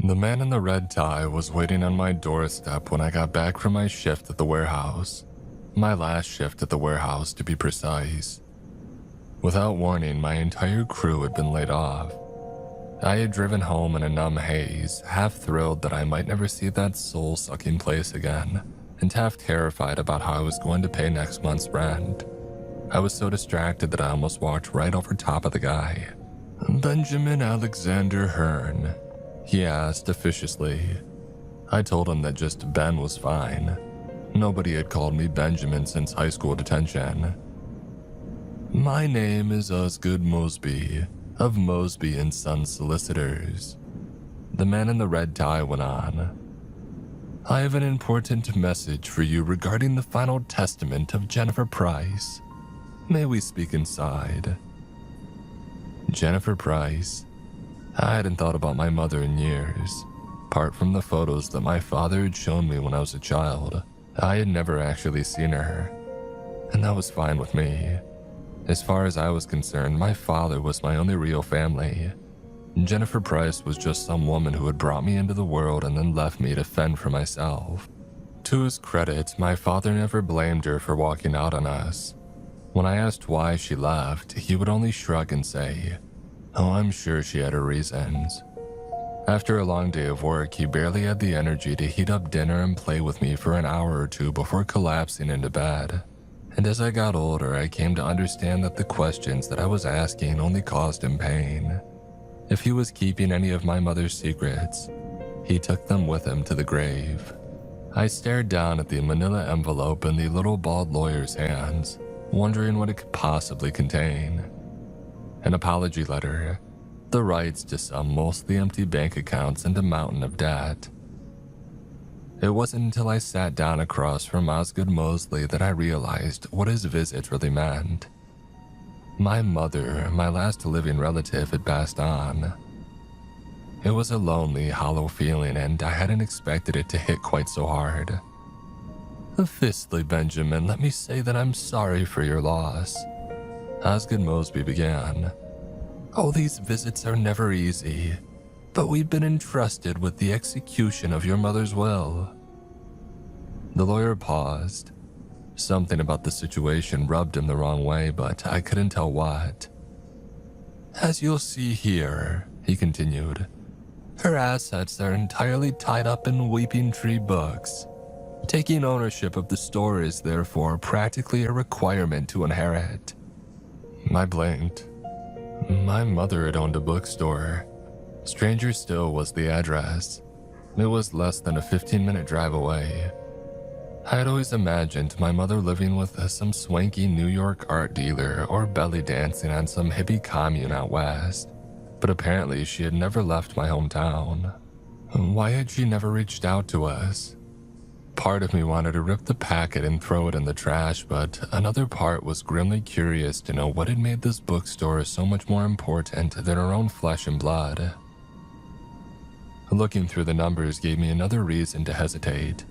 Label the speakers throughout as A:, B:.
A: The man in the red tie was waiting on my doorstep when I got back from my shift at the warehouse. My last shift at the warehouse, to be precise. Without warning, my entire crew had been laid off. I had driven home in a numb haze, half thrilled that I might never see that soul-sucking place again, and half terrified about how I was going to pay next month's rent. I was so distracted that I almost walked right over top of the guy. "Benjamin Alexander Hearn?" he asked officiously. I told him that just Ben was fine. Nobody had called me Benjamin since high school detention. "My name is Osgood Mosby, of Mosby and Sons Solicitors." The man in the red tie went on. "I have an important message for you regarding the final testament of Jennifer Price. May we speak inside?" Jennifer Price. I hadn't thought about my mother in years. Apart from the photos that my father had shown me when I was a child, I had never actually seen her. And that was fine with me. As far as I was concerned, my father was my only real family. Jennifer Price was just some woman who had brought me into the world and then left me to fend for myself. To his credit, my father never blamed her for walking out on us. When I asked why she left, he would only shrug and say, "Oh, I'm sure she had her reasons." After a long day of work, he barely had the energy to heat up dinner and play with me for an hour or two before collapsing into bed. And as I got older, I came to understand that the questions that I was asking only caused him pain. If he was keeping any of my mother's secrets, he took them with him to the grave. I stared down at the manila envelope in the little bald lawyer's hands, wondering what it could possibly contain. An apology letter, the rights to some mostly empty bank accounts, and a mountain of debt. It wasn't until I sat down across from Osgood Mosley that I realized what his visit really meant. My mother, my last living relative, had passed on. It was a lonely, hollow feeling, and I hadn't expected it to hit quite so hard. "Firstly, Benjamin, let me say that I'm sorry for your loss," Osgood Mosby began. "All these visits are never easy, but we've been entrusted with the execution of your mother's will." The lawyer paused. Something about the situation rubbed him the wrong way, but I couldn't tell what. "As you'll see here," he continued, "her assets are entirely tied up in Weeping Tree Books. Taking ownership of the store is therefore practically a requirement to inherit." I blinked. My mother had owned a bookstore. Stranger still was the address. It was less than a 15-minute drive away. I had always imagined my mother living with some swanky New York art dealer or belly dancing on some hippie commune out west, but apparently she had never left my hometown. Why had she never reached out to us? Part of me wanted to rip the packet and throw it in the trash, but another part was grimly curious to know what had made this bookstore so much more important than her own flesh and blood. Looking through the numbers gave me another reason to hesitate.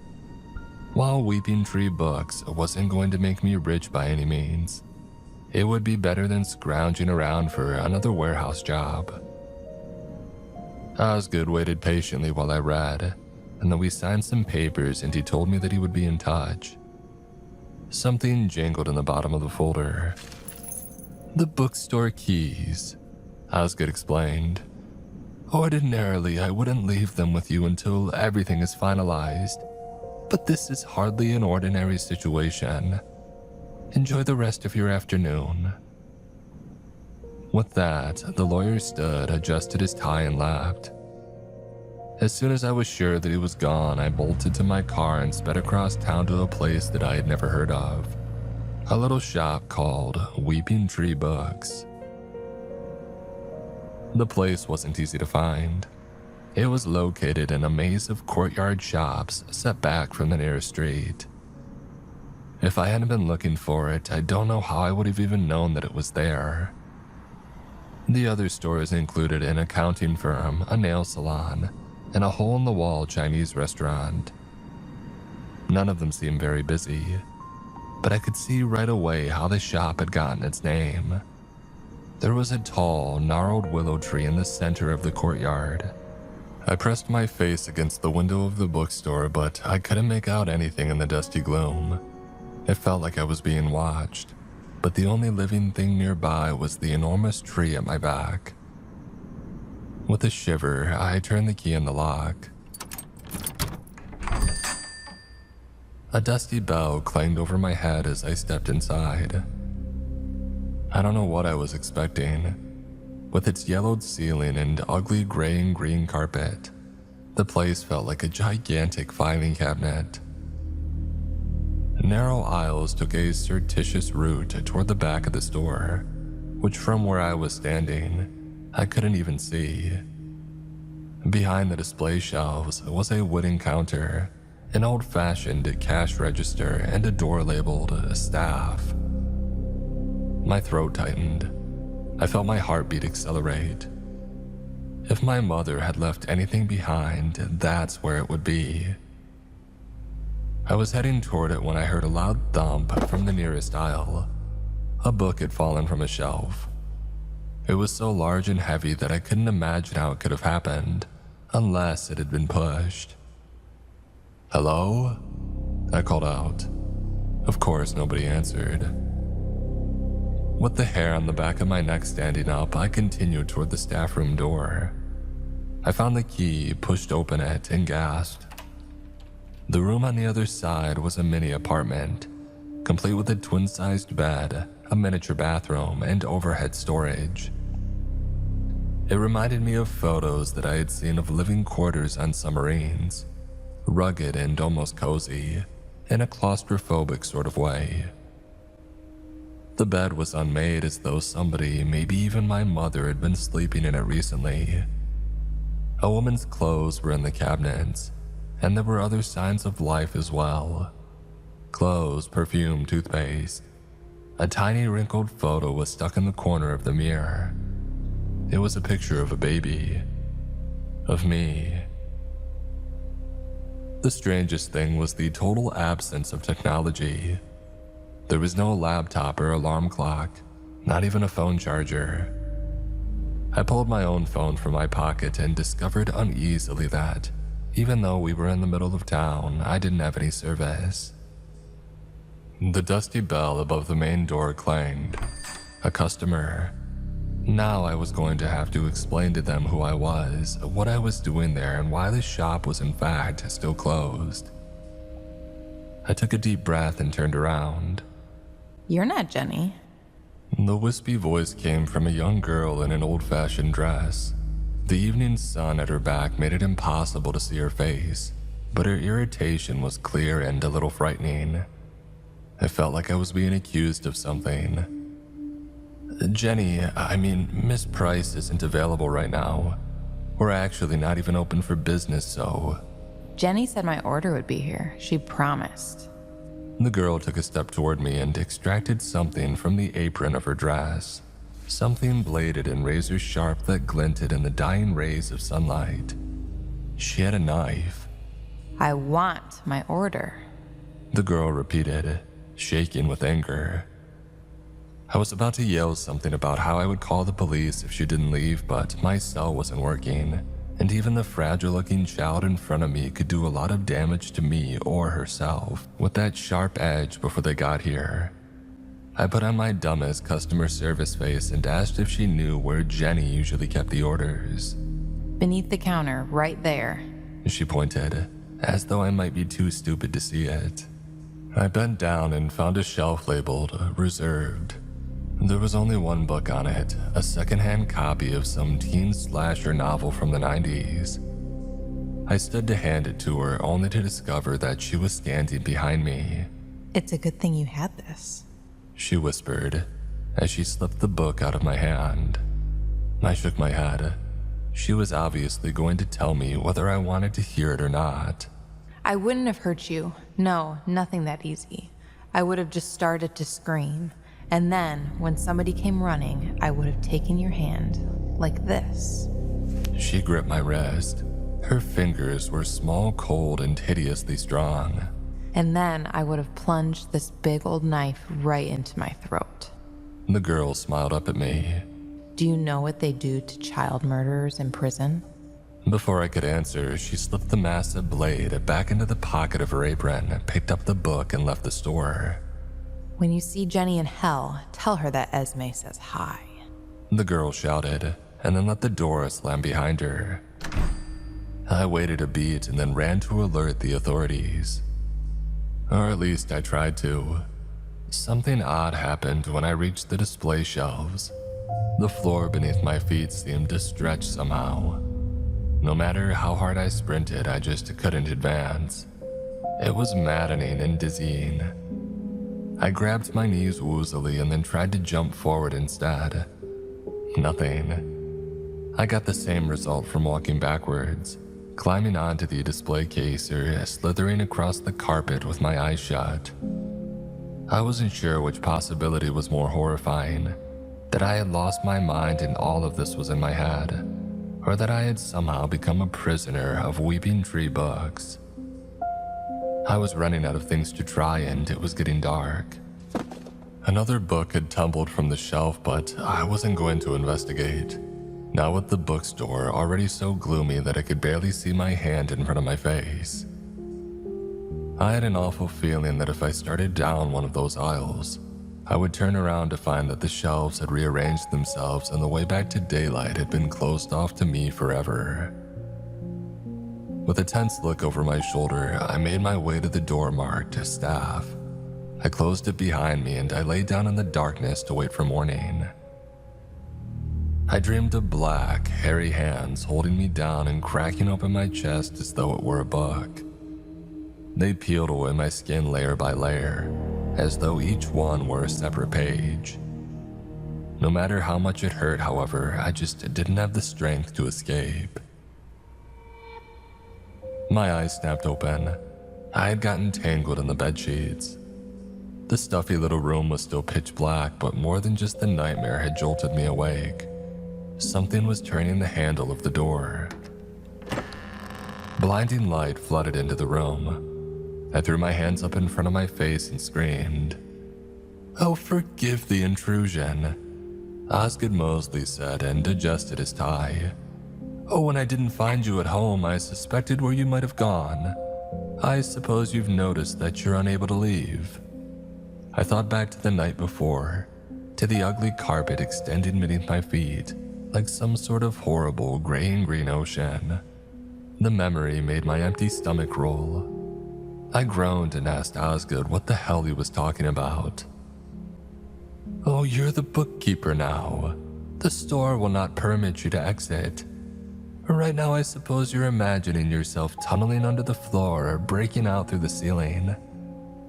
A: While Weeping Tree Books wasn't going to make me rich by any means, it would be better than scrounging around for another warehouse job. Osgood waited patiently while I read, and then we signed some papers and he told me that he would be in touch. Something jangled in the bottom of the folder. "The bookstore keys," Osgood explained. "Ordinarily, I wouldn't leave them with you until everything is finalized, but this is hardly an ordinary situation. Enjoy the rest of your afternoon." With that, the lawyer stood, adjusted his tie, and left. As soon as I was sure that he was gone, I bolted to my car and sped across town to a place that I had never heard of. A little shop called Weeping Tree Books. The place wasn't easy to find. It was located in a maze of courtyard shops set back from the nearest street. If I hadn't been looking for it, I don't know how I would have even known that it was there. The other stores included an accounting firm, a nail salon, and a hole-in-the-wall Chinese restaurant. None of them seemed very busy, but I could see right away how the shop had gotten its name. There was a tall, gnarled willow tree in the center of the courtyard. I pressed my face against the window of the bookstore, but I couldn't make out anything in the dusty gloom. It felt like I was being watched, but the only living thing nearby was the enormous tree at my back. With a shiver, I turned the key in the lock. A dusty bell clanged over my head as I stepped inside. I don't know what I was expecting. With its yellowed ceiling and ugly gray and green carpet, the place felt like a gigantic filing cabinet. Narrow aisles took a surreptitious route toward the back of the store, which from where I was standing, I couldn't even see. Behind the display shelves was a wooden counter, an old-fashioned cash register, and a door labeled "Staff." My throat tightened. I felt my heartbeat accelerate. If my mother had left anything behind, that's where it would be. I was heading toward it when I heard a loud thump from the nearest aisle. A book had fallen from a shelf. It was so large and heavy that I couldn't imagine how it could have happened, unless it had been pushed. "Hello?" I called out. Of course, nobody answered. With the hair on the back of my neck standing up, I continued toward the staff room door. I found the key, pushed open it, and gasped. The room on the other side was a mini apartment, complete with a twin-sized bed, a miniature bathroom, and overhead storage. It reminded me of photos that I had seen of living quarters on submarines, rugged and almost cozy, in a claustrophobic sort of way. The bed was unmade, as though somebody, maybe even my mother, had been sleeping in it recently. A woman's clothes were in the cabinets, and there were other signs of life as well. Clothes, perfume, toothpaste. A tiny wrinkled photo was stuck in the corner of the mirror. It was a picture of a baby. Of me. The strangest thing was the total absence of technology. There was no laptop or alarm clock, not even a phone charger. I pulled my own phone from my pocket and discovered uneasily that, even though we were in the middle of town, I didn't have any service. The dusty bell above the main door clanged. A customer. Now I was going to have to explain to them who I was, what I was doing there, and why the shop was in fact still closed. I took a deep breath and turned around.
B: "You're not Jenny."
A: The wispy voice came from a young girl in an old-fashioned dress. The evening sun at her back made it impossible to see her face, but her irritation was clear and a little frightening. I felt like I was being accused of something. Miss Price isn't available right now. We're actually not even open for business, so..."
B: "Jenny said my order would be here. She promised."
A: The girl took a step toward me and extracted something from the apron of her dress. Something bladed and razor sharp that glinted in the dying rays of sunlight. She had a knife.
B: "I want my order,"
A: the girl repeated, shaking with anger. I was about to yell something about how I would call the police if she didn't leave, but my cell wasn't working, and even the fragile-looking child in front of me could do a lot of damage to me or herself with that sharp edge before they got here. I put on my dumbest customer service face and asked if she knew where Jenny usually kept the orders.
B: "Beneath the counter, right there."
A: She pointed, as though I might be too stupid to see it. I bent down and found a shelf labeled "Reserved." There was only one book on it, a secondhand copy of some teen slasher novel from the 90s. I stood to hand it to her, only to discover that she was standing behind me.
B: "It's a good thing you had this,"
A: she whispered, as she slipped the book out of my hand. I shook my head. She was obviously going to tell me whether I wanted to hear it or not.
B: "I wouldn't have hurt you. No, nothing that easy. I would have just started to scream. And then, when somebody came running, I would have taken your hand, like this."
A: She gripped my wrist. Her fingers were small, cold, and hideously strong.
B: "And then I would have plunged this big old knife right into my throat."
A: The girl smiled up at me.
B: "Do you know what they do to child murderers in prison?"
A: Before I could answer, she slipped the massive blade back into the pocket of her apron, picked up the book, and left the store.
B: When you see Jenny in hell, tell her that Esme says hi.
A: The girl shouted, and then let the door slam behind her. I waited a beat and then ran to alert the authorities. Or at least I tried to. Something odd happened when I reached the display shelves. The floor beneath my feet seemed to stretch somehow. No matter how hard I sprinted, I just couldn't advance. It was maddening and dizzying. I grabbed my knees woozily and then tried to jump forward instead. Nothing. I got the same result from walking backwards, climbing onto the display case or slithering across the carpet with my eyes shut. I wasn't sure which possibility was more horrifying, that I had lost my mind and all of this was in my head, or that I had somehow become a prisoner of Weeping Tree books. I was running out of things to try and it was getting dark. Another book had tumbled from the shelf, but I wasn't going to investigate. Now with the bookstore already so gloomy that I could barely see my hand in front of my face. I had an awful feeling that if I started down one of those aisles, I would turn around to find that the shelves had rearranged themselves and the way back to daylight had been closed off to me forever. With a tense look over my shoulder, I made my way to the door marked staff. I closed it behind me and I lay down in the darkness to wait for morning. I dreamed of black, hairy hands holding me down and cracking open my chest as though it were a book. They peeled away my skin layer by layer, as though each one were a separate page. No matter how much it hurt, however, I just didn't have the strength to escape. My eyes snapped open. I had gotten tangled in the bedsheets. The stuffy little room was still pitch black, but more than just the nightmare had jolted me awake. Something was turning the handle of the door. Blinding light flooded into the room. I threw my hands up in front of my face and screamed. "Oh, forgive the intrusion," Osgood Mosley said and adjusted his tie. "Oh, when I didn't find you at home, I suspected where you might have gone. I suppose you've noticed that you're unable to leave." I thought back to the night before, to the ugly carpet extending beneath my feet, like some sort of horrible gray and green ocean. The memory made my empty stomach roll. I groaned and asked Osgood what the hell he was talking about. "Oh, you're the bookkeeper now. The store will not permit you to exit. Right now, I suppose you're imagining yourself tunneling under the floor or breaking out through the ceiling.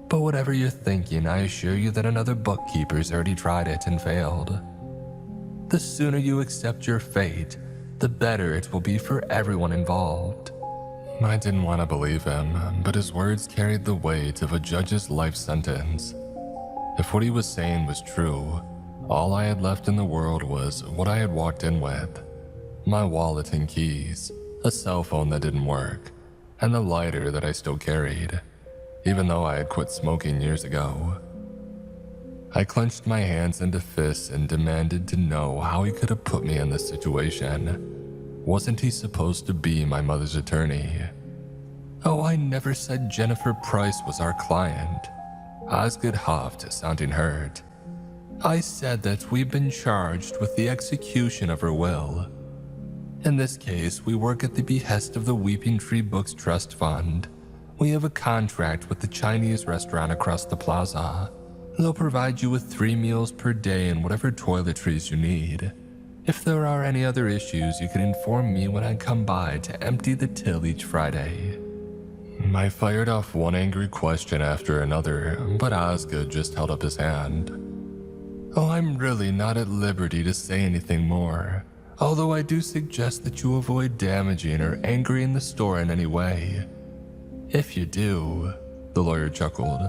A: But whatever you're thinking, I assure you that another bookkeeper's already tried it and failed. The sooner you accept your fate, the better it will be for everyone involved." I didn't want to believe him, but his words carried the weight of a judge's life sentence. If what he was saying was true, all I had left in the world was what I had walked in with. My wallet and keys, a cell phone that didn't work, and the lighter that I still carried, even though I had quit smoking years ago. I clenched my hands into fists and demanded to know how he could have put me in this situation. Wasn't he supposed to be my mother's attorney? "Oh, I never said Jennifer Price was our client," Osgood huffed, sounding hurt. "I said that we've been charged with the execution of her will. In this case, we work at the behest of the Weeping Tree Books Trust Fund. We have a contract with the Chinese restaurant across the plaza. They'll provide you with 3 meals per day and whatever toiletries you need. If there are any other issues, you can inform me when I come by to empty the till each Friday." I fired off one angry question after another, but Osgood just held up his hand. "Oh, I'm really not at liberty to say anything more, although I do suggest that you avoid damaging or angering the store in any way. If you do," the lawyer chuckled,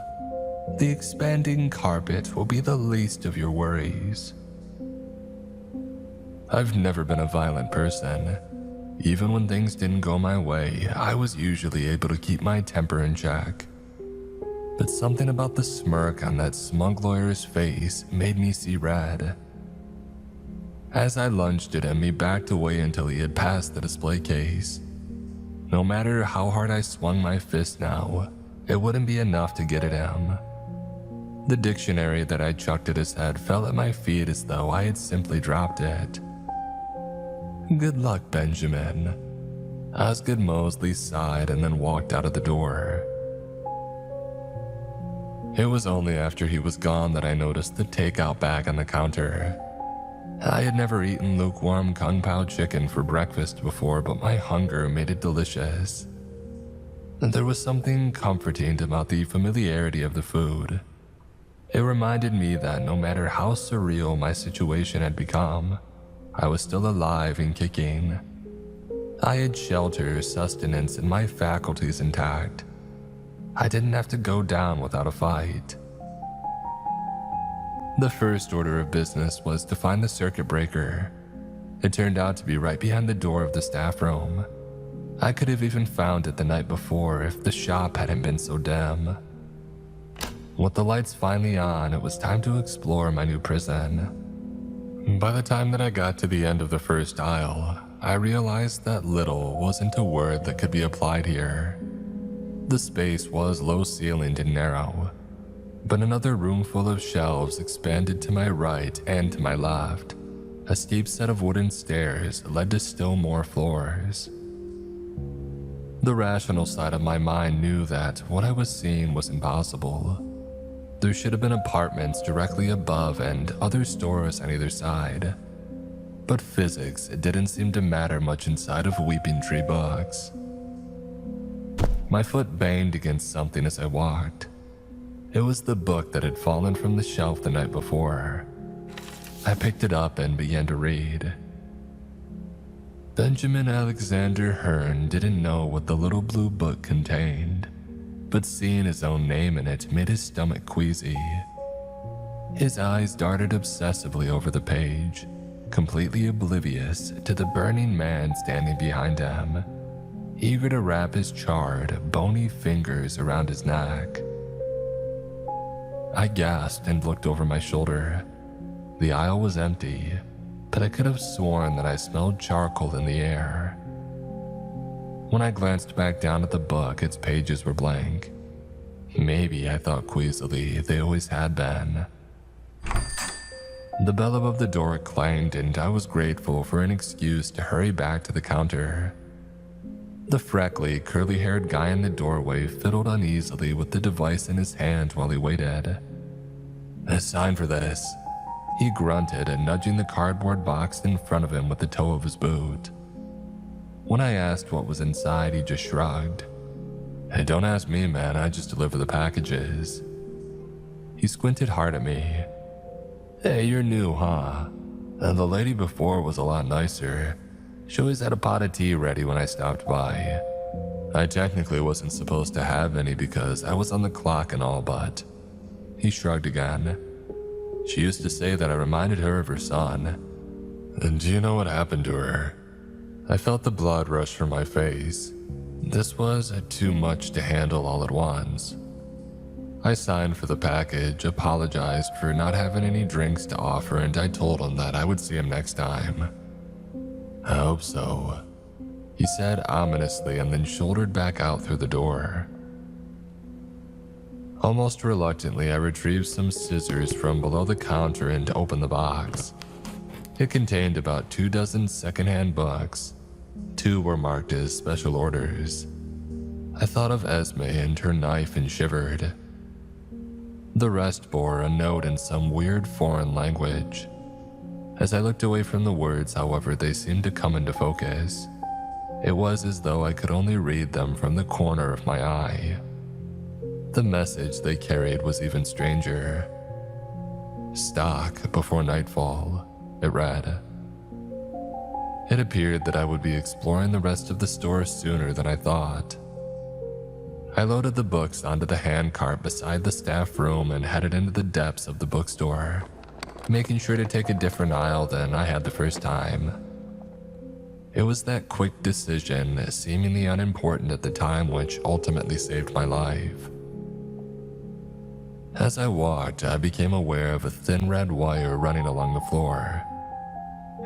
A: "the expanding carpet will be the least of your worries." I've never been a violent person. Even when things didn't go my way, I was usually able to keep my temper in check. But something about the smirk on that smug lawyer's face made me see red. As I lunged at him, he backed away until he had passed the display case. No matter how hard I swung my fist now, it wouldn't be enough to get at him. The dictionary that I chucked at his head fell at my feet as though I had simply dropped it. "Good luck, Benjamin." Osgood Mosley sighed and then walked out of the door. It was only after he was gone that I noticed the takeout bag on the counter. I had never eaten lukewarm kung pao chicken for breakfast before, but my hunger made it delicious. There was something comforting about the familiarity of the food. It reminded me that no matter how surreal my situation had become, I was still alive and kicking. I had shelter, sustenance, and my faculties intact. I didn't have to go down without a fight. The first order of business was to find the circuit breaker. It turned out to be right behind the door of the staff room. I could have even found it the night before if the shop hadn't been so dim. With the lights finally on, it was time to explore my new prison. By the time that I got to the end of the first aisle, I realized that little wasn't a word that could be applied here. The space was low-ceilinged and narrow, but another room full of shelves expanded to my right and to my left. A steep set of wooden stairs led to still more floors. The rational side of my mind knew that what I was seeing was impossible. There should have been apartments directly above and other stores on either side. But physics didn't seem to matter much inside of Weeping Tree Books. My foot banged against something as I walked. It was the book that had fallen from the shelf the night before. I picked it up and began to read. Benjamin Alexander Hearn didn't know what the little blue book contained, but seeing his own name in it made his stomach queasy. His eyes darted obsessively over the page, completely oblivious to the burning man standing behind him, eager to wrap his charred, bony fingers around his neck. I gasped and looked over my shoulder. The aisle was empty, but I could have sworn that I smelled charcoal in the air. When I glanced back down at the book, its pages were blank. Maybe, I thought queasily, they always had been. The bell above the door clanged, and I was grateful for an excuse to hurry back to the counter. The freckly, curly-haired guy in the doorway fiddled uneasily with the device in his hand while he waited. "Sign for this," he grunted, nudging the cardboard box in front of him with the toe of his boot. When I asked what was inside, he just shrugged. "Hey, don't ask me, man, I just deliver the packages." He squinted hard at me. "Hey, you're new, huh? The lady before was a lot nicer. She always had a pot of tea ready when I stopped by. I technically wasn't supposed to have any because I was on the clock and all, but..." He shrugged again. "She used to say that I reminded her of her son. And do you know what happened to her?" I felt the blood rush from my face. This was too much to handle all at once. I signed for the package, apologized for not having any drinks to offer, and I told him that I would see him next time. "I hope so," he said ominously, and then shouldered back out through the door. Almost reluctantly, I retrieved some scissors from below the counter and opened the box. It contained about 24 secondhand books. 2 were marked as special orders. I thought of Esme and her knife and shivered. The rest bore a note in some weird foreign language. As I looked away from the words, however, they seemed to come into focus. It was as though I could only read them from the corner of my eye. The message they carried was even stranger. "Stock before nightfall," it read. It appeared that I would be exploring the rest of the store sooner than I thought. I loaded the books onto the handcart beside the staff room and headed into the depths of the bookstore, making sure to take a different aisle than I had the first time. It was that quick decision, seemingly unimportant at the time, which ultimately saved my life. As I walked, I became aware of a thin red wire running along the floor.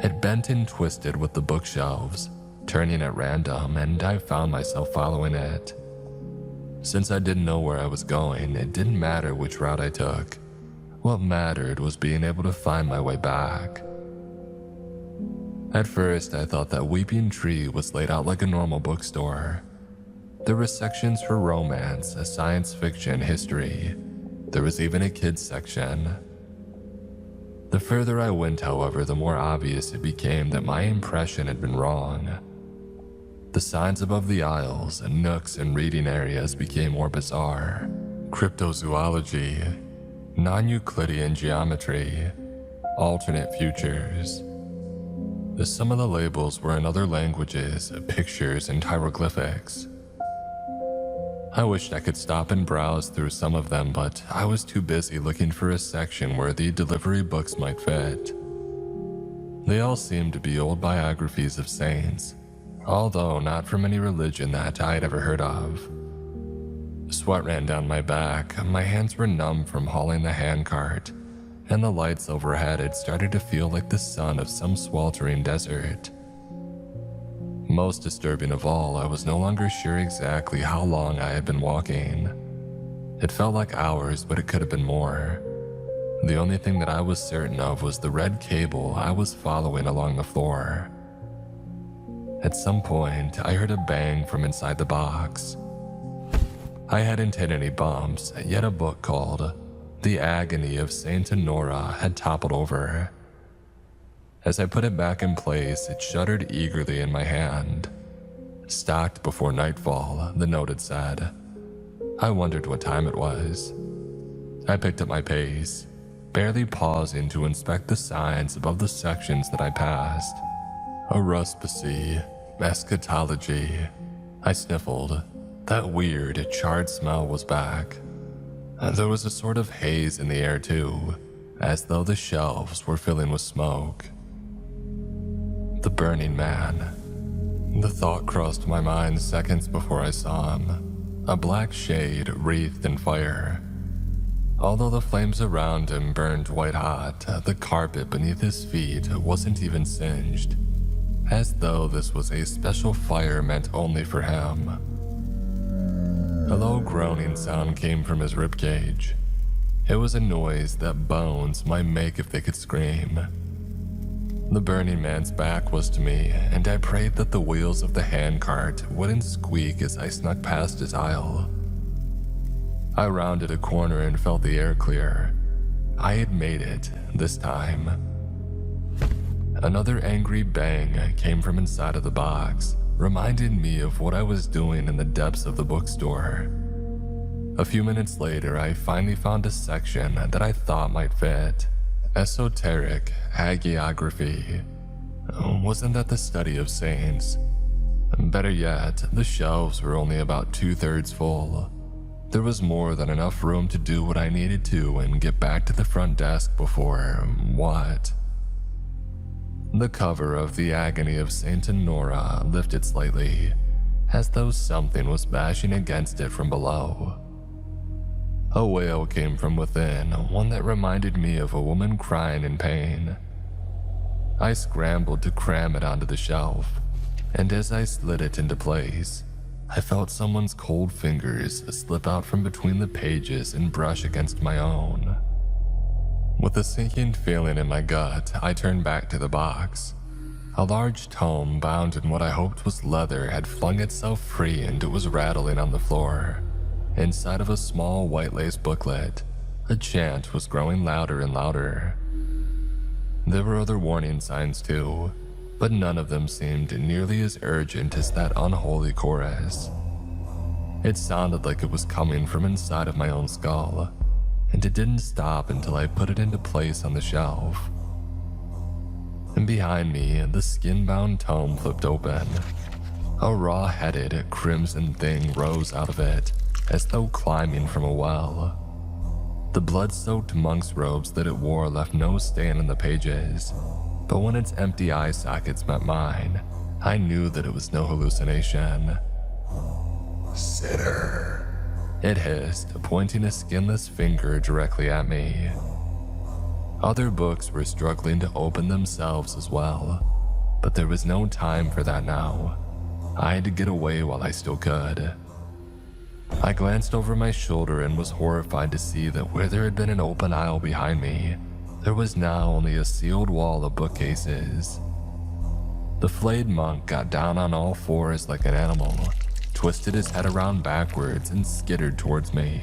A: It bent and twisted with the bookshelves, turning at random, and I found myself following it. Since I didn't know where I was going, it didn't matter which route I took. What mattered was being able to find my way back. At first, I thought that Weeping Tree was laid out like a normal bookstore. There were sections for romance, science fiction, history. There was even a kids section. The further I went, however, the more obvious it became that my impression had been wrong. The signs above the aisles, nooks, and reading areas became more bizarre. Cryptozoology, non-Euclidean geometry, alternate futures. Some of the labels were in other languages, pictures, and hieroglyphics. I wished I could stop and browse through some of them, but I was too busy looking for a section where the delivery books might fit. They all seemed to be old biographies of saints, although not from any religion that I had ever heard of. Sweat ran down my back, my hands were numb from hauling the handcart, and the lights overhead had started to feel like the sun of some sweltering desert. Most disturbing of all, I was no longer sure exactly how long I had been walking. It felt like hours, but it could have been more. The only thing that I was certain of was the red cable I was following along the floor. At some point, I heard a bang from inside the box. I hadn't hit any bumps, yet a book called The Agony of Saint Honora had toppled over. As I put it back in place, it shuddered eagerly in my hand. Stocked before nightfall, the note had said. I wondered what time it was. I picked up my pace, barely pausing to inspect the signs above the sections that I passed. Aruspice, eschatology. I sniffled. That weird, charred smell was back. There was a sort of haze in the air too, as though the shelves were filling with smoke. The Burning Man. The thought crossed my mind seconds before I saw him, a black shade wreathed in fire. Although the flames around him burned white hot, the carpet beneath his feet wasn't even singed, as though this was a special fire meant only for him. A low groaning sound came from his ribcage. It was a noise that bones might make if they could scream. The Burning Man's back was to me, and I prayed that the wheels of the handcart wouldn't squeak as I snuck past his aisle. I rounded a corner and felt the air clear. I had made it, this time. Another angry bang came from inside of the box, reminding me of what I was doing in the depths of the bookstore. A few minutes later, I finally found a section that I thought might fit. Esoteric hagiography. Wasn't that the study of saints? Better yet, the shelves were only about 2/3 full. There was more than enough room to do what I needed to and get back to the front desk before what? The cover of The Agony of Saint Honora lifted slightly, as though something was bashing against it from below. A wail came from within, one that reminded me of a woman crying in pain. I scrambled to cram it onto the shelf, and as I slid it into place, I felt someone's cold fingers slip out from between the pages and brush against my own. With a sinking feeling in my gut, I turned back to the box. A large tome bound in what I hoped was leather had flung itself free and it was rattling on the floor. Inside of a small white-lace booklet, a chant was growing louder and louder. There were other warning signs too, but none of them seemed nearly as urgent as that unholy chorus. It sounded like it was coming from inside of my own skull, and it didn't stop until I put it into place on the shelf. And behind me, the skin-bound tome flipped open. A raw-headed, crimson thing rose out of it, as though climbing from a well. The blood-soaked monk's robes that it wore left no stain on the pages, but when its empty eye sockets met mine, I knew that it was no hallucination. "Sinner," it hissed, pointing a skinless finger directly at me. Other books were struggling to open themselves as well, but there was no time for that now. I had to get away while I still could. I glanced over my shoulder and was horrified to see that where there had been an open aisle behind me, there was now only a sealed wall of bookcases. The flayed monk got down on all fours like an animal, twisted his head around backwards, and skittered towards me.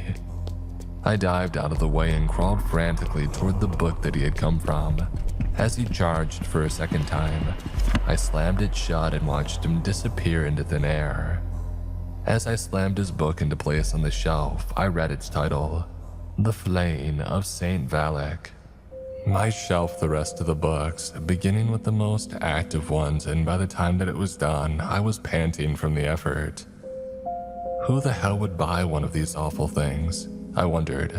A: I dived out of the way and crawled frantically toward the book that he had come from. As he charged for a second time, I slammed it shut and watched him disappear into thin air. As I slammed his book into place on the shelf, I read its title, The Flaying of Saint Valak. I shelved the rest of the books, beginning with the most active ones, and by the time that it was done, I was panting from the effort. Who the hell would buy one of these awful things? I wondered,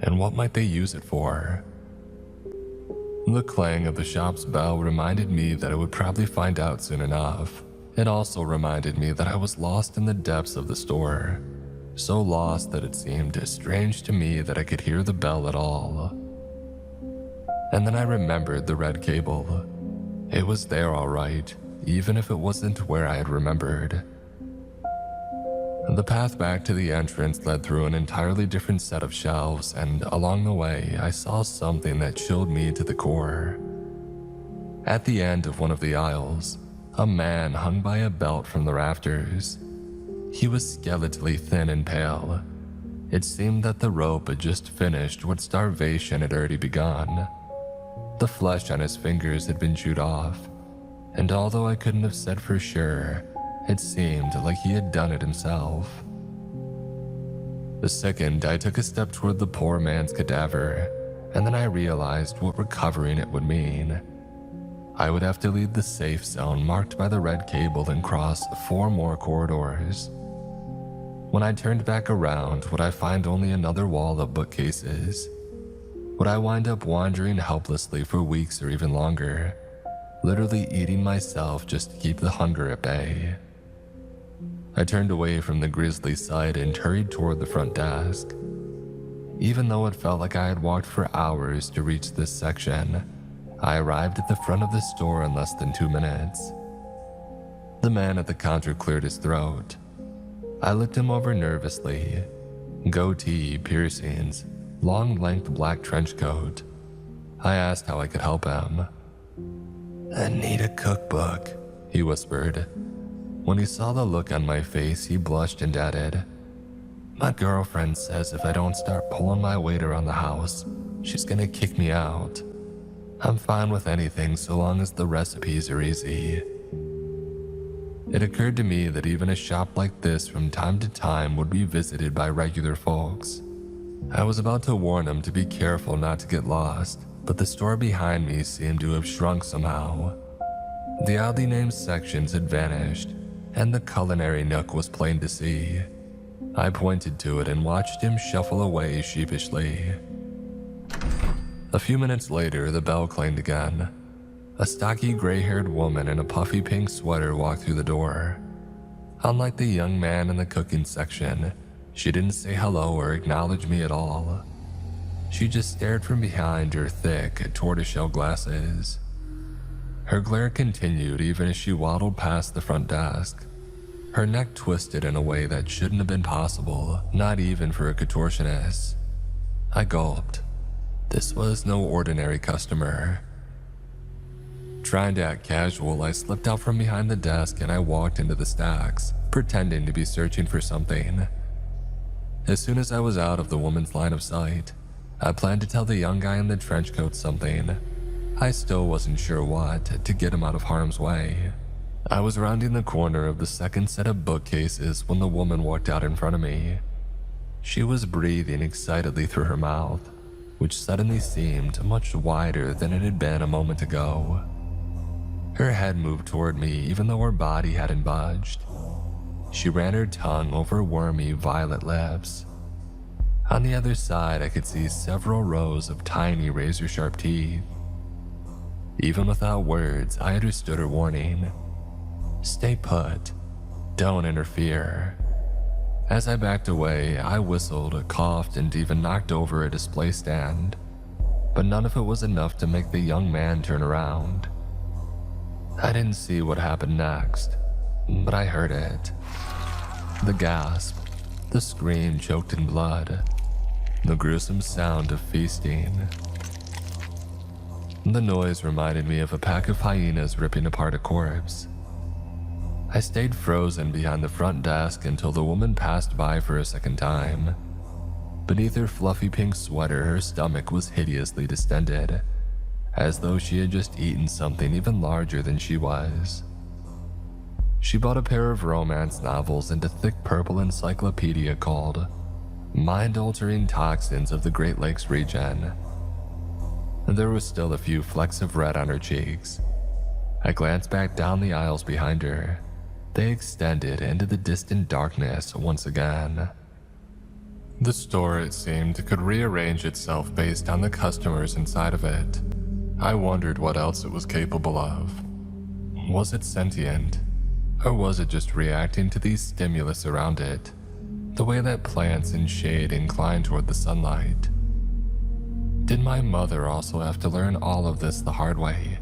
A: and what might they use it for? The clang of the shop's bell reminded me that I would probably find out soon enough. It also reminded me that I was lost in the depths of the store, so lost that it seemed strange to me that I could hear the bell at all. And then I remembered the red cable. It was there all right, even if it wasn't where I had remembered. The path back to the entrance led through an entirely different set of shelves, and along the way, I saw something that chilled me to the core. At the end of one of the aisles, a man hung by a belt from the rafters. He was skeletally thin and pale. It seemed that the rope had just finished what starvation had already begun. The flesh on his fingers had been chewed off, and although I couldn't have said for sure, it seemed like he had done it himself. The second, I took a step toward the poor man's cadaver, and then I realized what recovering it would mean. I would have to leave the safe zone marked by the red cable and cross 4 more corridors. When I turned back around, would I find only another wall of bookcases? Would I wind up wandering helplessly for weeks or even longer, literally eating myself just to keep the hunger at bay? I turned away from the grisly sight and hurried toward the front desk. Even though it felt like I had walked for hours to reach this section, I arrived at the front of the store in less than 2 minutes. The man at the counter cleared his throat. I looked him over nervously. Goatee, piercings, long-length black trench coat. I asked how I could help him. "I need a cookbook," he whispered. When he saw the look on my face, he blushed and added, "My girlfriend says if I don't start pulling my weight around the house, she's gonna kick me out. I'm fine with anything so long as the recipes are easy." It occurred to me that even a shop like this from time to time would be visited by regular folks. I was about to warn him to be careful not to get lost, but the store behind me seemed to have shrunk somehow. The oddly named sections had vanished, and the culinary nook was plain to see. I pointed to it and watched him shuffle away sheepishly. A few minutes later, the bell clanged again. A stocky gray-haired woman in a puffy pink sweater walked through the door. Unlike the young man in the cooking section, she didn't say hello or acknowledge me at all. She just stared from behind her thick, tortoiseshell glasses. Her glare continued even as she waddled past the front desk. Her neck twisted in a way that shouldn't have been possible, not even for a contortionist. I gulped. This was no ordinary customer. Trying to act casual, I slipped out from behind the desk and I walked into the stacks, pretending to be searching for something. As soon as I was out of the woman's line of sight, I planned to tell the young guy in the trench coat something. I still wasn't sure what, to get him out of harm's way. I was rounding the corner of the second set of bookcases when the woman walked out in front of me. She was breathing excitedly through her mouth, which suddenly seemed much wider than it had been a moment ago. Her head moved toward me even though her body hadn't budged. She ran her tongue over wormy violet lips. On the other side, I could see several rows of tiny razor-sharp teeth. Even without words, I understood her warning. Stay put. Don't interfere. As I backed away, I whistled, coughed, and even knocked over a display stand. but none of it was enough to make the young man turn around. I didn't see what happened next, but I heard it. The gasp, the scream choked in blood, the gruesome sound of feasting. The noise reminded me of a pack of hyenas ripping apart a corpse. I stayed frozen behind the front desk until the woman passed by for a second time. Beneath her fluffy pink sweater, her stomach was hideously distended, as though she had just eaten something even larger than she was. She bought a pair of romance novels and a thick purple encyclopedia called Mind-Altering Toxins of the Great Lakes Region. There was still a few flecks of red on her cheeks. I glanced back down the aisles behind her. They extended into the distant darkness once again. The store, it seemed, could rearrange itself based on the customers inside of it. I wondered what else it was capable of. Was it sentient? Or was it just reacting to these stimulus around it, the way that plants in shade incline toward the sunlight? Did my mother also have to learn all of this the hard way,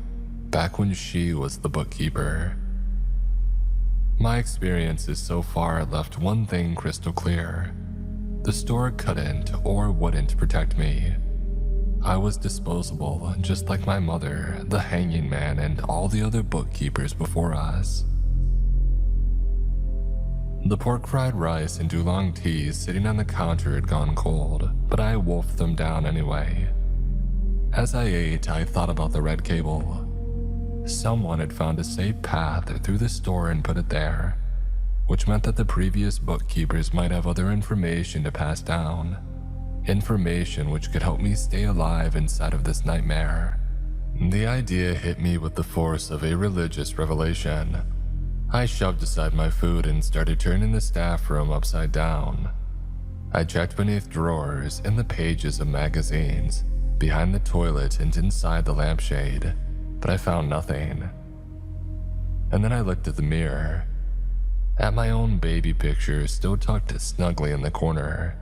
A: back when she was the bookkeeper? My experiences so far left one thing crystal clear. The store couldn't or wouldn't protect me. I was disposable, just like my mother, the hanging man, and all the other bookkeepers before us. The pork fried rice and oolong teas sitting on the counter had gone cold, but I wolfed them down anyway. As I ate, I thought about the red cable. Someone had found a safe path through the store and put it there, which meant that the previous bookkeepers might have other information to pass down. Information which could help me stay alive inside of this nightmare. The idea hit me with the force of a religious revelation. I shoved aside my food and started turning the staff room upside down. I checked beneath drawers, in the pages of magazines, behind the toilet and inside the lampshade, but I found nothing. And then I looked at the mirror, at my own baby picture still tucked snugly in the corner.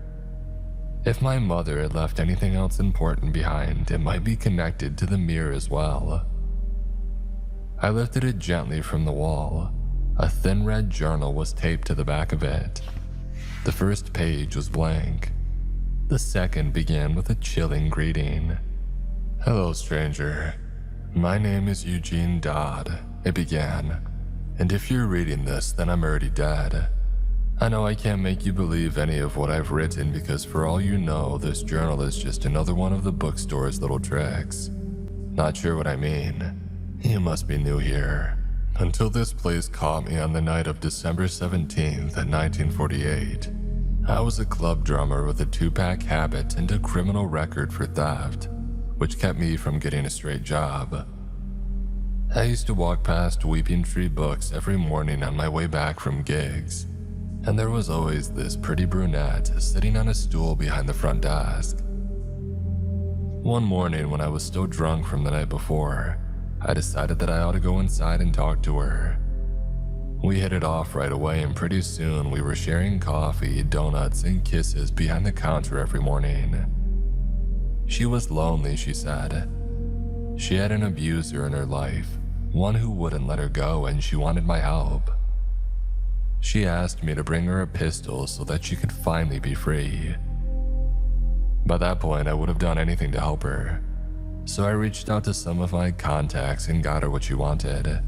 A: If my mother had left anything else important behind, it might be connected to the mirror as well. I lifted it gently from the wall. A thin red journal was taped to the back of it. The first page was blank. The second began with a chilling greeting. "Hello, stranger. My name is Eugene Dodd," it began. "And if you're reading this, then I'm already dead. I know I can't make you believe any of what I've written because for all you know, this journal is just another one of the bookstore's little tricks. Not sure what I mean? You must be new here. Until this place caught me on the night of December 17th, 1948. I was a club drummer with a 2-pack habit and a criminal record for theft, which kept me from getting a straight job. I used to walk past Weeping Tree Books every morning on my way back from gigs, and there was always this pretty brunette sitting on a stool behind the front desk. One morning when I was still drunk from the night before, I decided that I ought to go inside and talk to her. We hit it off right away, and pretty soon we were sharing coffee, donuts, and kisses behind the counter every morning. She was lonely, she said. She had an abuser in her life, one who wouldn't let her go, and she wanted my help. She asked me to bring her a pistol so that she could finally be free. By that point, I would have done anything to help her. So I reached out to some of my contacts and got her what she wanted.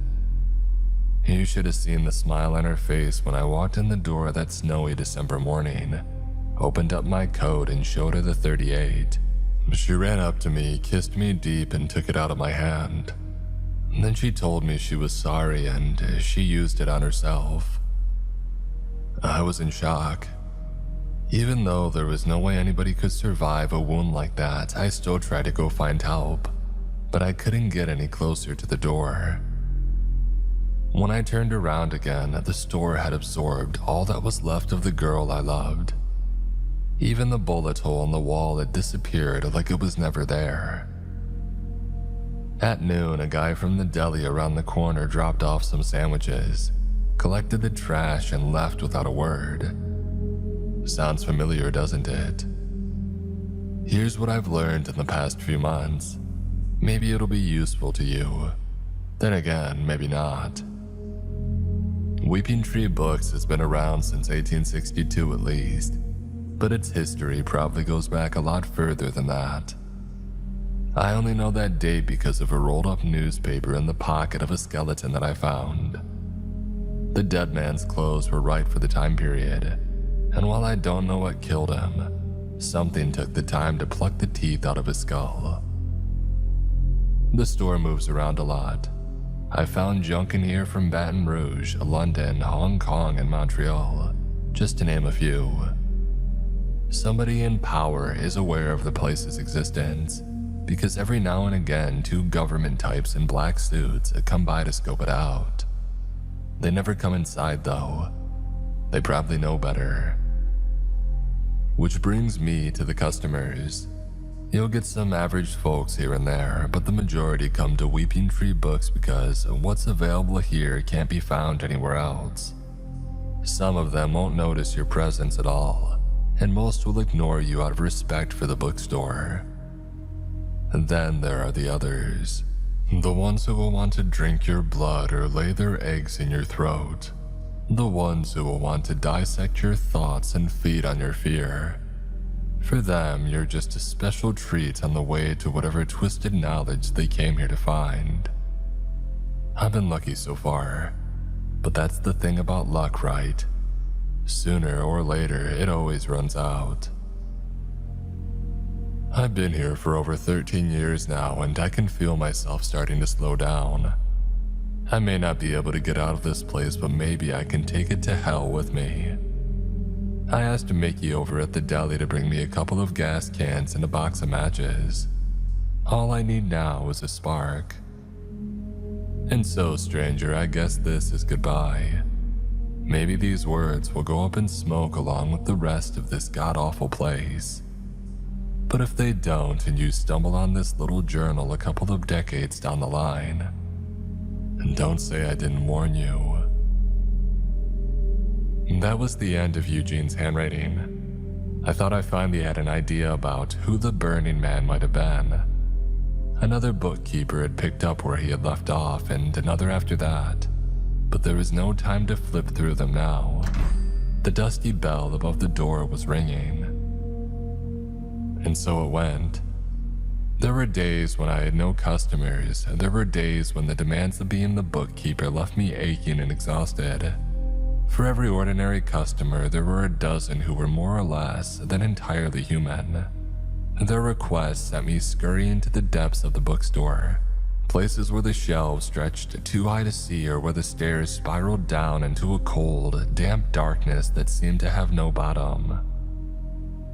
A: You should have seen the smile on her face when I walked in the door that snowy December morning, opened up my coat and showed her the .38. She ran up to me, kissed me deep, and took it out of my hand. Then she told me she was sorry and she used it on herself. I was in shock. Even though there was no way anybody could survive a wound like that, I still tried to go find help, but I couldn't get any closer to the door. When I turned around again, the store had absorbed all that was left of the girl I loved. Even the bullet hole in the wall had disappeared like it was never there. At noon, a guy from the deli around the corner dropped off some sandwiches, collected the trash, and left without a word. Sounds familiar, doesn't it? Here's what I've learned in the past few months. Maybe it'll be useful to you. Then again, maybe not. Weeping Tree Books has been around since 1862 at least, but its history probably goes back a lot further than that. I only know that date because of a rolled up newspaper in the pocket of a skeleton that I found. The dead man's clothes were right for the time period, and while I don't know what killed him, something took the time to pluck the teeth out of his skull. The store moves around a lot. I found junk in here from Baton Rouge, London, Hong Kong, and Montreal, just to name a few. Somebody in power is aware of the place's existence, because every now and again 2 government types in black suits come by to scope it out. They never come inside though. They probably know better. Which brings me to the customers. You'll get some average folks here and there, but the majority come to Weeping Tree Books because what's available here can't be found anywhere else. Some of them won't notice your presence at all, and most will ignore you out of respect for the bookstore. And then there are the others. The ones who will want to drink your blood or lay their eggs in your throat. The ones who will want to dissect your thoughts and feed on your fear. For them, you're just a special treat on the way to whatever twisted knowledge they came here to find. I've been lucky so far, but that's the thing about luck, right? Sooner or later, it always runs out. I've been here for over 13 years now, and I can feel myself starting to slow down. I may not be able to get out of this place, but maybe I can take it to hell with me. I asked Mickey over at the deli to bring me a couple of gas cans and a box of matches. All I need now is a spark. And so, stranger, I guess this is goodbye. Maybe these words will go up in smoke along with the rest of this god-awful place. But if they don't and you stumble on this little journal a couple of decades down the line, don't say I didn't warn you. That was the end of Eugene's handwriting. I thought I finally had an idea about who the Burning Man might have been. Another bookkeeper had picked up where he had left off, and another after that, but there was no time to flip through them now. The dusty bell above the door was ringing. And so it went. There were days when I had no customers, and there were days when the demands of being the bookkeeper left me aching and exhausted. For every ordinary customer, there were a dozen who were more or less than entirely human. Their requests sent me scurrying to the depths of the bookstore, places where the shelves stretched too high to see or where the stairs spiraled down into a cold, damp darkness that seemed to have no bottom.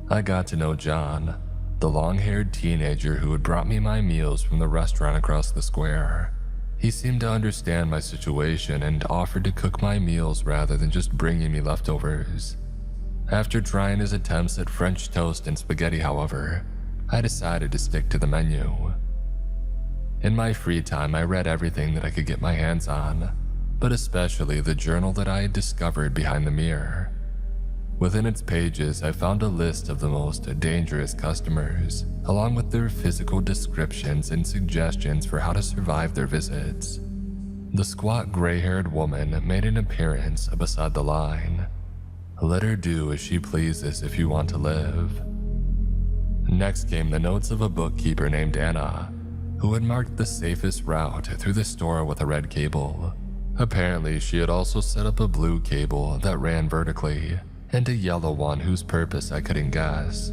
A: I got to know John, the long-haired teenager who had brought me my meals from the restaurant across the square. He seemed to understand my situation and offered to cook my meals rather than just bringing me leftovers. After trying his attempts at French toast and spaghetti, however, I decided to stick to the menu. In my free time, I read everything that I could get my hands on, but especially the journal that I had discovered behind the mirror. Within its pages, I found a list of the most dangerous customers, along with their physical descriptions and suggestions for how to survive their visits. The squat, gray-haired woman made an appearance beside the line. Let her do as she pleases if you want to live. Next came the notes of a bookkeeper named Anna, who had marked the safest route through the store with a red cable. Apparently, she had also set up a blue cable that ran vertically, and a yellow one whose purpose I couldn't guess.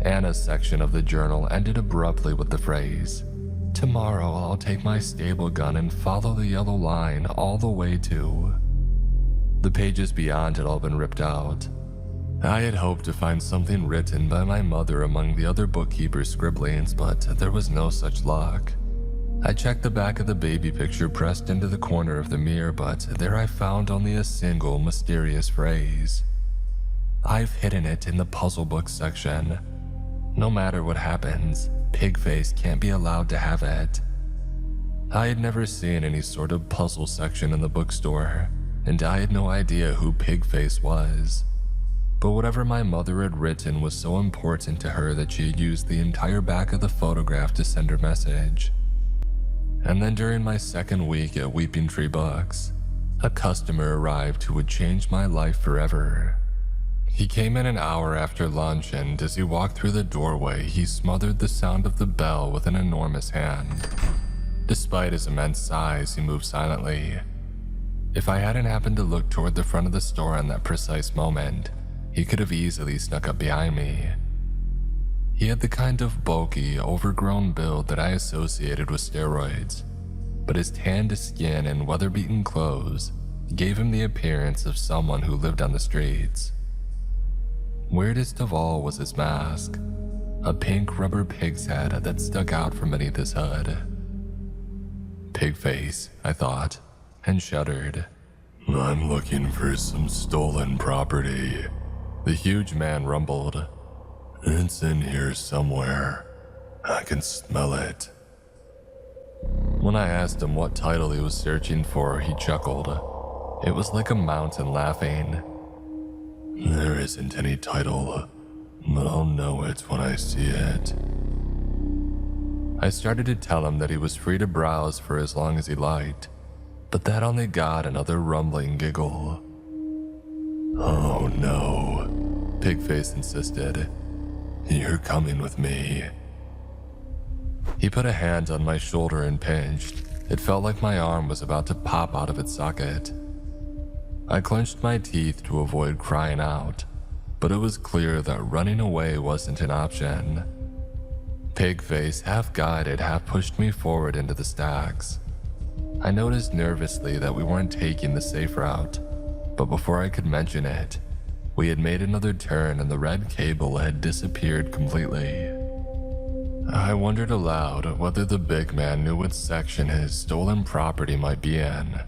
A: Anna's section of the journal ended abruptly with the phrase, "Tomorrow I'll take my stable gun and follow the yellow line all the way to..." The pages beyond had all been ripped out. I had hoped to find something written by my mother among the other bookkeeper's scribblings, but there was no such luck. I checked the back of the baby picture pressed into the corner of the mirror, but there I found only a single mysterious phrase. I've hidden it in the puzzle book section. No matter what happens, Pigface can't be allowed to have it. I had never seen any sort of puzzle section in the bookstore, and I had no idea who Pigface was. But whatever my mother had written was so important to her that she had used the entire back of the photograph to send her message. And then during my second week at Weeping Tree Books, a customer arrived who would change my life forever. He came in an hour after lunch, and as he walked through the doorway, he smothered the sound of the bell with an enormous hand. Despite his immense size, he moved silently. If I hadn't happened to look toward the front of the store in that precise moment, he could have easily snuck up behind me. He had the kind of bulky, overgrown build that I associated with steroids, but his tanned skin and weather-beaten clothes gave him the appearance of someone who lived on the streets. Weirdest of all was his mask, a pink rubber pig's head that stuck out from beneath his hood. Pig face, I thought, and shuddered. I'm looking for some stolen property, the huge man rumbled. It's in here somewhere. I can smell it. When I asked him what title he was searching for, he chuckled. It was like a mountain laughing. There isn't any title, but I'll know it when I see it. I started to tell him that he was free to browse for as long as he liked, but that only got another rumbling giggle. Oh no, Pigface insisted. You're coming with me. He put a hand on my shoulder and pinched. It felt like my arm was about to pop out of its socket. I clenched my teeth to avoid crying out, but it was clear that running away wasn't an option. Pigface, half guided, half pushed me forward into the stacks. I noticed nervously that we weren't taking the safe route, but before I could mention it, we had made another turn and the red cable had disappeared completely. I wondered aloud whether the big man knew what section his stolen property might be in.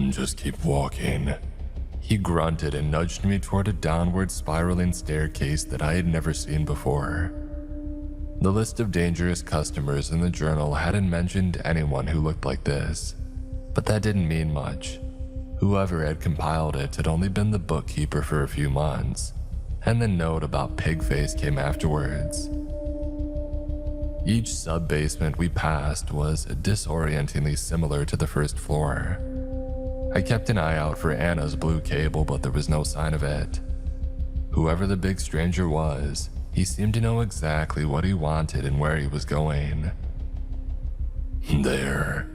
A: Just keep walking. He grunted and nudged me toward a downward spiraling staircase that I had never seen before. The list of dangerous customers in the journal hadn't mentioned anyone who looked like this, but that didn't mean much. Whoever had compiled it had only been the bookkeeper for a few months, and the note about Pigface came afterwards. Each sub-basement we passed was disorientingly similar to the first floor. I kept an eye out for Anna's blue cable, but there was no sign of it. Whoever the big stranger was, he seemed to know exactly what he wanted and where he was going. There,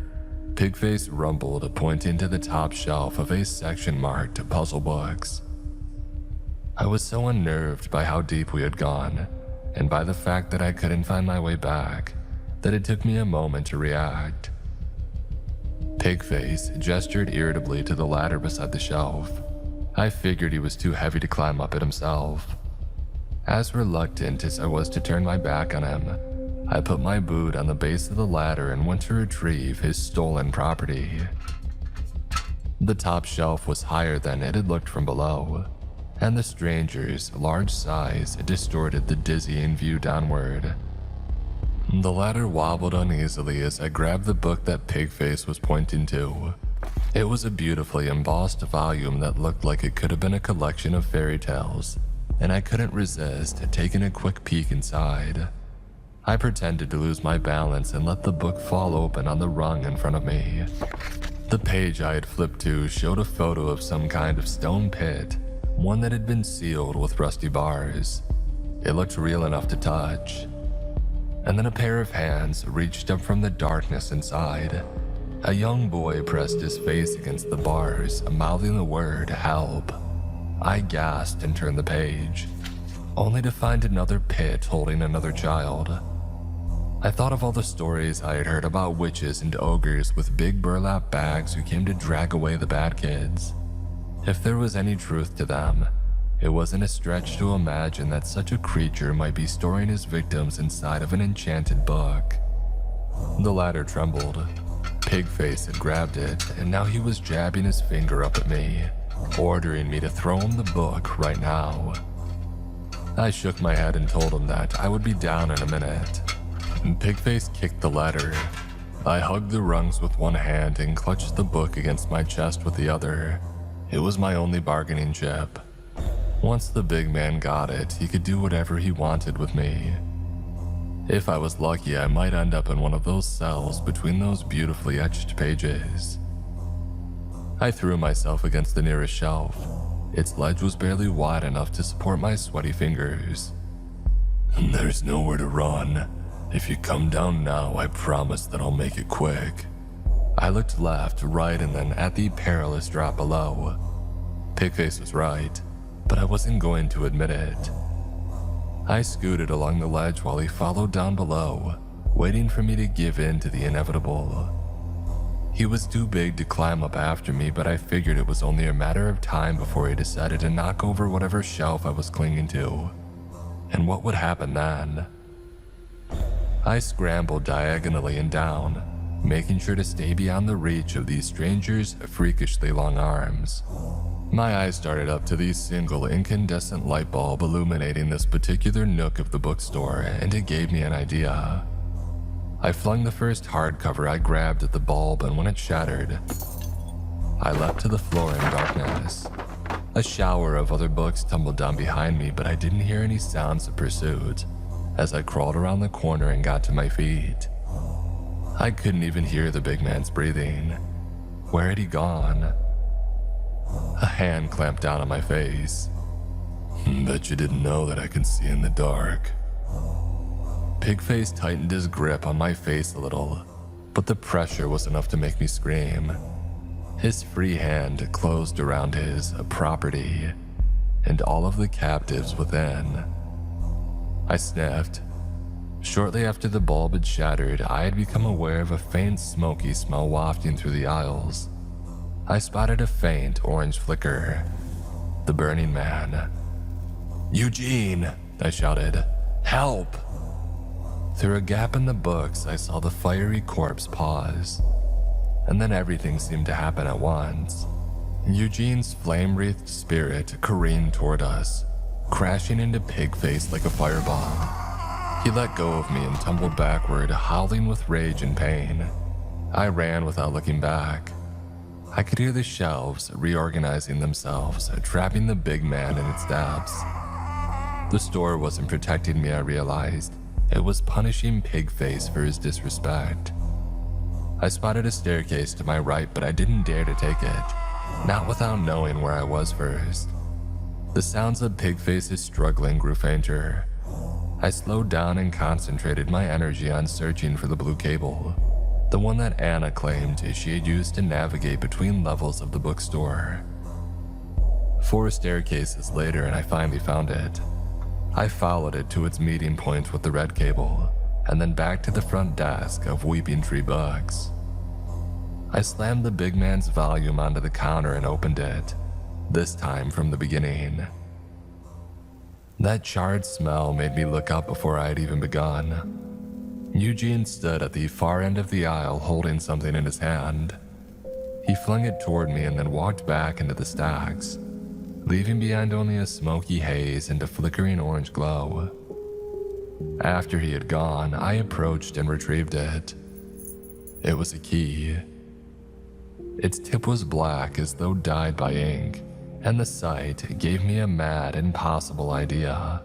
A: Pigface rumbled, pointing to the top shelf of a section marked puzzle books. I was so unnerved by how deep we had gone, and by the fact that I couldn't find my way back, that it took me a moment to react. Pigface gestured irritably to the ladder beside the shelf. I figured he was too heavy to climb up it himself. As reluctant as I was to turn my back on him, I put my boot on the base of the ladder and went to retrieve his stolen property. The top shelf was higher than it had looked from below, and the stranger's large size distorted the dizzying view downward. The ladder wobbled uneasily as I grabbed the book that Pigface was pointing to. It was a beautifully embossed volume that looked like it could have been a collection of fairy tales, and I couldn't resist taking a quick peek inside. I pretended to lose my balance and let the book fall open on the rung in front of me. The page I had flipped to showed a photo of some kind of stone pit, one that had been sealed with rusty bars. It looked real enough to touch. And then a pair of hands reached up from the darkness inside. A young boy pressed his face against the bars, mouthing the word "help." I gasped and turned the page, only to find another pit holding another child. I thought of all the stories I had heard about witches and ogres with big burlap bags who came to drag away the bad kids. If there was any truth to them, it wasn't a stretch to imagine that such a creature might be storing his victims inside of an enchanted book. The ladder trembled. Pigface had grabbed it, and now he was jabbing his finger up at me, ordering me to throw him the book right now. I shook my head and told him that I would be down in a minute. Pigface kicked the ladder. I hugged the rungs with one hand and clutched the book against my chest with the other. It was my only bargaining chip. Once the big man got it, he could do whatever he wanted with me. If I was lucky, I might end up in one of those cells between those beautifully etched pages. I threw myself against the nearest shelf. Its ledge was barely wide enough to support my sweaty fingers. "There's nowhere to run. If you come down now, I promise that I'll make it quick." I looked left, right, and then at the perilous drop below. Pigface was right, but I wasn't going to admit it. I scooted along the ledge while he followed down below, waiting for me to give in to the inevitable. He was too big to climb up after me, but I figured it was only a matter of time before he decided to knock over whatever shelf I was clinging to. And what would happen then? I scrambled diagonally and down, making sure to stay beyond the reach of these strangers' freakishly long arms. My eyes started up to the single incandescent light bulb illuminating this particular nook of the bookstore, and it gave me an idea. I flung the first hardcover I grabbed at the bulb, and when it shattered, I leapt to the floor in darkness. A shower of other books tumbled down behind me, but I didn't hear any sounds of pursuit as I crawled around the corner and got to my feet. I couldn't even hear the big man's breathing. Where had he gone? A hand clamped down on my face. "Bet you didn't know that I can see in the dark." Pigface tightened his grip on my face a little, but the pressure was enough to make me scream. His free hand closed around his property and all of the captives within. I sniffed. Shortly after the bulb had shattered, I had become aware of a faint smoky smell wafting through the aisles. I spotted a faint orange flicker. The Burning Man. "Eugene!" I shouted. "Help!" Through a gap in the books, I saw the fiery corpse pause. And then everything seemed to happen at once. Eugene's flame-wreathed spirit careened toward us, crashing into Pigface like a fireball. He let go of me and tumbled backward, howling with rage and pain. I ran without looking back. I could hear the shelves reorganizing themselves, trapping the big man in its depths. The store wasn't protecting me, I realized. It was punishing Pigface for his disrespect. I spotted a staircase to my right, but I didn't dare to take it, not without knowing where I was first. The sounds of Pigface's struggling grew fainter. I slowed down and concentrated my energy on searching for the blue cable, the one that Anna claimed she had used to navigate between levels of the bookstore. 4 staircases later, and I finally found it. I followed it to its meeting point with the red cable, and then back to the front desk of Weeping Tree Books. I slammed the big man's volume onto the counter and opened it, this time from the beginning. That charred smell made me look up before I had even begun. Eugene stood at the far end of the aisle holding something in his hand. He flung it toward me and then walked back into the stacks, leaving behind only a smoky haze and a flickering orange glow. After he had gone, I approached and retrieved it. It was a key. Its tip was black as though dyed by ink, and the sight gave me a mad, impossible idea.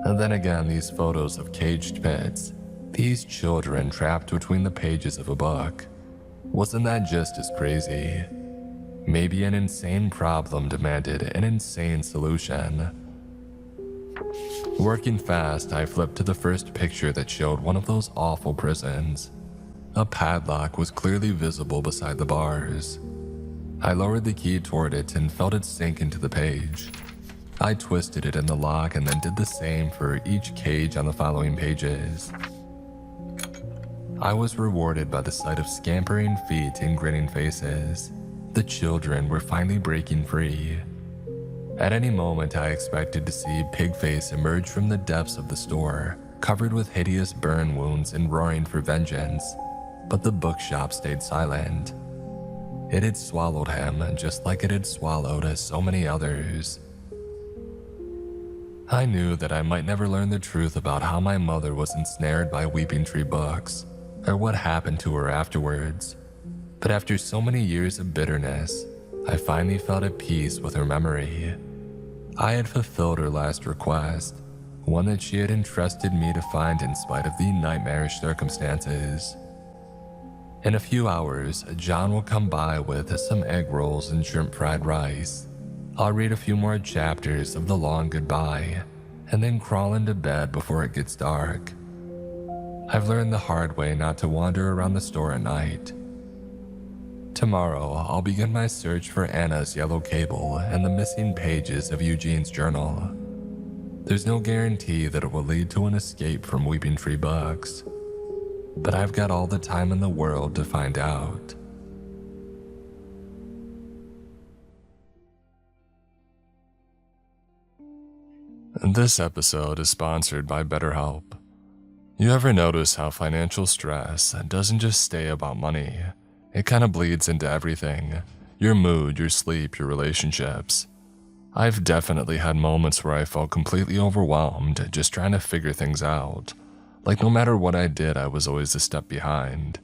A: And then again, these photos of caged pits, these children trapped between the pages of a book. Wasn't that just as crazy? Maybe an insane problem demanded an insane solution. Working fast, I flipped to the first picture that showed one of those awful prisons. A padlock was clearly visible beside the bars. I lowered the key toward it and felt it sink into the page. I twisted it in the lock and then did the same for each cage on the following pages. I was rewarded by the sight of scampering feet and grinning faces. The children were finally breaking free. At any moment, I expected to see Pigface emerge from the depths of the store, covered with hideous burn wounds and roaring for vengeance, but the bookshop stayed silent. It had swallowed him, just like it had swallowed so many others. I knew that I might never learn the truth about how my mother was ensnared by Weeping Tree Books, or what happened to her afterwards. But after so many years of bitterness, I finally felt at peace with her memory. I had fulfilled her last request, one that she had entrusted me to find in spite of the nightmarish circumstances. In a few hours, John will come by with some egg rolls and shrimp fried rice. I'll read a few more chapters of The Long Goodbye, and then crawl into bed before it gets dark. I've learned the hard way not to wander around the store at night. Tomorrow, I'll begin my search for Anna's yellow cable and the missing pages of Eugene's journal. There's no guarantee that it will lead to an escape from Weeping Tree Books, but I've got all the time in the world to find out. This episode is sponsored by BetterHelp. You ever notice how financial stress doesn't just stay about money? It kind of bleeds into everything. Your mood, your sleep, your relationships. I've definitely had moments where I felt completely overwhelmed just trying to figure things out. Like no matter what I did, I was always a step behind.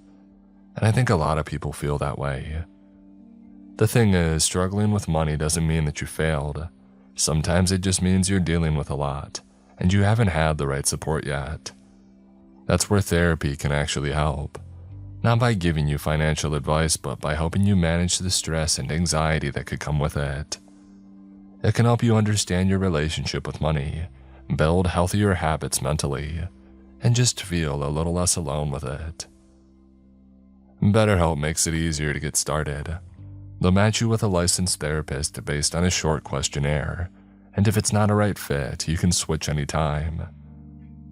A: And I think a lot of people feel that way. The thing is, struggling with money doesn't mean that you failed. Sometimes it just means you're dealing with a lot, and you haven't had the right support yet. That's where therapy can actually help. Not by giving you financial advice, but by helping you manage the stress and anxiety that could come with it. It can help you understand your relationship with money, build healthier habits mentally, and just feel a little less alone with it. BetterHelp makes it easier to get started. They'll match you with a licensed therapist based on a short questionnaire, and if it's not a right fit, you can switch anytime.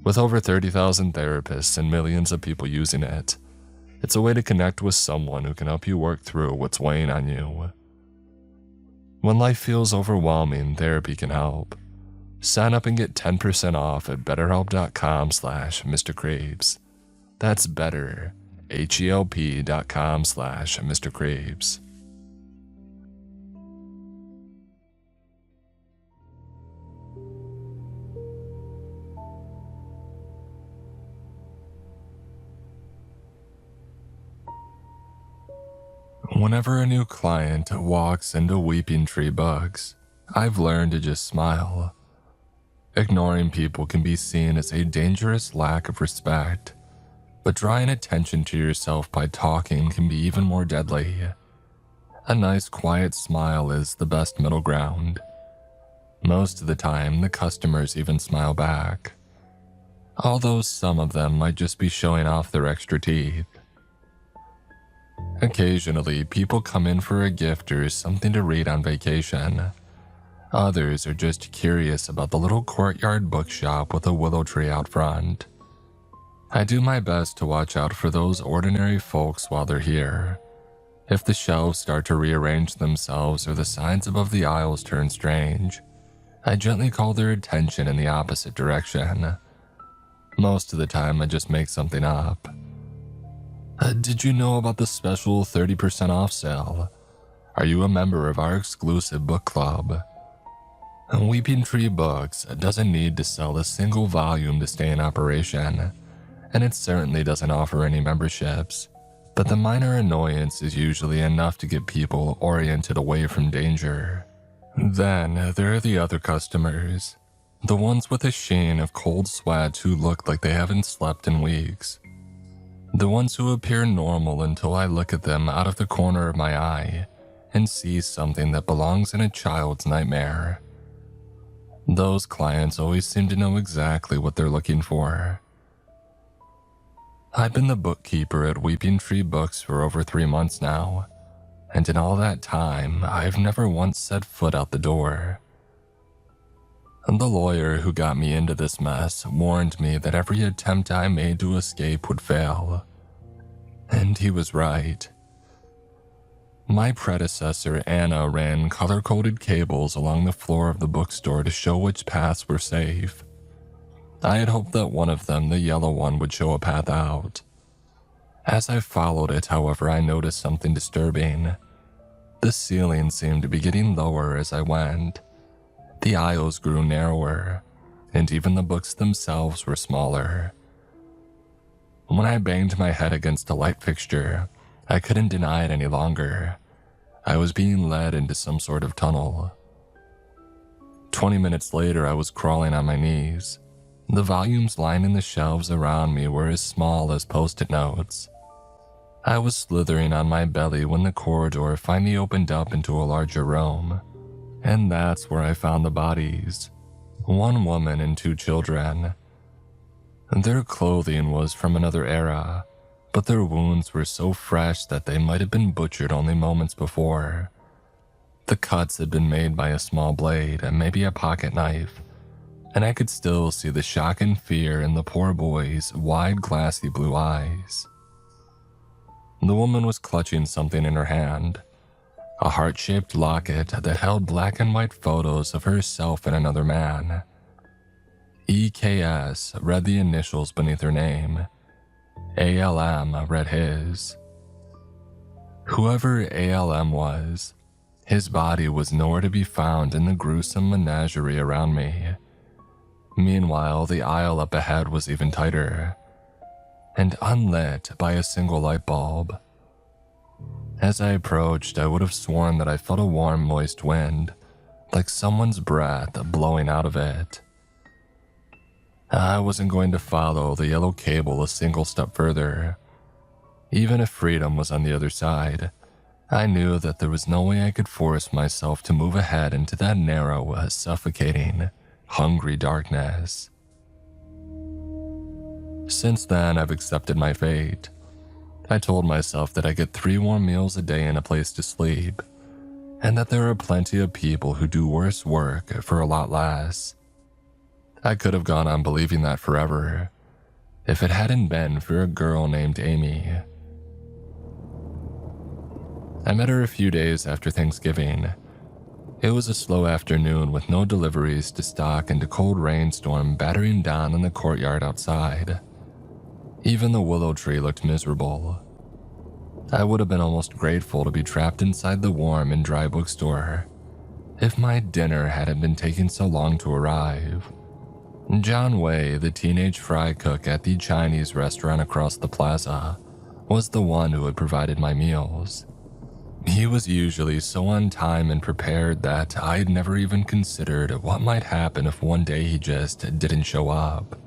A: With over 30,000 therapists and millions of people using it, it's a way to connect with someone who can help you work through what's weighing on you. When life feels overwhelming, therapy can help. Sign up and get 10% off at betterhelp.com/Mr. Krabs. That's better, HELP.com/Mr. Krabs. Whenever a new client walks into Weeping Tree Books, I've learned to just smile. Ignoring people can be seen as a dangerous lack of respect, but drawing attention to yourself by talking can be even more deadly. A nice quiet smile is the best middle ground. Most of the time, the customers even smile back, although some of them might just be showing off their extra teeth. Occasionally, people come in for a gift or something to read on vacation. Others are just curious about the little courtyard bookshop with a willow tree out front. I do my best to watch out for those ordinary folks while they're here. If the shelves start to rearrange themselves or the signs above the aisles turn strange, I gently call their attention in the opposite direction. Most of the time, I just make something up. Did you know about the special 30% off sale? Are you a member of our exclusive book club? Weeping Tree Books doesn't need to sell a single volume to stay in operation, and it certainly doesn't offer any memberships. But the minor annoyance is usually enough to get people oriented away from danger. Then there are the other customers, the ones with a sheen of cold sweat who look like they haven't slept in weeks. The ones who appear normal until I look at them out of the corner of my eye and see something that belongs in a child's nightmare. Those clients always seem to know exactly what they're looking for. I've been the bookkeeper at Weeping Tree Books for over 3 months now, and in all that time, I've never once set foot out the door. The lawyer who got me into this mess warned me that every attempt I made to escape would fail. And he was right. My predecessor, Anna, ran color-coded cables along the floor of the bookstore to show which paths were safe. I had hoped that one of them, the yellow one, would show a path out. As I followed it, however, I noticed something disturbing. The ceiling seemed to be getting lower as I went. The aisles grew narrower, and even the books themselves were smaller. When I banged my head against a light fixture, I couldn't deny it any longer. I was being led into some sort of tunnel. 20 minutes later, I was crawling on my knees. The volumes lining the shelves around me were as small as post-it notes. I was slithering on my belly when the corridor finally opened up into a larger room, and that's where I found the bodies. One woman and 2 children. Their clothing was from another era, but their wounds were so fresh that they might have been butchered only moments before. The cuts had been made by a small blade and maybe a pocket knife, and I could still see the shock and fear in the poor boy's wide, glassy blue eyes. The woman was clutching something in her hand, a heart-shaped locket that held black and white photos of herself and another man. EKS read the initials beneath her name. ALM read his. Whoever ALM was, his body was nowhere to be found in the gruesome menagerie around me. Meanwhile, the aisle up ahead was even tighter, and unlit by a single light bulb. As I approached, I would have sworn that I felt a warm, moist wind, like someone's breath blowing out of it. I wasn't going to follow the yellow cable a single step further. Even if freedom was on the other side, I knew that there was no way I could force myself to move ahead into that narrow, suffocating, hungry darkness. Since then, I've accepted my fate. I told myself that I get 3 warm meals a day and a place to sleep, and that there are plenty of people who do worse work for a lot less. I could have gone on believing that forever, if it hadn't been for a girl named Amy. I met her a few days after Thanksgiving. It was a slow afternoon with no deliveries to stock and a cold rainstorm battering down in the courtyard outside. Even the willow tree looked miserable. I would have been almost grateful to be trapped inside the warm and dry bookstore if my dinner hadn't been taking so long to arrive. John Wei, the teenage fry cook at the Chinese restaurant across the plaza, was the one who had provided my meals. He was usually so on time and prepared that I'd never even considered what might happen if one day he just didn't show up.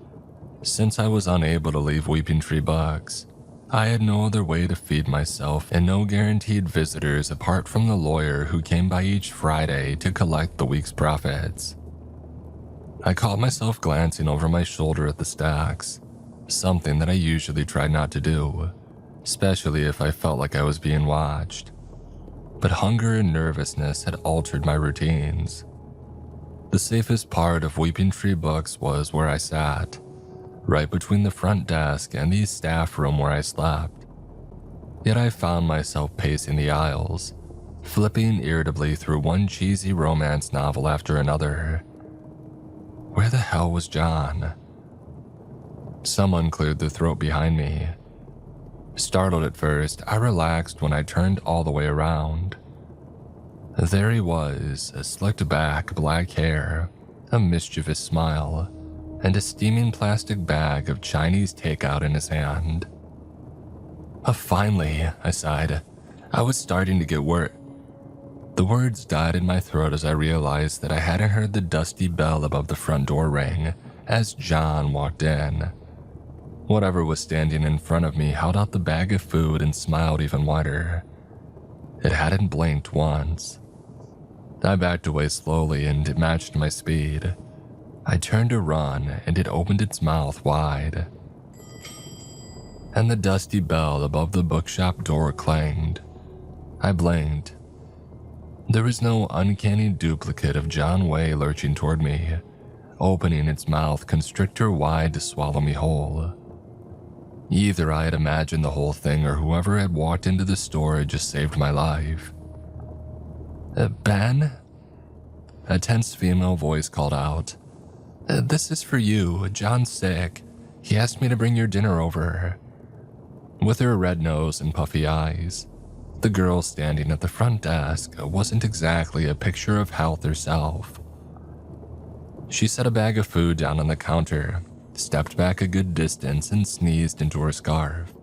A: Since I was unable to leave Weeping Tree Bucks, I had no other way to feed myself and no guaranteed visitors apart from the lawyer who came by each Friday to collect the week's profits. I caught myself glancing over my shoulder at the stacks, something that I usually tried not to do, especially if I felt like I was being watched. But hunger and nervousness had altered my routines. The safest part of Weeping Tree Books was where I sat, right between the front desk and the staff room where I slept. Yet I found myself pacing the aisles, flipping irritably through one cheesy romance novel after another. Where the hell was John? Someone cleared the throat behind me. Startled at first, I relaxed when I turned all the way around. There he was, a slicked back black hair, a mischievous smile, and a steaming plastic bag of Chinese takeout in his hand. Finally, I sighed. I was starting to get worried. The words died in my throat as I realized that I hadn't heard the dusty bell above the front door ring as John walked in. Whatever was standing in front of me held out the bag of food and smiled even wider. It hadn't blinked once. I backed away slowly and it matched my speed. I turned to run and it opened its mouth wide. And the dusty bell above the bookshop door clanged. I blinked. There was no uncanny duplicate of John Wei lurching toward me, opening its mouth constrictor wide to swallow me whole. Either I had imagined the whole thing or whoever had walked into the store had just saved my life. Ben? A tense female voice called out. This is for you. John's sick. He asked me to bring your dinner over. With her red nose and puffy eyes, the girl standing at the front desk wasn't exactly a picture of health herself. She set a bag of food down on the counter, stepped back a good distance, and sneezed into her scarf.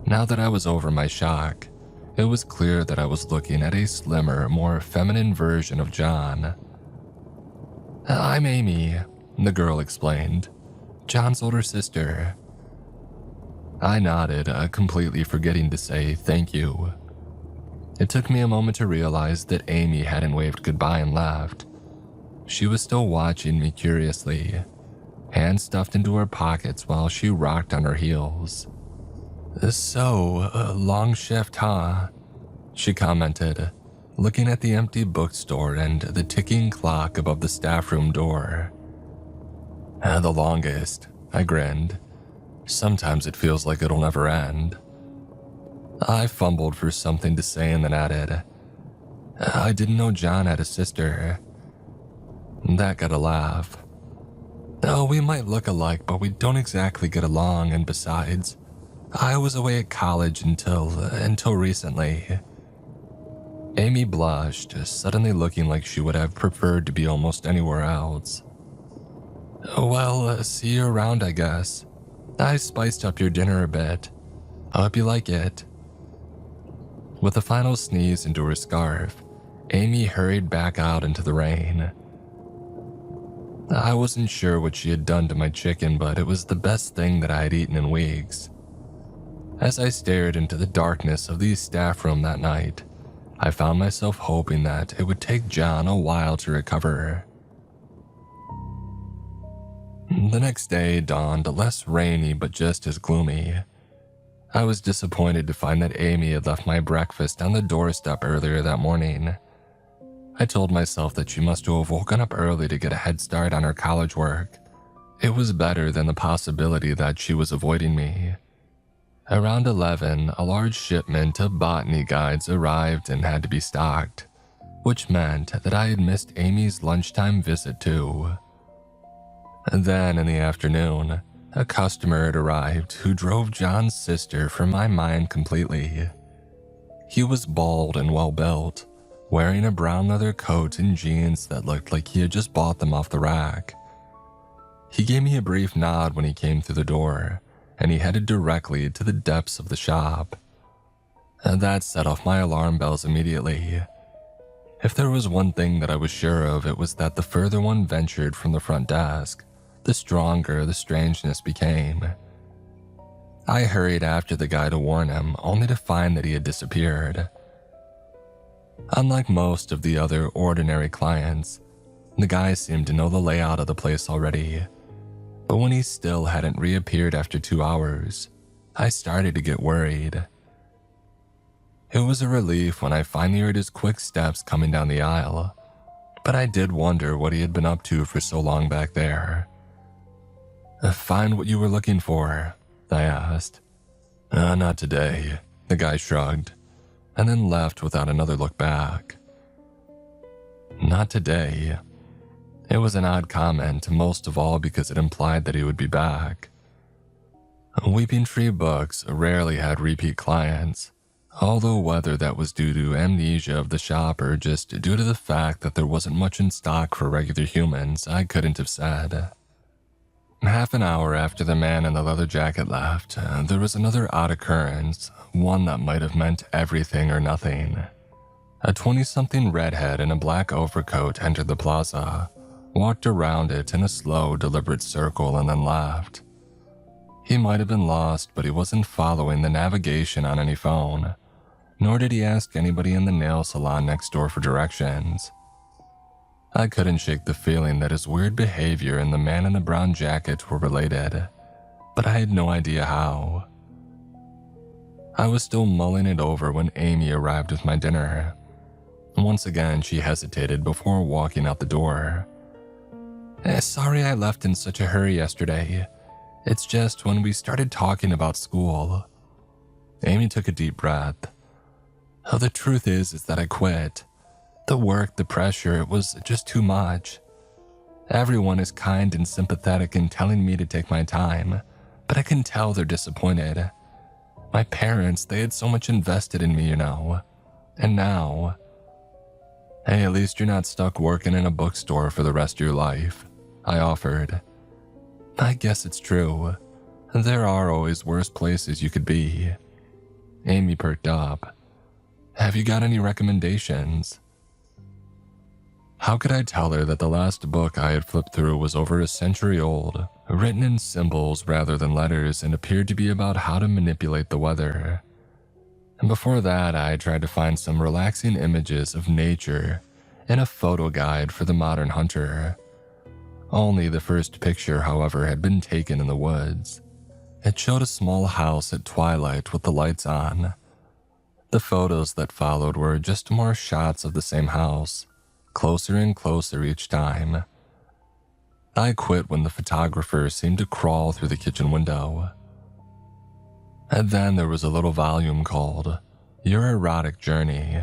A: Now that I was over my shock, it was clear that I was looking at a slimmer, more feminine version of John. I'm Amy, the girl explained. John's older sister. I nodded, completely forgetting to say thank you. It took me a moment to realize that Amy hadn't waved goodbye and left. She was still watching me curiously, hands stuffed into her pockets while she rocked on her heels. So, long shift, huh? She commented, looking at the empty bookstore and the ticking clock above the staff room door. The longest, I grinned. Sometimes it feels like it'll never end. I fumbled for something to say and then added, I didn't know John had a sister. That got a laugh. Oh, we might look alike, but we don't exactly get along, and besides, I was away at college until recently. Amy blushed, suddenly looking like she would have preferred to be almost anywhere else. Well, see you around, I guess. I spiced up your dinner a bit. I hope you like it. With a final sneeze into her scarf, Amy hurried back out into the rain. I wasn't sure what she had done to my chicken, but it was the best thing that I had eaten in weeks. As I stared into the darkness of the staff room that night, I found myself hoping that it would take John a while to recover. The next day dawned less rainy but just as gloomy. I was disappointed to find that Amy had left my breakfast on the doorstep earlier that morning. I told myself that she must have woken up early to get a head start on her college work. It was better than the possibility that she was avoiding me. Around 11, a large shipment of botany guides arrived and had to be stocked, which meant that I had missed Amy's lunchtime visit too. Then in the afternoon, a customer had arrived who drove John's sister from my mind completely. He was bald and well-built, wearing a brown leather coat and jeans that looked like he had just bought them off the rack. He gave me a brief nod when he came through the door, and he headed directly to the depths of the shop. That set off my alarm bells immediately. If there was one thing that I was sure of, it was that the further one ventured from the front desk, the stronger the strangeness became. I hurried after the guy to warn him, only to find that he had disappeared. Unlike most of the other ordinary clients, the guy seemed to know the layout of the place already, but when he still hadn't reappeared after 2 hours, I started to get worried. It was a relief when I finally heard his quick steps coming down the aisle, but I did wonder what he had been up to for so long back there. Find what you were looking for? I asked. Not today, the guy shrugged, and then left without another look back. Not today. It was an odd comment, most of all because it implied that he would be back. Weeping Tree Books rarely had repeat clients, although whether that was due to amnesia of the shop or just due to the fact that there wasn't much in stock for regular humans, I couldn't have said. Half an hour after the man in the leather jacket left, there was another odd occurrence, one that might have meant everything or nothing. A 20-something redhead in a black overcoat entered the plaza, walked around it in a slow, deliberate circle, and then left. He might have been lost, but he wasn't following the navigation on any phone, nor did he ask anybody in the nail salon next door for directions. I couldn't shake the feeling that his weird behavior and the man in the brown jacket were related, but I had no idea how. I was still mulling it over when Amy arrived with my dinner. Once again, she hesitated before walking out the door. Sorry I left in such a hurry yesterday. It's just when we started talking about school. Amy took a deep breath. The truth is that I quit. The work, the pressure, it was just too much. Everyone is kind and sympathetic in telling me to take my time, but I can tell they're disappointed. My parents, they had so much invested in me, you know. And now... Hey, at least you're not stuck working in a bookstore for the rest of your life, I offered. I guess it's true. There are always worse places you could be. Amy perked up. Have you got any recommendations? How could I tell her that the last book I had flipped through was over a century old, written in symbols rather than letters, and appeared to be about how to manipulate the weather? And before that, I tried to find some relaxing images of nature in a photo guide for the modern hunter. Only the first picture, however, had been taken in the woods. It showed a small house at twilight with the lights on. The photos that followed were just more shots of the same house, closer and closer each time. I quit when the photographer seemed to crawl through the kitchen window. And then there was a little volume called Your Erotic Journey.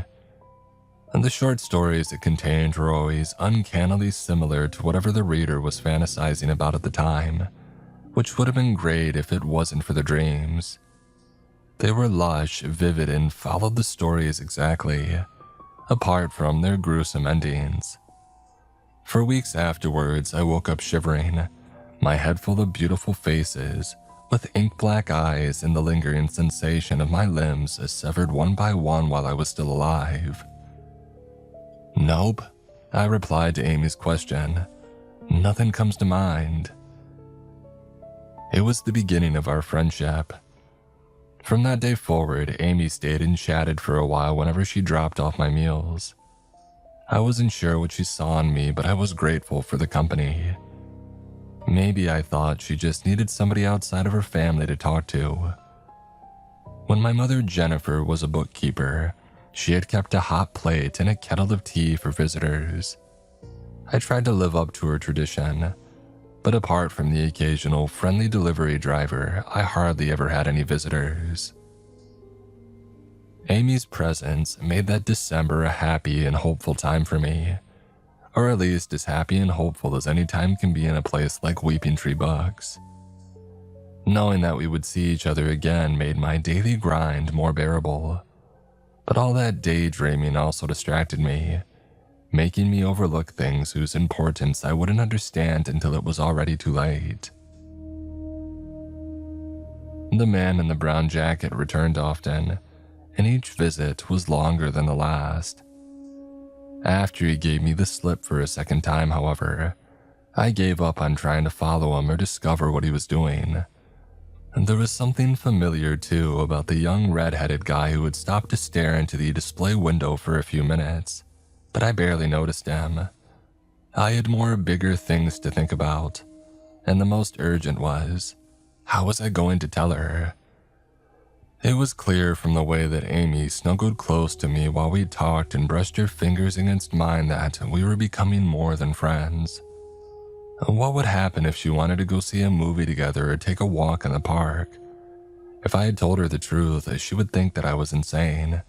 A: And the short stories it contained were always uncannily similar to whatever the reader was fantasizing about at the time, which would have been great if it wasn't for the dreams. They were lush, vivid, and followed the stories exactly, apart from their gruesome endings. For weeks afterwards, I woke up shivering, my head full of beautiful faces, with ink-black eyes and the lingering sensation of my limbs severed one by one while I was still alive. "Nope," I replied to Amy's question. "Nothing comes to mind." It was the beginning of our friendship. From that day forward, Amy stayed and chatted for a while whenever she dropped off my meals. I wasn't sure what she saw in me, but I was grateful for the company. Maybe I thought she just needed somebody outside of her family to talk to. When my mother Jennifer was a bookkeeper, she had kept a hot plate and a kettle of tea for visitors. I tried to live up to her tradition, but apart from the occasional friendly delivery driver, I hardly ever had any visitors. Amy's presence made that December a happy and hopeful time for me, or at least as happy and hopeful as any time can be in a place like Weeping Tree Books. Knowing that we would see each other again made my daily grind more bearable, but all that daydreaming also distracted me, making me overlook things whose importance I wouldn't understand until it was already too late. The man in the brown jacket returned often, and each visit was longer than the last. After he gave me the slip for a second time, however, I gave up on trying to follow him or discover what he was doing. And there was something familiar, too, about the young red-headed guy who would stop to stare into the display window for a few minutes, but I barely noticed him. I had more bigger things to think about, and the most urgent was, how was I going to tell her? It was clear from the way that Amy snuggled close to me while we talked and brushed her fingers against mine that we were becoming more than friends. What would happen if she wanted to go see a movie together or take a walk in the park? If I had told her the truth, she would think that I was insane.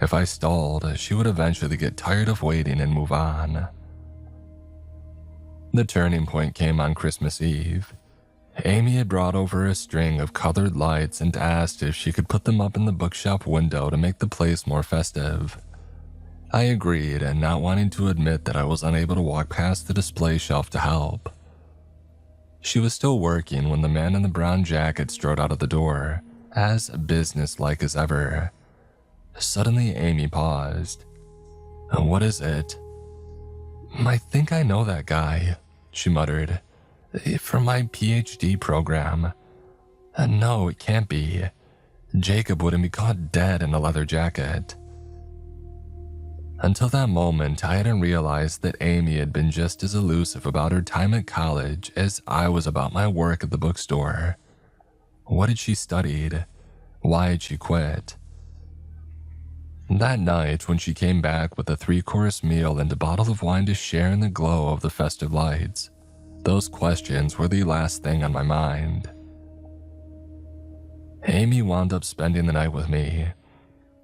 A: If I stalled, she would eventually get tired of waiting and move on. The turning point came on Christmas Eve. Amy had brought over a string of colored lights and asked if she could put them up in the bookshop window to make the place more festive. I agreed, and not wanting to admit that I was unable to walk past the display shelf to help. She was still working when the man in the brown jacket strode out of the door, as businesslike as ever. Suddenly, Amy paused. "What is it?" "I think I know that guy," she muttered. "From my PhD program. No, it can't be. Jacob wouldn't be caught dead in a leather jacket." Until that moment, I hadn't realized that Amy had been just as elusive about her time at college as I was about my work at the bookstore. What had she studied? Why had she quit? That night, when she came back with a 3-course meal and a bottle of wine to share in the glow of the festive lights, those questions were the last thing on my mind. Amy wound up spending the night with me.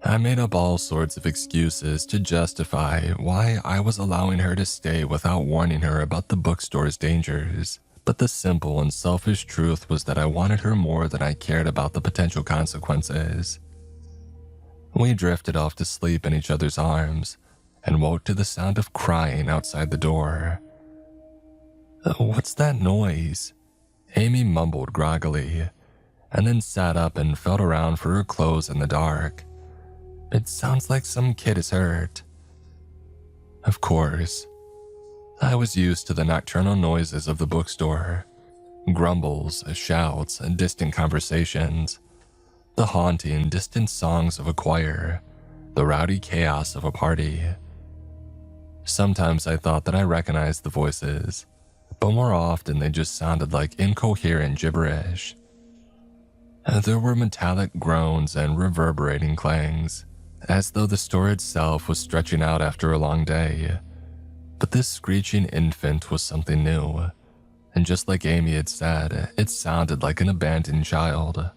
A: I made up all sorts of excuses to justify why I was allowing her to stay without warning her about the bookstore's dangers, but the simple and selfish truth was that I wanted her more than I cared about the potential consequences. We drifted off to sleep in each other's arms and woke to the sound of crying outside the door. "What's that noise?" Amy mumbled groggily, and then sat up and felt around for her clothes in the dark. "It sounds like some kid is hurt." "Of course," I was used to the nocturnal noises of the bookstore. Grumbles, shouts, distant conversations. The haunting, distant songs of a choir. The rowdy chaos of a party. Sometimes I thought that I recognized the voices, but more often they just sounded like incoherent gibberish. There were metallic groans and reverberating clangs, as though the store itself was stretching out after a long day. But this screeching infant was something new, and just like Amy had said, it sounded like an abandoned child.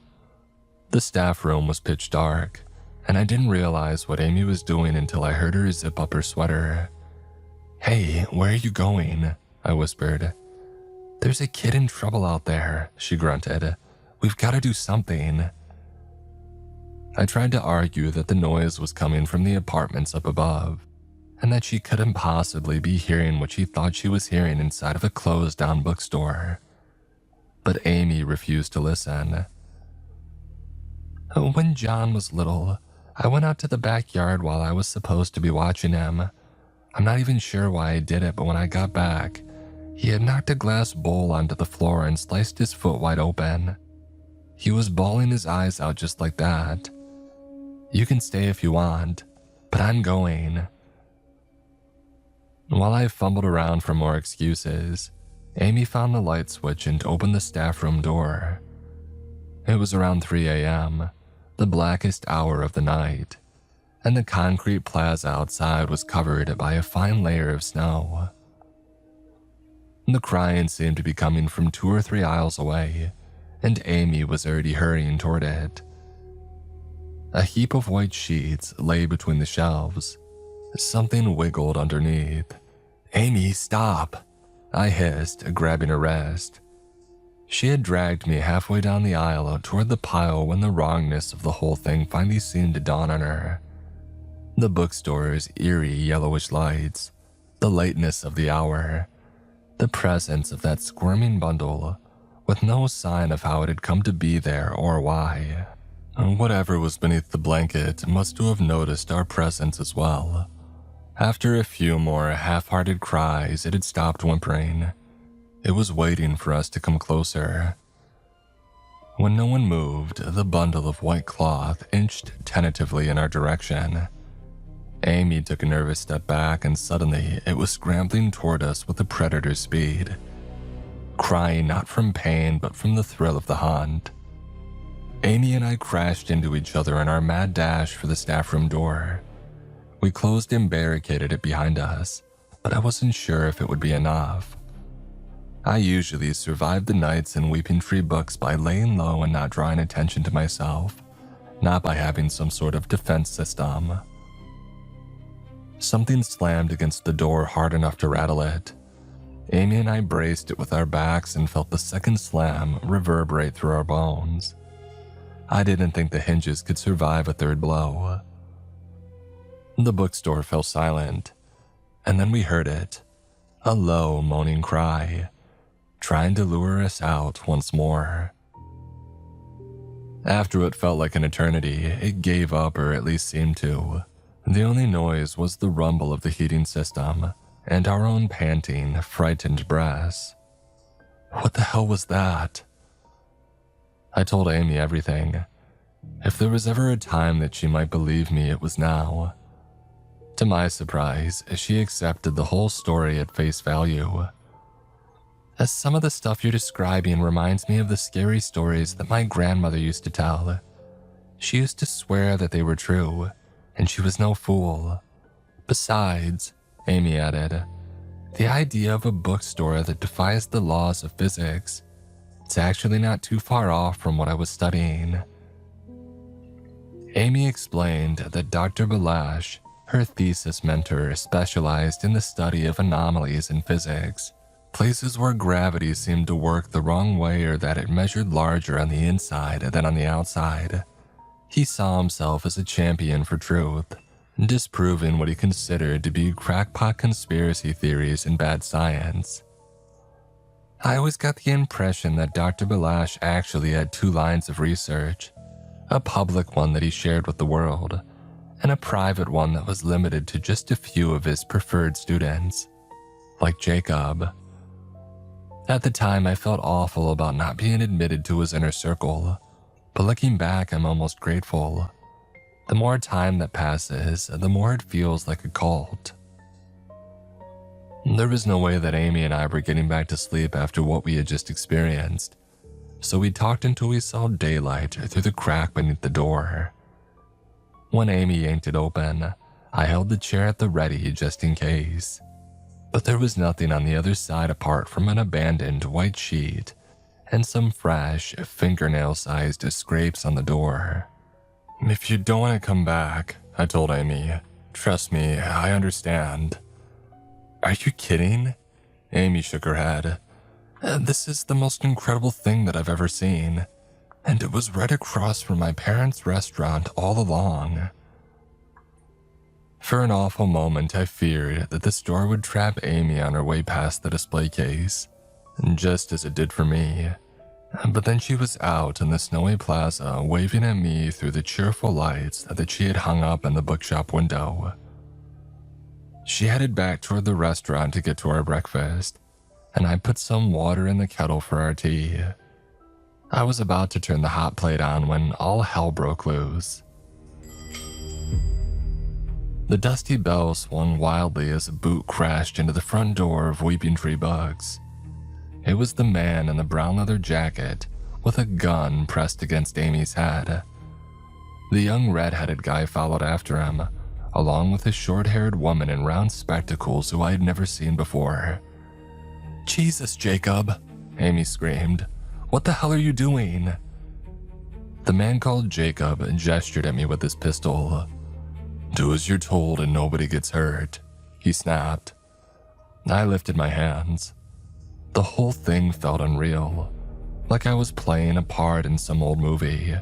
A: The staff room was pitch dark, and I didn't realize what Amy was doing until I heard her zip up her sweater. "Hey, where are you going?" I whispered. "There's a kid in trouble out there," she grunted. "We've got to do something." I tried to argue that the noise was coming from the apartments up above, and that she couldn't possibly be hearing what she thought she was hearing inside of a closed-down bookstore. But Amy refused to listen. "When John was little, I went out to the backyard while I was supposed to be watching him. I'm not even sure why I did it, but when I got back, he had knocked a glass bowl onto the floor and sliced his foot wide open. He was bawling his eyes out just like that. You can stay if you want, but I'm going." While I fumbled around for more excuses, Amy found the light switch and opened the staff room door. It was around 3 a.m., the blackest hour of the night, and the concrete plaza outside was covered by a fine layer of snow. The crying seemed to be coming from 2 or 3 aisles away, and Amy was already hurrying toward it. A heap of white sheets lay between the shelves. Something wiggled underneath. "Amy, stop!" I hissed, grabbing her wrist. She had dragged me halfway down the aisle toward the pile when the wrongness of the whole thing finally seemed to dawn on her. The bookstore's eerie yellowish lights, the lateness of the hour, the presence of that squirming bundle, with no sign of how it had come to be there or why. Whatever was beneath the blanket must have noticed our presence as well. After a few more half-hearted cries, it had stopped whimpering. It was waiting for us to come closer. When no one moved, the bundle of white cloth inched tentatively in our direction. Amy took a nervous step back, and suddenly it was scrambling toward us with a predator's speed, crying not from pain but from the thrill of the hunt. Amy and I crashed into each other in our mad dash for the staff room door. We closed and barricaded it behind us, but I wasn't sure if it would be enough. I usually survived the nights in Weeping Tree Books by laying low and not drawing attention to myself, not by having some sort of defense system. Something slammed against the door hard enough to rattle it. Amy and I braced it with our backs and felt the second slam reverberate through our bones. I didn't think the hinges could survive a third blow. The bookstore fell silent, and then we heard it, a low moaning cry, trying to lure us out once more. After what felt like an eternity, it gave up, or at least seemed to. The only noise was the rumble of the heating system and our own panting, frightened breaths. What the hell was that? I told Amy everything. If there was ever a time that she might believe me, it was now. To my surprise, she accepted the whole story at face value. "As some of the stuff you're describing reminds me of the scary stories that my grandmother used to tell. She used to swear that they were true, and she was no fool. Besides," Amy added, "the idea of a bookstore that defies the laws of physics, it's actually not too far off from what I was studying." Amy explained that Dr. Balash, her thesis mentor, specialized in the study of anomalies in physics, places where gravity seemed to work the wrong way or that it measured larger on the inside than on the outside. He saw himself as a champion for truth, disproving what he considered to be crackpot conspiracy theories and bad science. I always got the impression that Dr. Balash actually had 2 lines of research, a public one that he shared with the world, and a private one that was limited to just a few of his preferred students. like Jacob. At the time, I felt awful about not being admitted to his inner circle, but looking back, I'm almost grateful. The more time that passes, the more it feels like a cult. There was no way that Amy and I were getting back to sleep after what we had just experienced, so we talked until we saw daylight through the crack beneath the door. When Amy yanked it open, I held the chair at the ready just in case. But there was nothing on the other side apart from an abandoned white sheet and some fresh, fingernail-sized scrapes on the door. "If you don't want to come back," I told Amy, "trust me, I understand." "Are you kidding?" Amy shook her head. "This is the most incredible thing that I've ever seen, and it was right across from my parents' restaurant all along." For an awful moment, I feared that the store would trap Amy on her way past the display case, just as it did for me. But then she was out in the snowy plaza waving at me through the cheerful lights that she had hung up in the bookshop window. She headed back toward the restaurant to get to our breakfast, and I put some water in the kettle for our tea. I was about to turn the hot plate on when all hell broke loose. The dusty bell swung wildly as a boot crashed into the front door of Weeping Tree Books. It was the man in the brown leather jacket with a gun pressed against Amy's head. The young red-headed guy followed after him, along with a short-haired woman in round spectacles who I had never seen before. "Jesus, Jacob," Amy screamed. "What the hell are you doing?" The man called Jacob gestured at me with his pistol. "Do as you're told and nobody gets hurt," he snapped. I lifted my hands. The whole thing felt unreal, like I was playing a part in some old movie.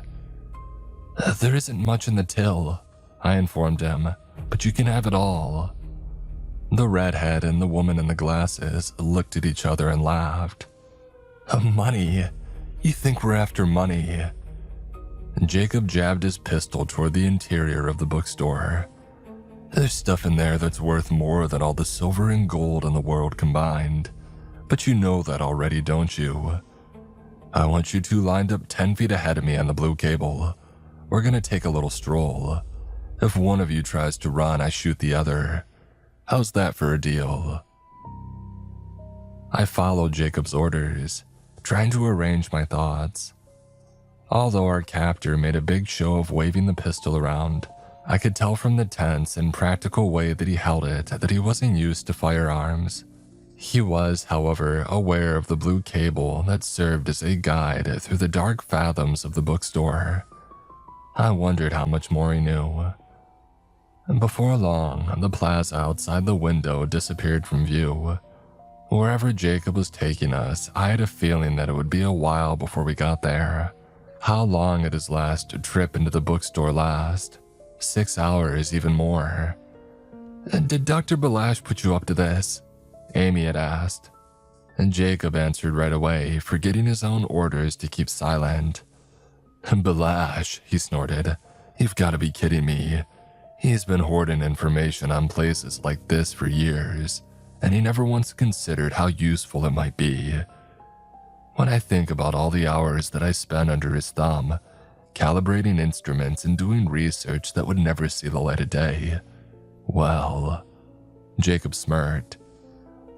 A: "There isn't much in the till," I informed him, "but you can have it all." The redhead and the woman in the glasses looked at each other and laughed. "Money? You think we're after money?" Jacob jabbed his pistol toward the interior of the bookstore. "There's stuff in there that's worth more than all the silver and gold in the world combined. But you know that already, don't you? I want you two lined up 10 feet ahead of me on the blue cable. We're gonna take a little stroll. If one of you tries to run, I shoot the other. How's that for a deal?" I followed Jacob's orders, trying to arrange my thoughts. Although our captor made a big show of waving the pistol around, I could tell from the tense and practical way that he held it that he wasn't used to firearms. He was, however, aware of the blue cable that served as a guide through the dark fathoms of the bookstore. I wondered how much more he knew. Before long, the plaza outside the window disappeared from view. Wherever Jacob was taking us, I had a feeling that it would be a while before we got there. How long had his last trip into the bookstore last? 6 hours, even more. "Did Dr. Balash put you up to this?" Amy had asked. And Jacob answered right away, forgetting his own orders to keep silent. "Balash," he snorted. "You've got to be kidding me. He's been hoarding information on places like this for years, and he never once considered how useful it might be. When I think about all the hours that I spent under his thumb, calibrating instruments and doing research that would never see the light of day, well," Jacob smirked,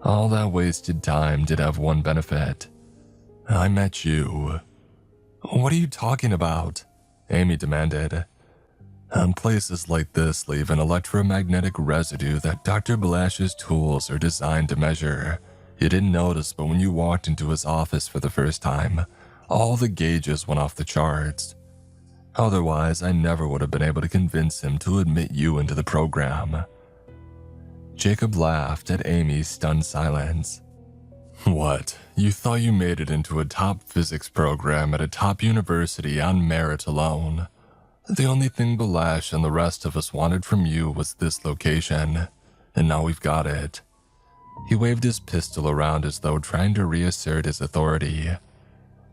A: "all that wasted time did have one benefit. I met you." "What are you talking about?" Amy demanded. Places like this leave an electromagnetic residue that Dr. Balash's tools are designed to measure. You didn't notice, but when you walked into his office for the first time, all the gauges went off the charts. Otherwise, I never would have been able to convince him to admit you into the program." Jacob laughed at Amy's stunned silence. "What, you thought you made it into a top physics program at a top university on merit alone? The only thing Balash and the rest of us wanted from you was this location, and now we've got it." He waved his pistol around as though trying to reassert his authority.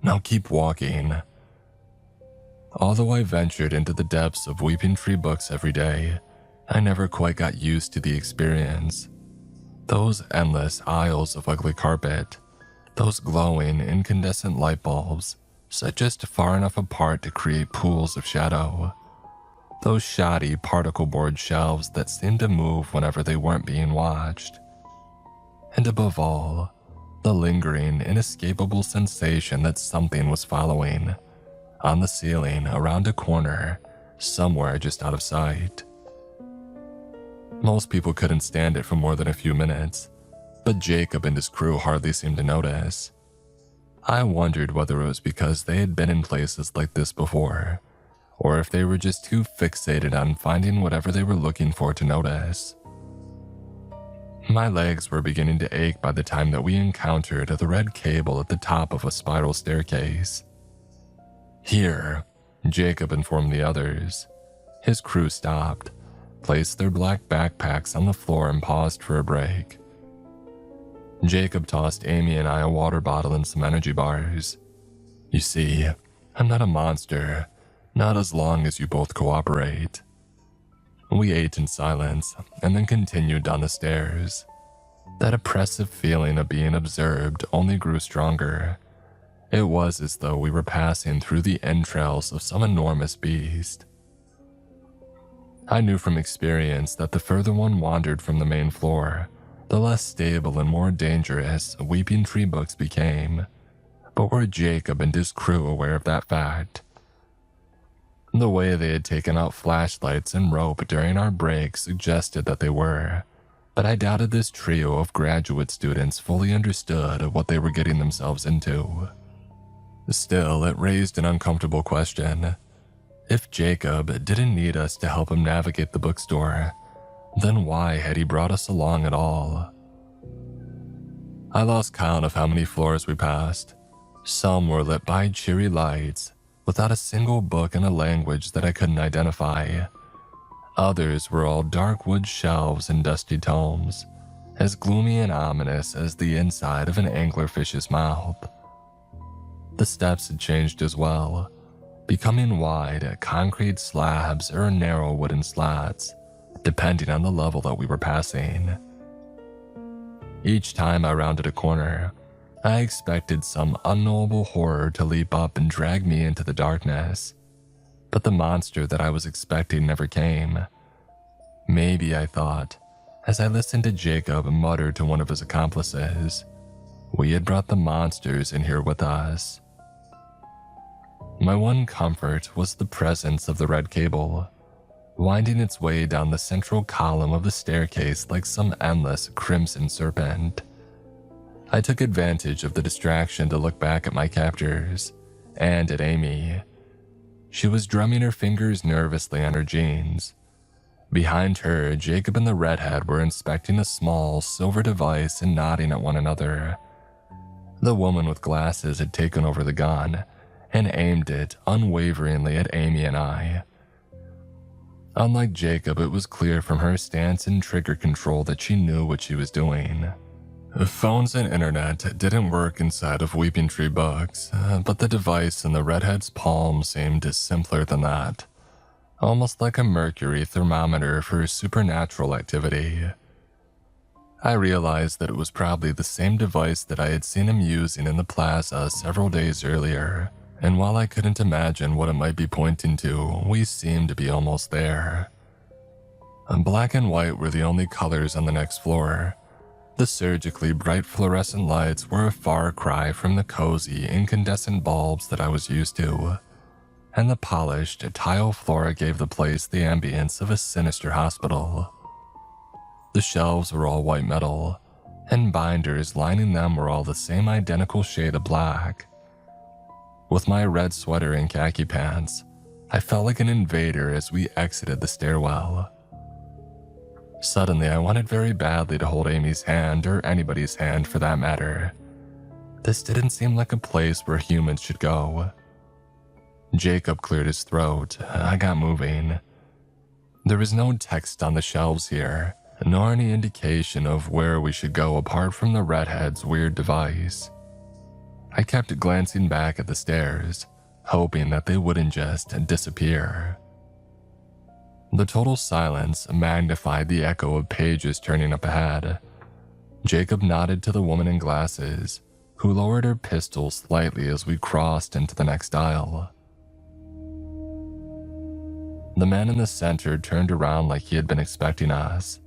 A: "Now keep walking." Although I ventured into the depths of Weeping Tree Books every day, I never quite got used to the experience. Those endless aisles of ugly carpet, those glowing incandescent light bulbs set just far enough apart to create pools of shadow. Those shoddy particle board shelves that seemed to move whenever they weren't being watched. And above all, the lingering, inescapable sensation that something was following, on the ceiling, around a corner, somewhere just out of sight. Most people couldn't stand it for more than a few minutes, but Jacob and his crew hardly seemed to notice. I wondered whether it was because they had been in places like this before, or if they were just too fixated on finding whatever they were looking for to notice. My legs were beginning to ache by the time that we encountered the red cable at the top of a spiral staircase. Here, Jacob informed the others. His crew stopped, placed their black backpacks on the floor and paused for a break. Jacob tossed Amy and I a water bottle and some energy bars. You see, I'm not a monster, not as long as you both cooperate. We ate in silence and then continued down the stairs. That oppressive feeling of being observed only grew stronger. It was as though we were passing through the entrails of some enormous beast. I knew from experience that the further one wandered from the main floor, the less stable and more dangerous Weeping Tree books became. But were Jacob and his crew aware of that fact? The way they had taken out flashlights and rope during our break suggested that they were, but I doubted this trio of graduate students fully understood what they were getting themselves into. Still, it raised an uncomfortable question. If Jacob didn't need us to help him navigate the bookstore, then why had he brought us along at all? I lost count of how many floors we passed. Some were lit by cheery lights, without a single book in a language that I couldn't identify. Others were all dark wood shelves and dusty tomes, as gloomy and ominous as the inside of an anglerfish's mouth. The steps had changed as well, becoming wide concrete slabs or narrow wooden slats, depending on the level that we were passing. Each time I rounded a corner, I expected some unknowable horror to leap up and drag me into the darkness, but the monster that I was expecting never came. Maybe, I thought, as I listened to Jacob mutter to one of his accomplices, we had brought the monsters in here with us. My one comfort was the presence of the red cable, winding its way down the central column of the staircase like some endless crimson serpent. I took advantage of the distraction to look back at my captors and at Amy. She was drumming her fingers nervously on her jeans. Behind her, Jacob and the redhead were inspecting a small silver device and nodding at one another. The woman with glasses had taken over the gun and aimed it unwaveringly at Amy and I. Unlike Jacob, it was clear from her stance and trigger control that she knew what she was doing. Phones and internet didn't work inside of Weeping Tree books, but the device in the redhead's palm seemed simpler than that, almost like a mercury thermometer for supernatural activity. I realized that it was probably the same device that I had seen him using in the plaza several days earlier, and while I couldn't imagine what it might be pointing to, we seemed to be almost there. Black and white were the only colors on the next floor. The surgically bright fluorescent lights were a far cry from the cozy, incandescent bulbs that I was used to, and the polished tile floor gave the place the ambience of a sinister hospital. The shelves were all white metal, and binders lining them were all the same identical shade of black. With my red sweater and khaki pants, I felt like an invader as we exited the stairwell. Suddenly, I wanted very badly to hold Amy's hand, or anybody's hand for that matter. This didn't seem like a place where humans should go. Jacob cleared his throat. I got moving. There was no text on the shelves here, nor any indication of where we should go apart from the redhead's weird device. I kept glancing back at the stairs, hoping that they wouldn't just disappear. The total silence magnified the echo of pages turning up ahead. Jacob nodded to the woman in glasses, who lowered her pistol slightly as we crossed into the next aisle. The man in the center turned around like he had been expecting us.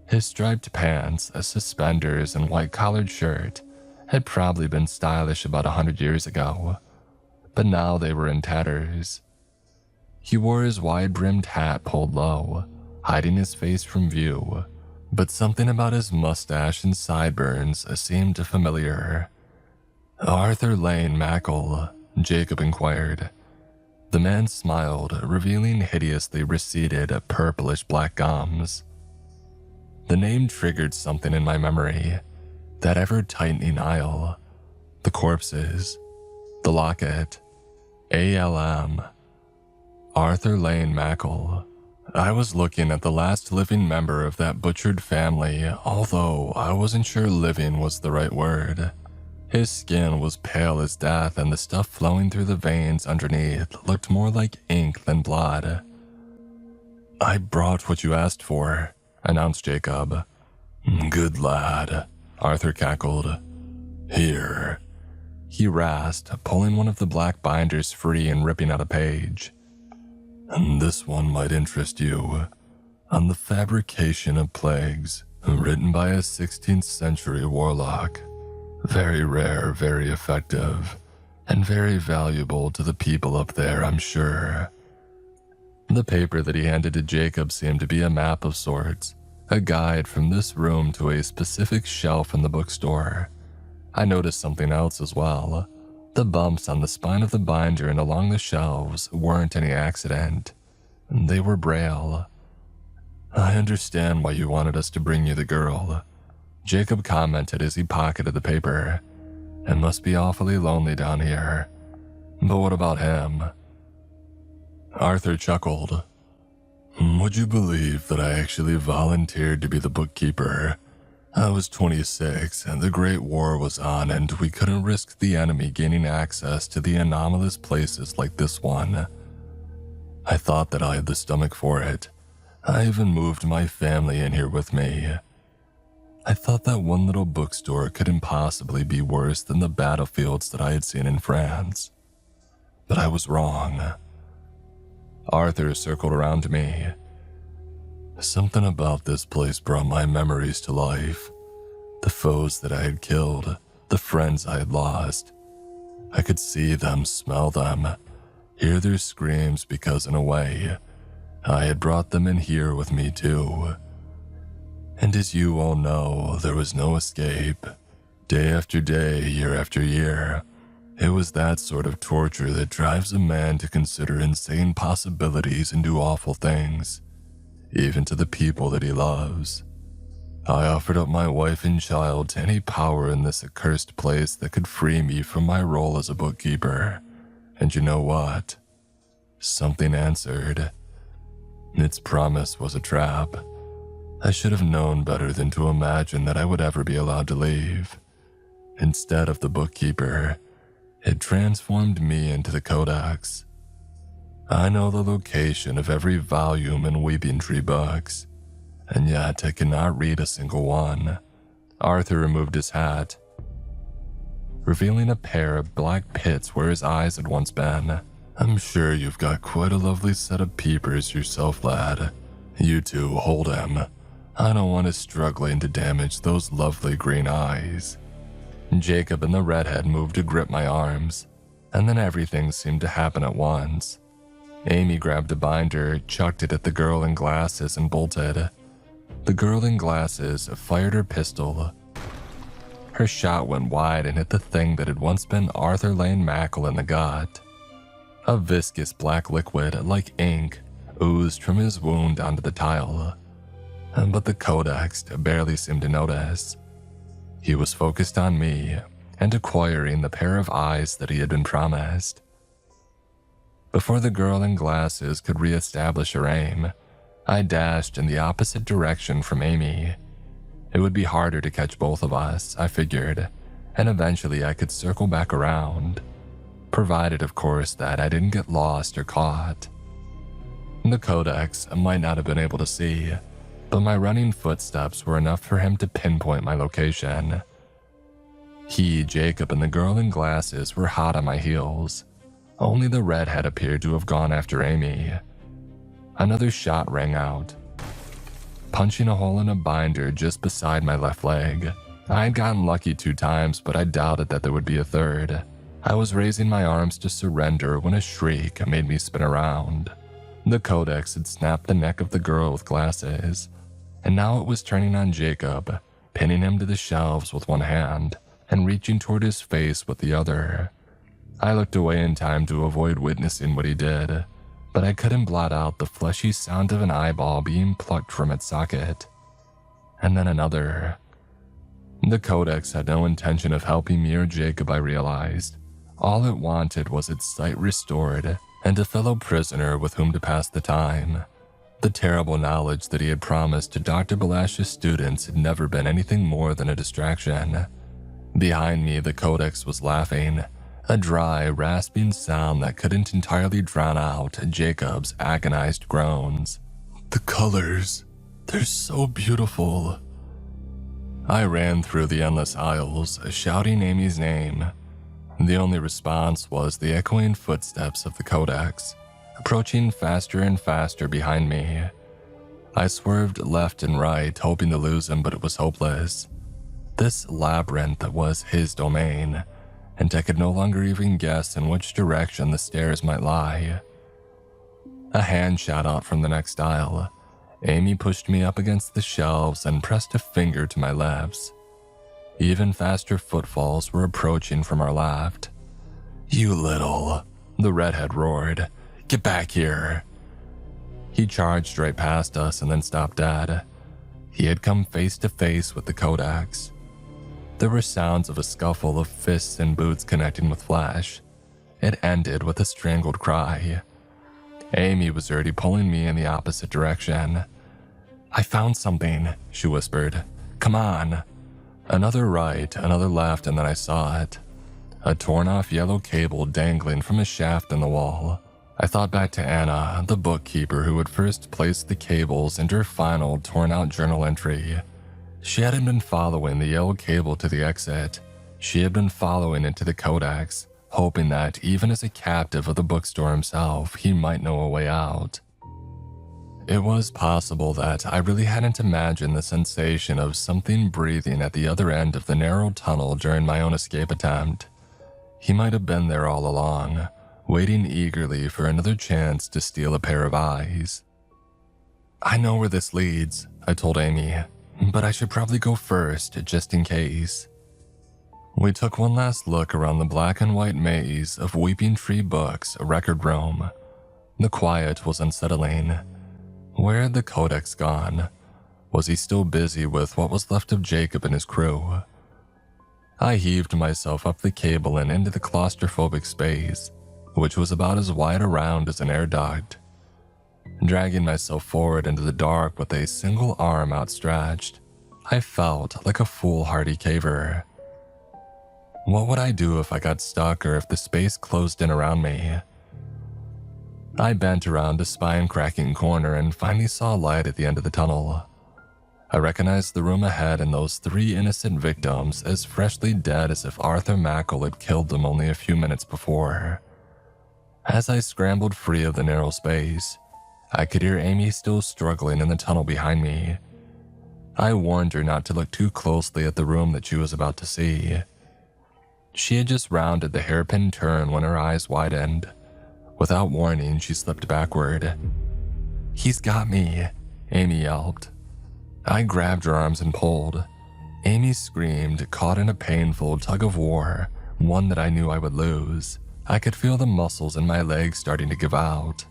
A: His striped pants, suspenders, and white-collared shirt had probably been stylish about 100 years ago, but now they were in tatters. He wore his wide-brimmed hat pulled low, hiding his face from view, but something about his mustache and sideburns seemed familiar. "Arthur Lane Mackle?" Jacob inquired. The man smiled, revealing hideously receded, purplish-black gums. The name triggered something in my memory. That ever-tightening aisle. The corpses. The locket. ALM. Arthur Lane Mackle. I was looking at the last living member of that butchered family, although I wasn't sure living was the right word. His skin was pale as death, and the stuff flowing through the veins underneath looked more like ink than blood. "I brought what you asked for," announced Jacob. "Good lad," Arthur cackled. "Here." He rasped, pulling one of the black binders free and ripping out a page. "And this one might interest you. On the fabrication of plagues, written by a 16th century warlock. Very rare, very effective, and very valuable to the people up there, I'm sure." The paper that he handed to Jacob seemed to be a map of sorts, a guide from this room to a specific shelf in the bookstore. I noticed something else as well. The bumps on the spine of the binder and along the shelves weren't any accident. They were Braille. "I understand why you wanted us to bring you the girl," Jacob commented as he pocketed the paper. "It must be awfully lonely down here. But what about him?" Arthur chuckled. "Would you believe that I actually volunteered to be the bookkeeper? I was 26 and the Great War was on, and we couldn't risk the enemy gaining access to the anomalous places like this one. I thought that I had the stomach for it. I even moved my family in here with me. I thought that one little bookstore couldn't possibly be worse than the battlefields that I had seen in France. But I was wrong." Arthur circled around to me. "Something about this place brought my memories to life. The foes that I had killed, the friends I had lost. I could see them, smell them, hear their screams because, in a way, I had brought them in here with me too. And as you all know, there was no escape. Day after day, year after year. It was that sort of torture that drives a man to consider insane possibilities and do awful things, even to the people that he loves. I offered up my wife and child to any power in this accursed place that could free me from my role as a bookkeeper. And you know what? Something answered. Its promise was a trap. I should have known better than to imagine that I would ever be allowed to leave. Instead of the bookkeeper, it transformed me into the Codex. I know the location of every volume in Weeping Tree books, and yet I cannot read a single one." Arthur removed his hat, revealing a pair of black pits where his eyes had once been. "I'm sure you've got quite a lovely set of peepers yourself, lad. You two, hold him. I don't want us struggling to damage those lovely green eyes." Jacob and the redhead moved to grip my arms, and then everything seemed to happen at once. Amy grabbed a binder, chucked it at the girl in glasses, and bolted. The girl in glasses fired her pistol. Her shot went wide and hit the thing that had once been Arthur Lane Mackle in the gut. A viscous black liquid, like ink, oozed from his wound onto the tile. But the Codex barely seemed to notice. He was focused on me and acquiring the pair of eyes that he had been promised. Before the girl in glasses could reestablish her aim, I dashed in the opposite direction from Amy. It would be harder to catch both of us, I figured, and eventually I could circle back around, provided, of course, that I didn't get lost or caught. The Codex might not have been able to see, but my running footsteps were enough for him to pinpoint my location. He, Jacob, and the girl in glasses were hot on my heels. Only the redhead appeared to have gone after Amy. Another shot rang out, punching a hole in a binder just beside my left leg. I had gotten lucky 2 times, but I doubted that there would be a third. I was raising my arms to surrender when a shriek made me spin around. The Codex had snapped the neck of the girl with glasses, and now it was turning on Jacob, pinning him to the shelves with one hand and reaching toward his face with the other. I looked away in time to avoid witnessing what he did, but I couldn't blot out the fleshy sound of an eyeball being plucked from its socket. And then another. The Codex had no intention of helping me or Jacob, I realized. All it wanted was its sight restored and a fellow prisoner with whom to pass the time. The terrible knowledge that he had promised to Dr. Balash's students had never been anything more than a distraction. Behind me, the Codex was laughing, a dry, rasping sound that couldn't entirely drown out Jacob's agonized groans. "The colors, they're so beautiful." I ran through the endless aisles, shouting Amy's name. The only response was the echoing footsteps of the Codex, approaching faster and faster behind me. I swerved left and right, hoping to lose him, but it was hopeless. This labyrinth was his domain, and I could no longer even guess in which direction the stairs might lie. A hand shot out from the next aisle. Amy pushed me up against the shelves and pressed a finger to my lips. Even faster footfalls were approaching from our left. "You little," the redhead roared. "Get back here." He charged right past us and then stopped dead. He had come face to face with the Codex. There were sounds of a scuffle of fists and boots connecting with flesh. It ended with a strangled cry. Amy was already pulling me in the opposite direction. "I found something," she whispered. "Come on." Another right, another left, and then I saw it. A torn-off yellow cable dangling from a shaft in the wall. I thought back to Anna, the bookkeeper who had first placed the cables into her final torn-out journal entry. She hadn't been following the yellow cable to the exit. She had been following it to the Codex, hoping that even as a captive of the bookstore himself, he might know a way out. It was possible that I really hadn't imagined the sensation of something breathing at the other end of the narrow tunnel during my own escape attempt. He might have been there all along, waiting eagerly for another chance to steal a pair of eyes. "I know where this leads," I told Amy, "but I should probably go first, just in case." We took one last look around the black and white maze of Weeping Tree Books' record room. The quiet was unsettling. Where had the Codex gone? Was he still busy with what was left of Jacob and his crew? I heaved myself up the cable and into the claustrophobic space, which was about as wide around as an air duct. Dragging myself forward into the dark with a single arm outstretched, I felt like a foolhardy caver. What would I do if I got stuck or if the space closed in around me? I bent around a spine-cracking corner and finally saw light at the end of the tunnel. I recognized the room ahead and those 3 innocent victims as freshly dead as if Arthur Mackle had killed them only a few minutes before. As I scrambled free of the narrow space, I could hear Amy still struggling in the tunnel behind me. I warned her not to look too closely at the room that she was about to see. She had just rounded the hairpin turn when her eyes widened. Without warning, she slipped backward. "He's got me," Amy yelped. I grabbed her arms and pulled. Amy screamed, caught in a painful tug-of-war, one that I knew I would lose. I could feel the muscles in my legs starting to give out.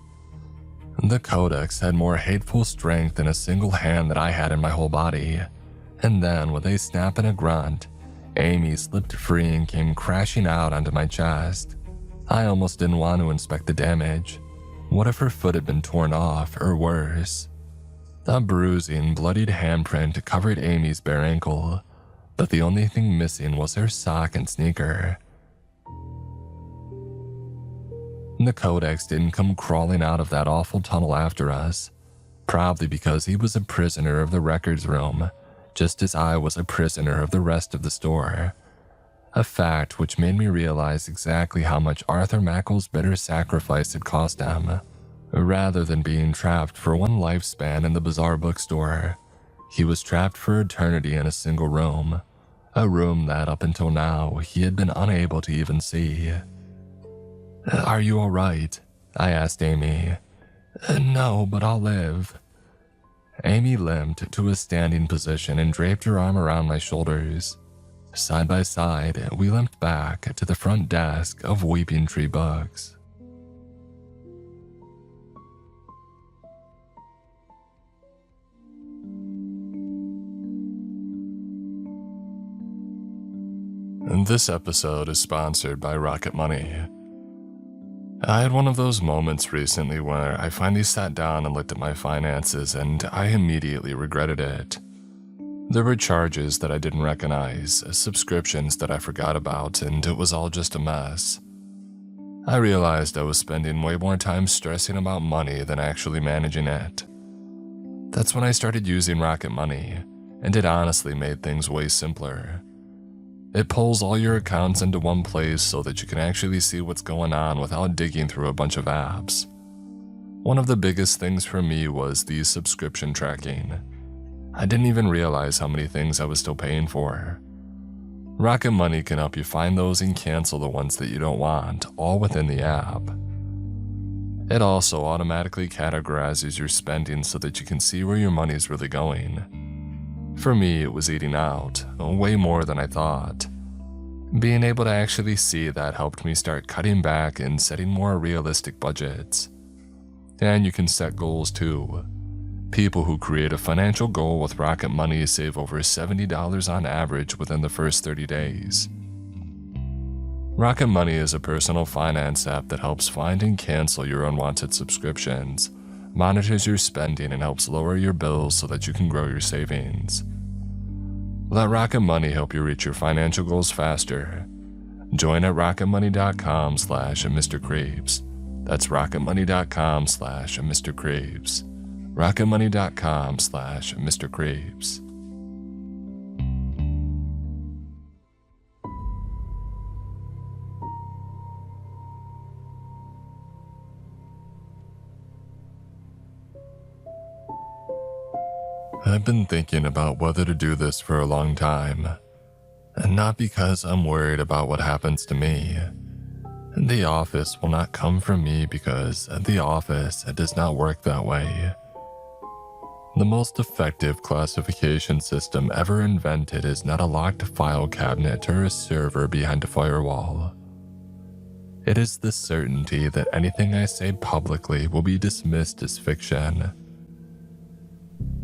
A: The Codex had more hateful strength in a single hand than I had in my whole body. And then, with a snap and a grunt, Amy slipped free and came crashing out onto my chest. I almost didn't want to inspect the damage. What if her foot had been torn off, or worse? A bruising, bloodied handprint covered Amy's bare ankle, but the only thing missing was her sock and sneaker. The Codex didn't come crawling out of that awful tunnel after us. probably because he was a prisoner of the records room, just as I was a prisoner of the rest of the store. A fact which made me realize exactly how much Arthur Mackle's bitter sacrifice had cost him. Rather than being trapped for one lifespan in the bizarre bookstore, he was trapped for eternity in a single room, a room that up until now he had been unable to even see. "Are you all right?" I asked Amy. "No, but I'll live." Amy limped to a standing position and draped her arm around my shoulders. Side by side, we limped back to the front desk of Weeping Tree Books. This episode is sponsored by Rocket Money. I had one of those moments recently where I finally sat down and looked at my finances, and I immediately regretted it. There were charges that I didn't recognize, subscriptions that I forgot about, and it was all just a mess. I realized I was spending way more time stressing about money than actually managing it. That's when I started using Rocket Money, and it honestly made things way simpler. It pulls all your accounts into one place so that you can actually see what's going on without digging through a bunch of apps. One of the biggest things for me was the subscription tracking. I didn't even realize how many things I was still paying for. Rocket Money can help you find those and cancel the ones that you don't want, all within the app. It also automatically categorizes your spending so that you can see where your money's really going. For me, it was eating out, way more than I thought. Being able to actually see that helped me start cutting back and setting more realistic budgets. And you can set goals too. People who create a financial goal with Rocket Money save over $70 on average within the first 30 days. Rocket Money is a personal finance app that helps find and cancel your unwanted subscriptions, monitors your spending, and helps lower your bills so that you can grow your savings. Let Rocket Money help you reach your financial goals faster. Join at rocketmoney.com/Mr. Creeps. That's rocketmoney.com/Mr. Creeps. rocketmoney.com/Mr. Creeps. I've been thinking about whether to do this for a long time, and not because I'm worried about what happens to me. The office will not come for me because the office does not work that way. The most effective classification system ever invented is not a locked file cabinet or a server behind a firewall. It is the certainty that anything I say publicly will be dismissed as fiction.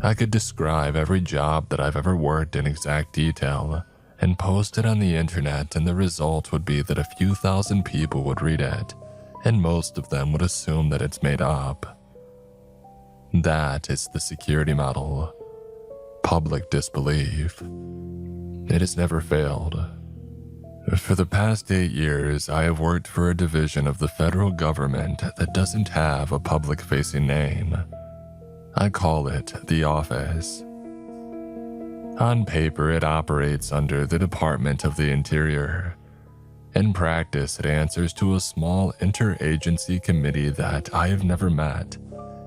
A: I could describe every job that I've ever worked in exact detail and post it on the internet, and the result would be that a few thousand people would read it, and most of them would assume that it's made up. That is the security model. Public disbelief. It has never failed. For the past 8 years, I have worked for a division of the federal government that doesn't have a public-facing name. I call it the Office. On paper, it operates under the Department of the Interior. In practice, it answers to a small interagency committee that I have never met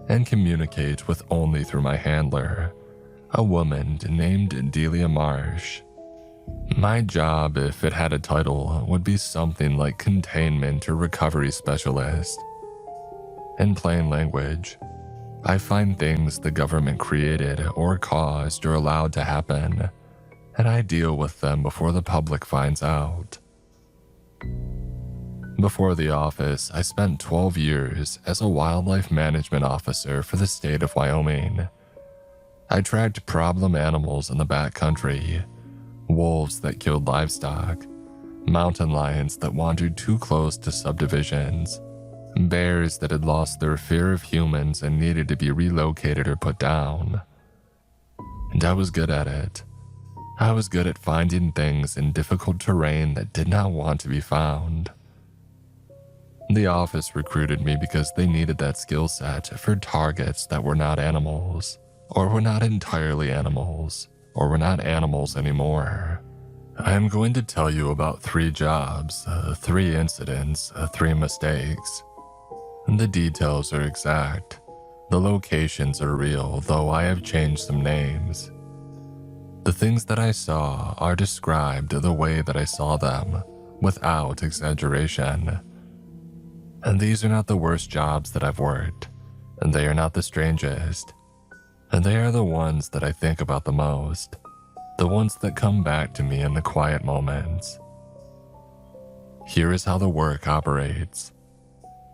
A: and communicate with only through my handler, a woman named Delia Marsh. My job, if it had a title, would be something like containment or recovery specialist. In plain language, I find things the government created or caused or allowed to happen, and I deal with them before the public finds out. Before the office, I spent 12 years as a wildlife management officer for the state of Wyoming. I tracked problem animals in the backcountry, wolves that killed livestock, mountain lions that wandered too close to subdivisions, bears that had lost their fear of humans and needed to be relocated or put down. And I was good at it. I was good at finding things in difficult terrain that did not want to be found. The office recruited me because they needed that skill set for targets that were not animals, or were not entirely animals, or were not animals anymore. I am going to tell you about 3 jobs, 3 incidents, 3 mistakes. The details are exact. The locations are real, though I have changed some names. The things that I saw are described the way that I saw them, without exaggeration. And these are not the worst jobs that I've worked, and they are not the strangest. And they are the ones that I think about the most, the ones that come back to me in the quiet moments. Here is how the work operates.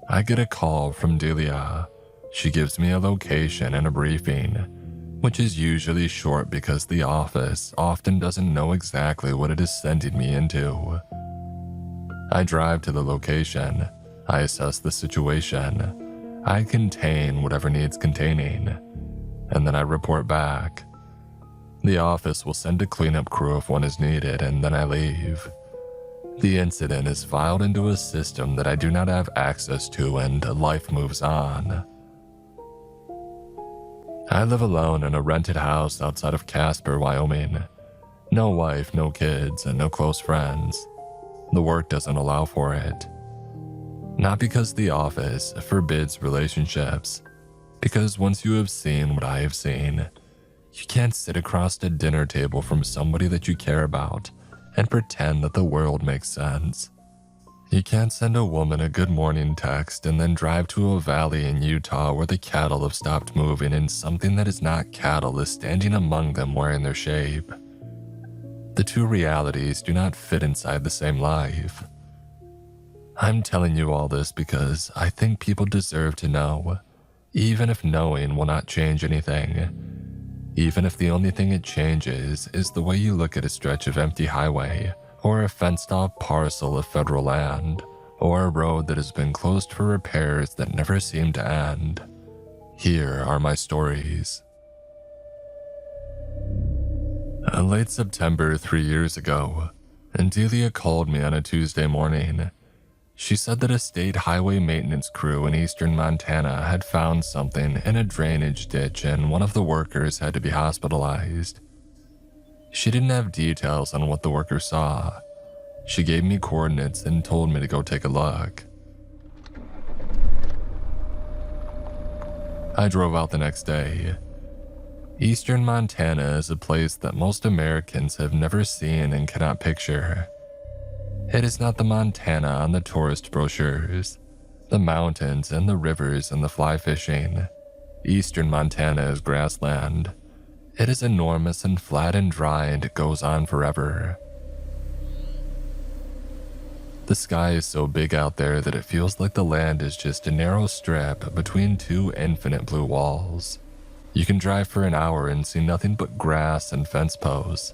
A: I get a call from Delia. She gives me a location and a briefing, which is usually short because the office often doesn't know exactly what it is sending me into. I drive to the location, I assess the situation, I contain whatever needs containing, and then I report back. The office will send a cleanup crew if one is needed, and then I leave. The incident is filed into a system that I do not have access to, and life moves on. I live alone in a rented house outside of Casper, Wyoming. No wife, no kids, and no close friends. The work doesn't allow for it. Not because the office forbids relationships, because once you have seen what I have seen, you can't sit across a dinner table from somebody that you care about and pretend that the world makes sense. You can't send a woman a good morning text and then drive to a valley in Utah where the cattle have stopped moving and something that is not cattle is standing among them wearing their shape. The two realities do not fit inside the same life. I'm telling you all this because I think people deserve to know, even if knowing will not change anything. Even if the only thing it changes is the way you look at a stretch of empty highway, or a fenced-off parcel of federal land, or a road that has been closed for repairs that never seem to end. Here are my stories. Late September 3 years ago, Delia called me on a Tuesday morning. She said that a state highway maintenance crew in eastern Montana had found something in a drainage ditch and one of the workers had to be hospitalized. She didn't have details on what the worker saw. She gave me coordinates and told me to go take a look. I drove out the next day. Eastern Montana is a place that most Americans have never seen and cannot picture. It is not the Montana on the tourist brochures, the mountains and the rivers and the fly fishing. Eastern Montana is grassland. It is enormous and flat and dry, and it goes on forever. The sky is so big out there that it feels like the land is just a narrow strip between 2 infinite blue walls. You can drive for an hour and see nothing but grass and fence posts,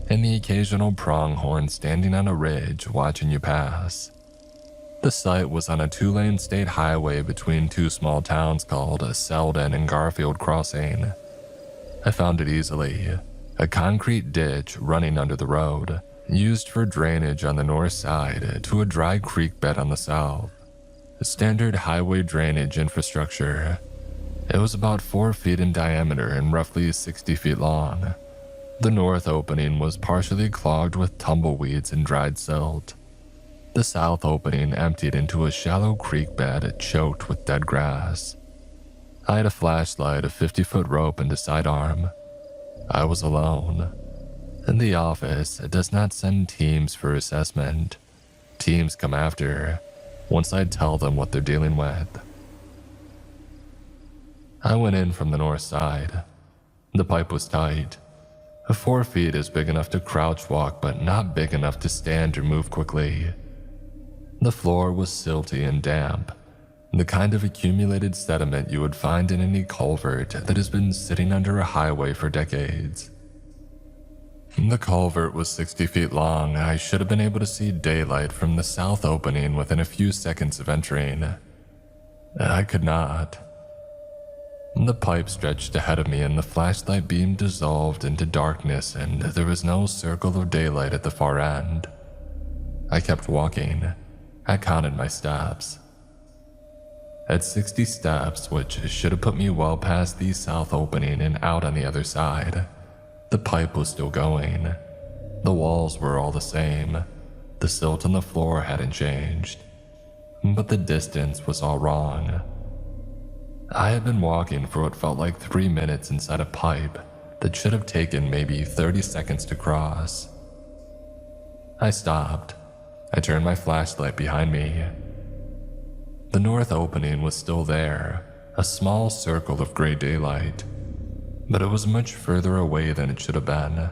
A: and the occasional pronghorn standing on a ridge watching you pass. The site was on a 2-lane state highway between 2 small towns called Selden and Garfield Crossing. I found it easily, a concrete ditch running under the road, used for drainage on the north side to a dry creek bed on the south. A standard highway drainage infrastructure. It was about 4 feet in diameter and roughly 60 feet long. The north opening was partially clogged with tumbleweeds and dried silt. The south opening emptied into a shallow creek bed choked with dead grass. I had a flashlight, a 50-foot rope, and a sidearm. I was alone. And the office does not send teams for assessment. Teams come after, once I tell them what they're dealing with. I went in from the north side. The pipe was tight. 4 feet is big enough to crouch walk, but not big enough to stand or move quickly. The floor was silty and damp, the kind of accumulated sediment you would find in any culvert that has been sitting under a highway for decades. The culvert was 60 feet long. I should have been able to see daylight from the south opening within a few seconds of entering. I could not. The pipe stretched ahead of me and the flashlight beam dissolved into darkness, and there was no circle of daylight at the far end. I kept walking. I counted my steps. At 60 steps, which should have put me well past the south opening and out on the other side, the pipe was still going. The walls were all the same. The silt on the floor hadn't changed. But the distance was all wrong. I had been walking for what felt like 3 minutes inside a pipe that should have taken maybe 30 seconds to cross. I stopped. I turned my flashlight behind me. The north opening was still there, a small circle of gray daylight, but it was much further away than it should have been.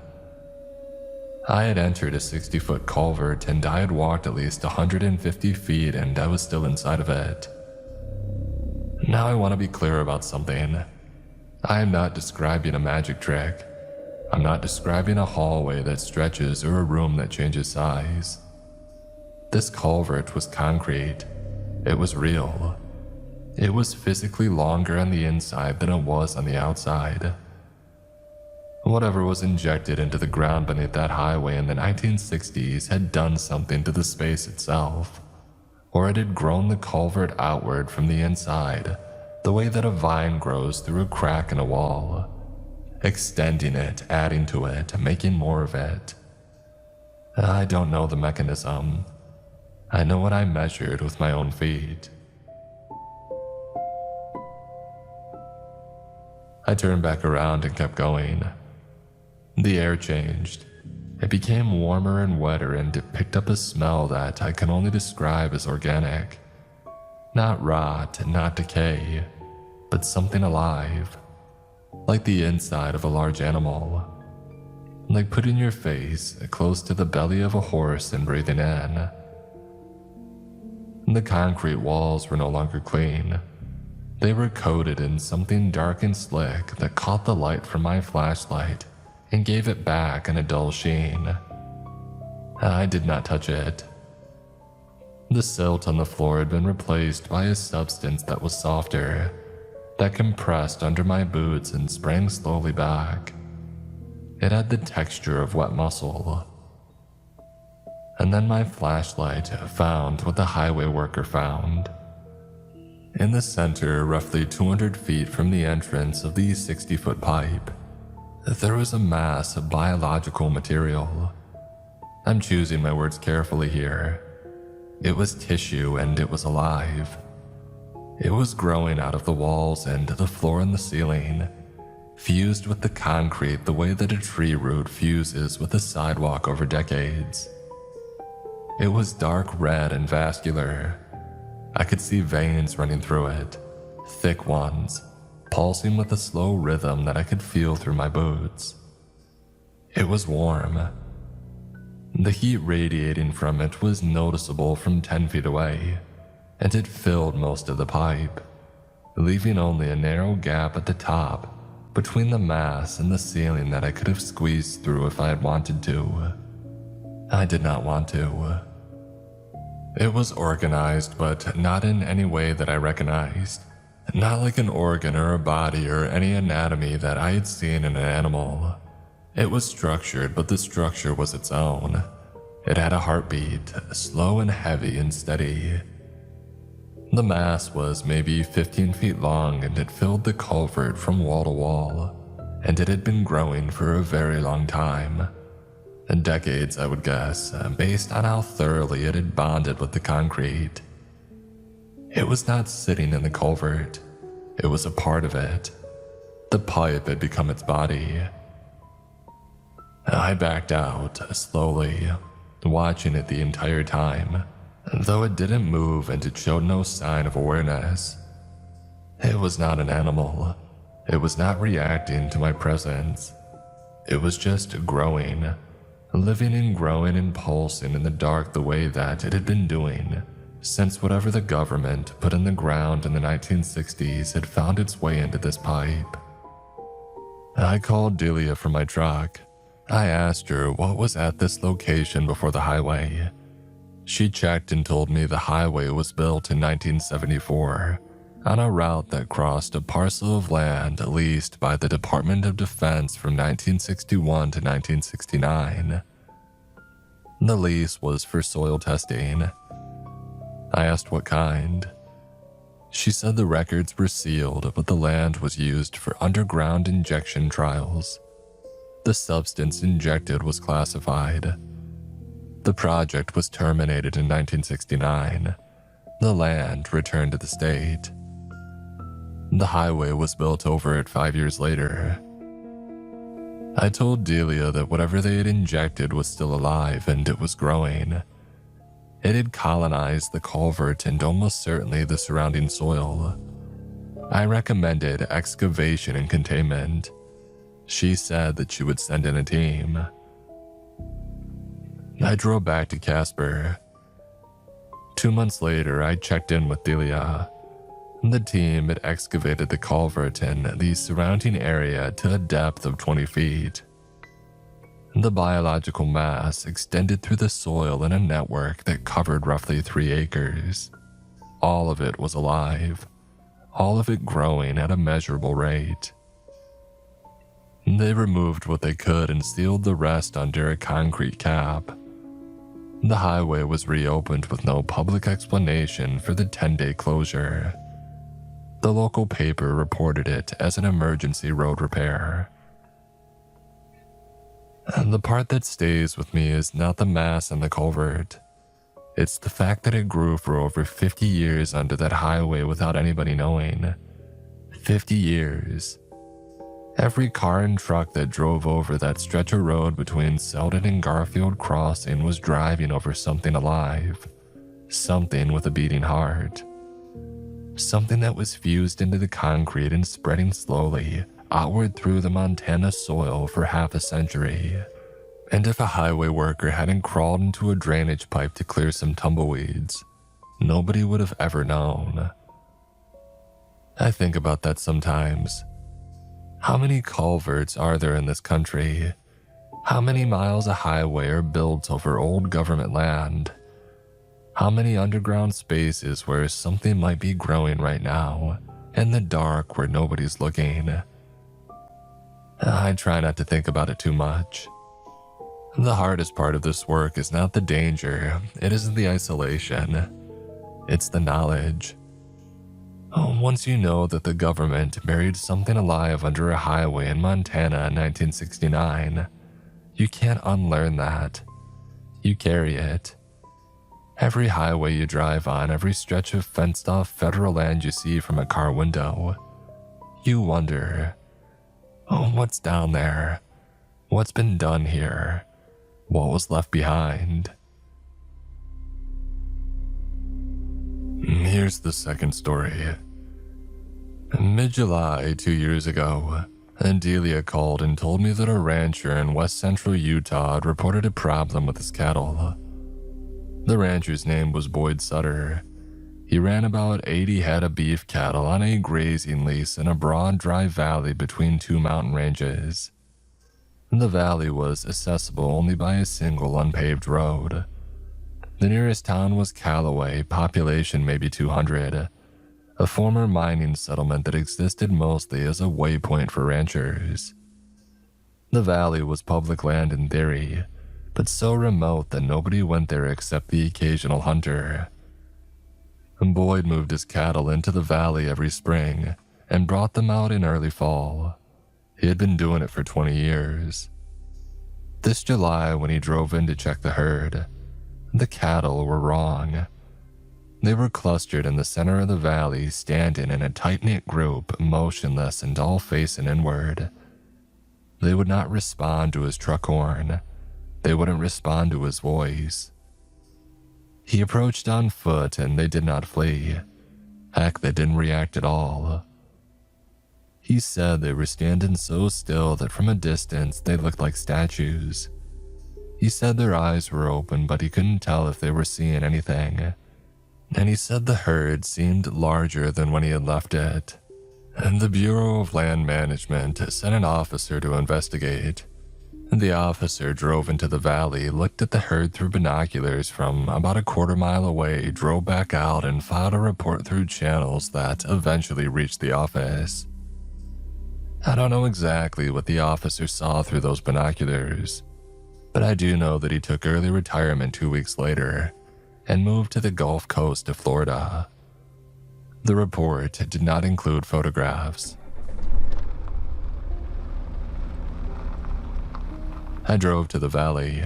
A: I had entered a 60-foot culvert and I had walked at least 150 feet and I was still inside of it. Now I want to be clear about something. I am not describing a magic trick. I'm not describing a hallway that stretches or a room that changes size. This culvert was concrete. It was real. It was physically longer on the inside than it was on the outside. Whatever was injected into the ground beneath that highway in the 1960s had done something to the space itself, or it had grown the culvert outward from the inside, the way that a vine grows through a crack in a wall, extending it, adding to it, making more of it. I don't know the mechanism. I know what I measured with my own feet. I turned back around and kept going. The air changed. It became warmer and wetter and it picked up a smell that I can only describe as organic. Not rot, not decay, but something alive. Like the inside of a large animal. Like putting your face close to the belly of a horse and breathing in. The concrete walls were no longer clean. They were coated in something dark and slick that caught the light from my flashlight and gave it back in a dull sheen. I did not touch it. The silt on the floor had been replaced by a substance that was softer, that compressed under my boots and sprang slowly back. It had the texture of wet muscle. And then my flashlight found what the highway worker found. In the center, roughly 200 feet from the entrance of the 60-foot pipe, there was a mass of biological material. I'm choosing my words carefully here. It was tissue and it was alive. It was growing out of the walls and the floor and the ceiling, fused with the concrete the way that a tree root fuses with a sidewalk over decades. It was dark red and vascular. I could see veins running through it, thick ones, pulsing with a slow rhythm that I could feel through my boots. It was warm. The heat radiating from it was noticeable from 10 feet away, and it filled most of the pipe, leaving only a narrow gap at the top between the mass and the ceiling that I could have squeezed through if I had wanted to. I did not want to. It was organized, but not in any way that I recognized. Not like an organ or a body or any anatomy that I had seen in an animal. It was structured, but the structure was its own. It had a heartbeat, slow and heavy and steady. The mass was maybe 15 feet long and it filled the culvert from wall to wall, and it had been growing for a very long time. Decades, I would guess, based on how thoroughly it had bonded with the concrete. It was not sitting in the culvert. It was a part of it. The pipe had become its body. I backed out, slowly, watching it the entire time, though it didn't move and it showed no sign of awareness. It was not an animal. It was not reacting to my presence. It was just growing. Living and growing and pulsing in the dark the way that it had been doing since whatever the government put in the ground in the 1960s had found its way into this pipe. I called Delia from my truck. I asked her what was at this location before the highway. She checked and told me the highway was built in 1974 on a route that crossed a parcel of land leased by the Department of Defense from 1961 to 1969. The lease was for soil testing. I asked what kind. She said the records were sealed, but the land was used for underground injection trials. The substance injected was classified. The project was terminated in 1969. The land returned to the state. The highway was built over it 5 years later. I told Delia that whatever they had injected was still alive and it was growing. It had colonized the culvert and almost certainly the surrounding soil. I recommended excavation and containment. She said that she would send in a team. I drove back to Casper. 2 months later, I checked in with Delia. The team had excavated the culvert and the surrounding area to a depth of 20 feet. The biological mass extended through the soil in a network that covered roughly 3 acres. All of it was alive, all of it growing at a measurable rate. They removed what they could and sealed the rest under a concrete cap. The highway was reopened with no public explanation for the 10-day closure. The local paper reported it as an emergency road repair. And the part that stays with me is not the mass in the culvert. It's the fact that it grew for over 50 years under that highway without anybody knowing. 50 years. Every car and truck that drove over that stretch of road between Selden and Garfield Crossing was driving over something alive. Something with a beating heart. Something that was fused into the concrete and spreading slowly outward through the Montana soil for half a century. And if a highway worker hadn't crawled into a drainage pipe to clear some tumbleweeds, nobody would have ever known. I think about that sometimes. How many culverts are there in this country? How many miles of highway are built over old government land? How many underground spaces where something might be growing right now, in the dark where nobody's looking? I try not to think about it too much. The hardest part of this work is not the danger, it isn't the isolation, it's the knowledge. Once you know that the government buried something alive under a highway in Montana in 1969, you can't unlearn that. You carry it. Every highway you drive on, every stretch of fenced-off federal land you see from a car window, you wonder, what's down there? What's been done here? What was left behind? Here's the second story. Mid-July 2 years ago, Delia called and told me that a rancher in west central Utah had reported a problem with his cattle. The rancher's name was Boyd Sutter. He ran about 80 head of beef cattle on a grazing lease in a broad, dry valley between 2 mountain ranges. The valley was accessible only by a single unpaved road. The nearest town was Callaway, population maybe 200, a former mining settlement that existed mostly as a waypoint for ranchers. The valley was public land in theory, but so remote that nobody went there except the occasional hunter. Boyd moved his cattle into the valley every spring and brought them out in early fall. He had been doing it for 20 years. This July, when he drove in to check the herd, the cattle were wrong. They were clustered in the center of the valley, standing in a tight-knit group, motionless and all facing inward. They would not respond to his truck horn. They wouldn't respond to his voice. He approached on foot and they did not flee. Heck, they didn't react at all. He said they were standing so still that from a distance they looked like statues. He said their eyes were open, but he couldn't tell if they were seeing anything. And he said the herd seemed larger than when he had left it. And the Bureau of Land Management sent an officer to investigate. The officer drove into the valley, looked at the herd through binoculars from about a quarter-mile away, drove back out, and filed a report through channels that eventually reached the office. I don't know exactly what the officer saw through those binoculars, but I do know that he took early retirement 2 weeks later and moved to the Gulf Coast of Florida. The report did not include photographs. I drove to the valley.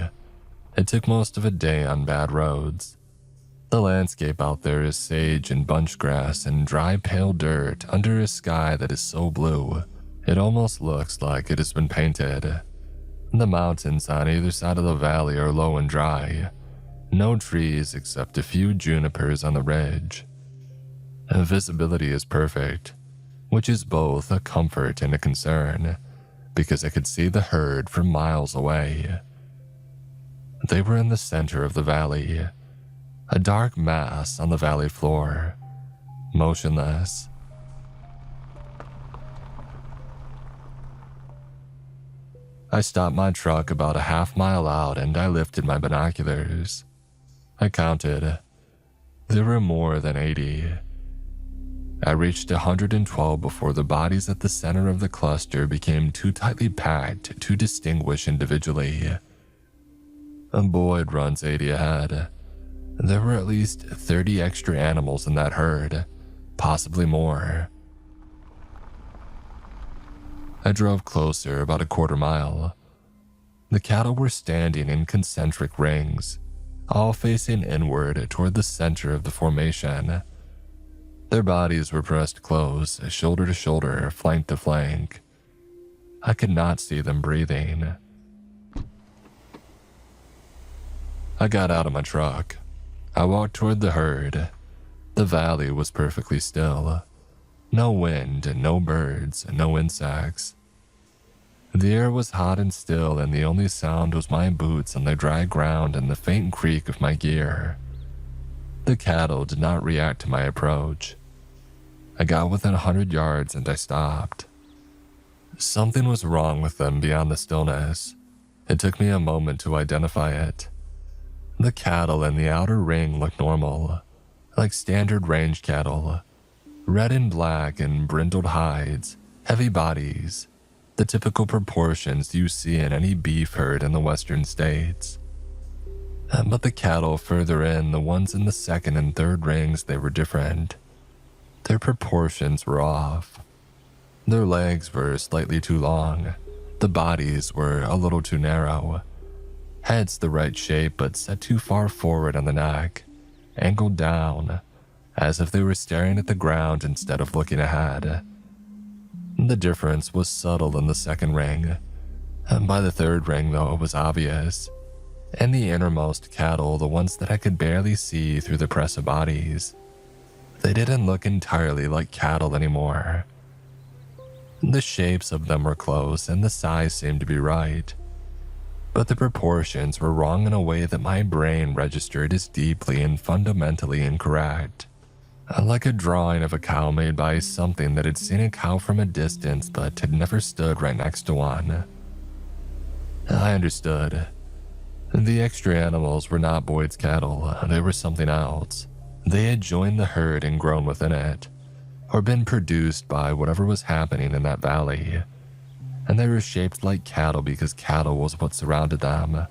A: It took most of a day on bad roads. The landscape out there is sage and bunch grass and dry pale dirt under a sky that is so blue, it almost looks like it has been painted. The mountains on either side of the valley are low and dry. No trees except a few junipers on the ridge. Visibility is perfect, which is both a comfort and a concern, because I could see the herd from miles away. They were in the center of the valley, a dark mass on the valley floor, motionless. I stopped my truck about a half-mile out and I lifted my binoculars. I counted. There were more than 80. I reached 112 before the bodies at the center of the cluster became too tightly packed to distinguish individually. Boyd runs 80 ahead. There were at least 30 extra animals in that herd, possibly more. I drove closer about a quarter mile. The cattle were standing in concentric rings, all facing inward toward the center of the formation. Their bodies were pressed close, shoulder to shoulder, flank to flank. I could not see them breathing. I got out of my truck. I walked toward the herd. The valley was perfectly still. No wind, no birds, no insects. The air was hot and still, and the only sound was my boots on the dry ground and the faint creak of my gear. The cattle did not react to my approach. I got within 100 yards and I stopped. Something was wrong with them beyond the stillness. It took me a moment to identify it. The cattle in the outer ring looked normal, like standard range cattle. Red and black and brindled hides, heavy bodies, the typical proportions you see in any beef herd in the western states. But the cattle further in, the ones in the second and third rings, they were different. Their proportions were off. Their legs were slightly too long. The bodies were a little too narrow. Heads the right shape but set too far forward on the neck, angled down, as if they were staring at the ground instead of looking ahead. The difference was subtle in the second ring, and by the third ring, though, it was obvious. In the innermost cattle, the ones that I could barely see through the press of bodies, they didn't look entirely like cattle anymore. The shapes of them were close and the size seemed to be right, but the proportions were wrong in a way that my brain registered as deeply and fundamentally incorrect. Like a drawing of a cow made by something that had seen a cow from a distance but had never stood right next to one. I understood. The extra animals were not Boyd's cattle, they were something else. They had joined the herd and grown within it, or been produced by whatever was happening in that valley. And they were shaped like cattle because cattle was what surrounded them.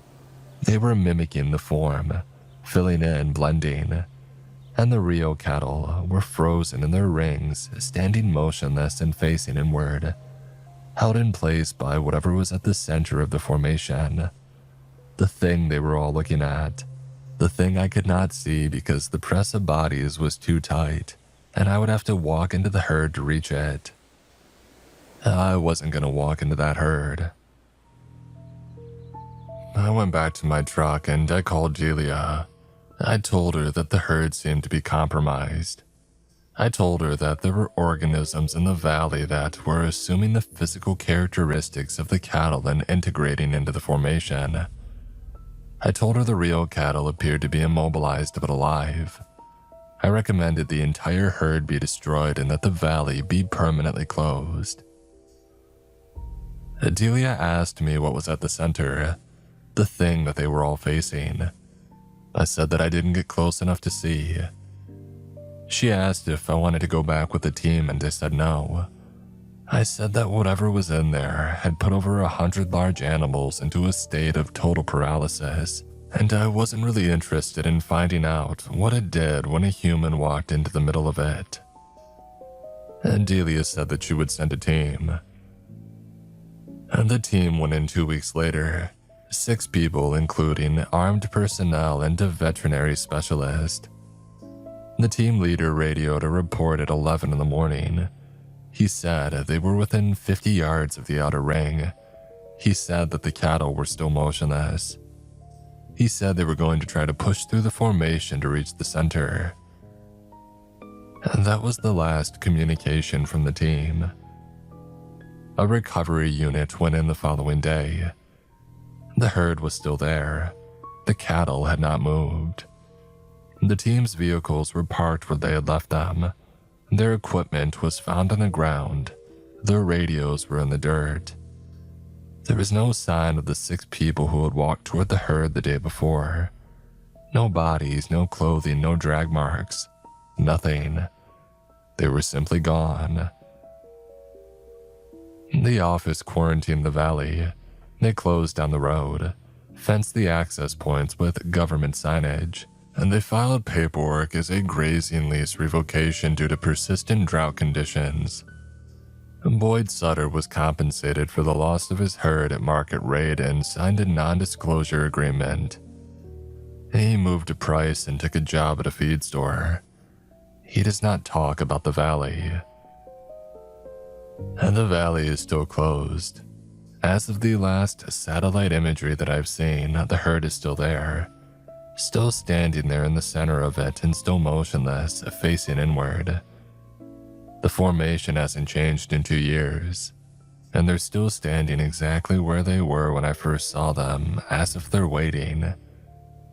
A: They were mimicking the form, filling in, blending. And the real cattle were frozen in their rings, standing motionless and facing inward, held in place by whatever was at the center of the formation. The thing they were all looking at. The thing I could not see because the press of bodies was too tight, and I would have to walk into the herd to reach it. I wasn't going to walk into that herd. I went back to my truck and I called Julia. I told her that the herd seemed to be compromised. I told her that there were organisms in the valley that were assuming the physical characteristics of the cattle and integrating into the formation. I told her the real cattle appeared to be immobilized but alive. I recommended the entire herd be destroyed and that the valley be permanently closed. Delia asked me what was at the center, the thing that they were all facing. I said that I didn't get close enough to see. She asked if I wanted to go back with the team and I said no. I said that whatever was in there had put over 100 large animals into a state of total paralysis, and I wasn't really interested in finding out what it did when a human walked into the middle of it. and Delia said that she would send a team. And the team went in 2 weeks later, 6 people including armed personnel and a veterinary specialist. The team leader radioed a report at 11 in the morning. He said they were within 50 yards of the outer ring. He said that the cattle were still motionless. He said they were going to try to push through the formation to reach the center. And that was the last communication from the team. A recovery unit went in the following day. The herd was still there. The cattle had not moved. The team's vehicles were parked where they had left them. Their equipment was found on the ground. Their radios were in the dirt. There was no sign of the 6 people who had walked toward the herd the day before. No bodies, no clothing, no drag marks. Nothing. They were simply gone. The office quarantined the valley. They closed down the road, fenced the access points with government signage, and they filed paperwork as a grazing lease revocation due to persistent drought conditions. Boyd Sutter was compensated for the loss of his herd at market rate and signed a non-disclosure agreement. He moved to Price and took a job at a feed store. He does not talk about the valley. And the valley is still closed. As of the last satellite imagery that I've seen, the herd is still there. Still standing there in the center of it and still motionless, facing inward. The formation hasn't changed in 2 years, and they're still standing exactly where they were when I first saw them, as if they're waiting.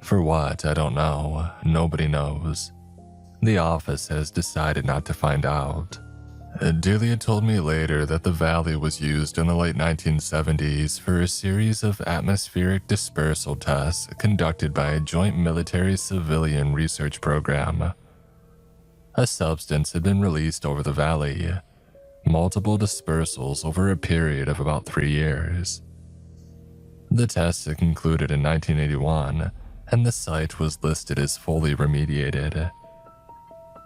A: For what, I don't know. Nobody knows. The office has decided not to find out. Delia told me later that the valley was used in the late 1970s for a series of atmospheric dispersal tests conducted by a joint military-civilian research program. A substance had been released over the valley, multiple dispersals over a period of about 3 years. The tests had concluded in 1981, and the site was listed as fully remediated.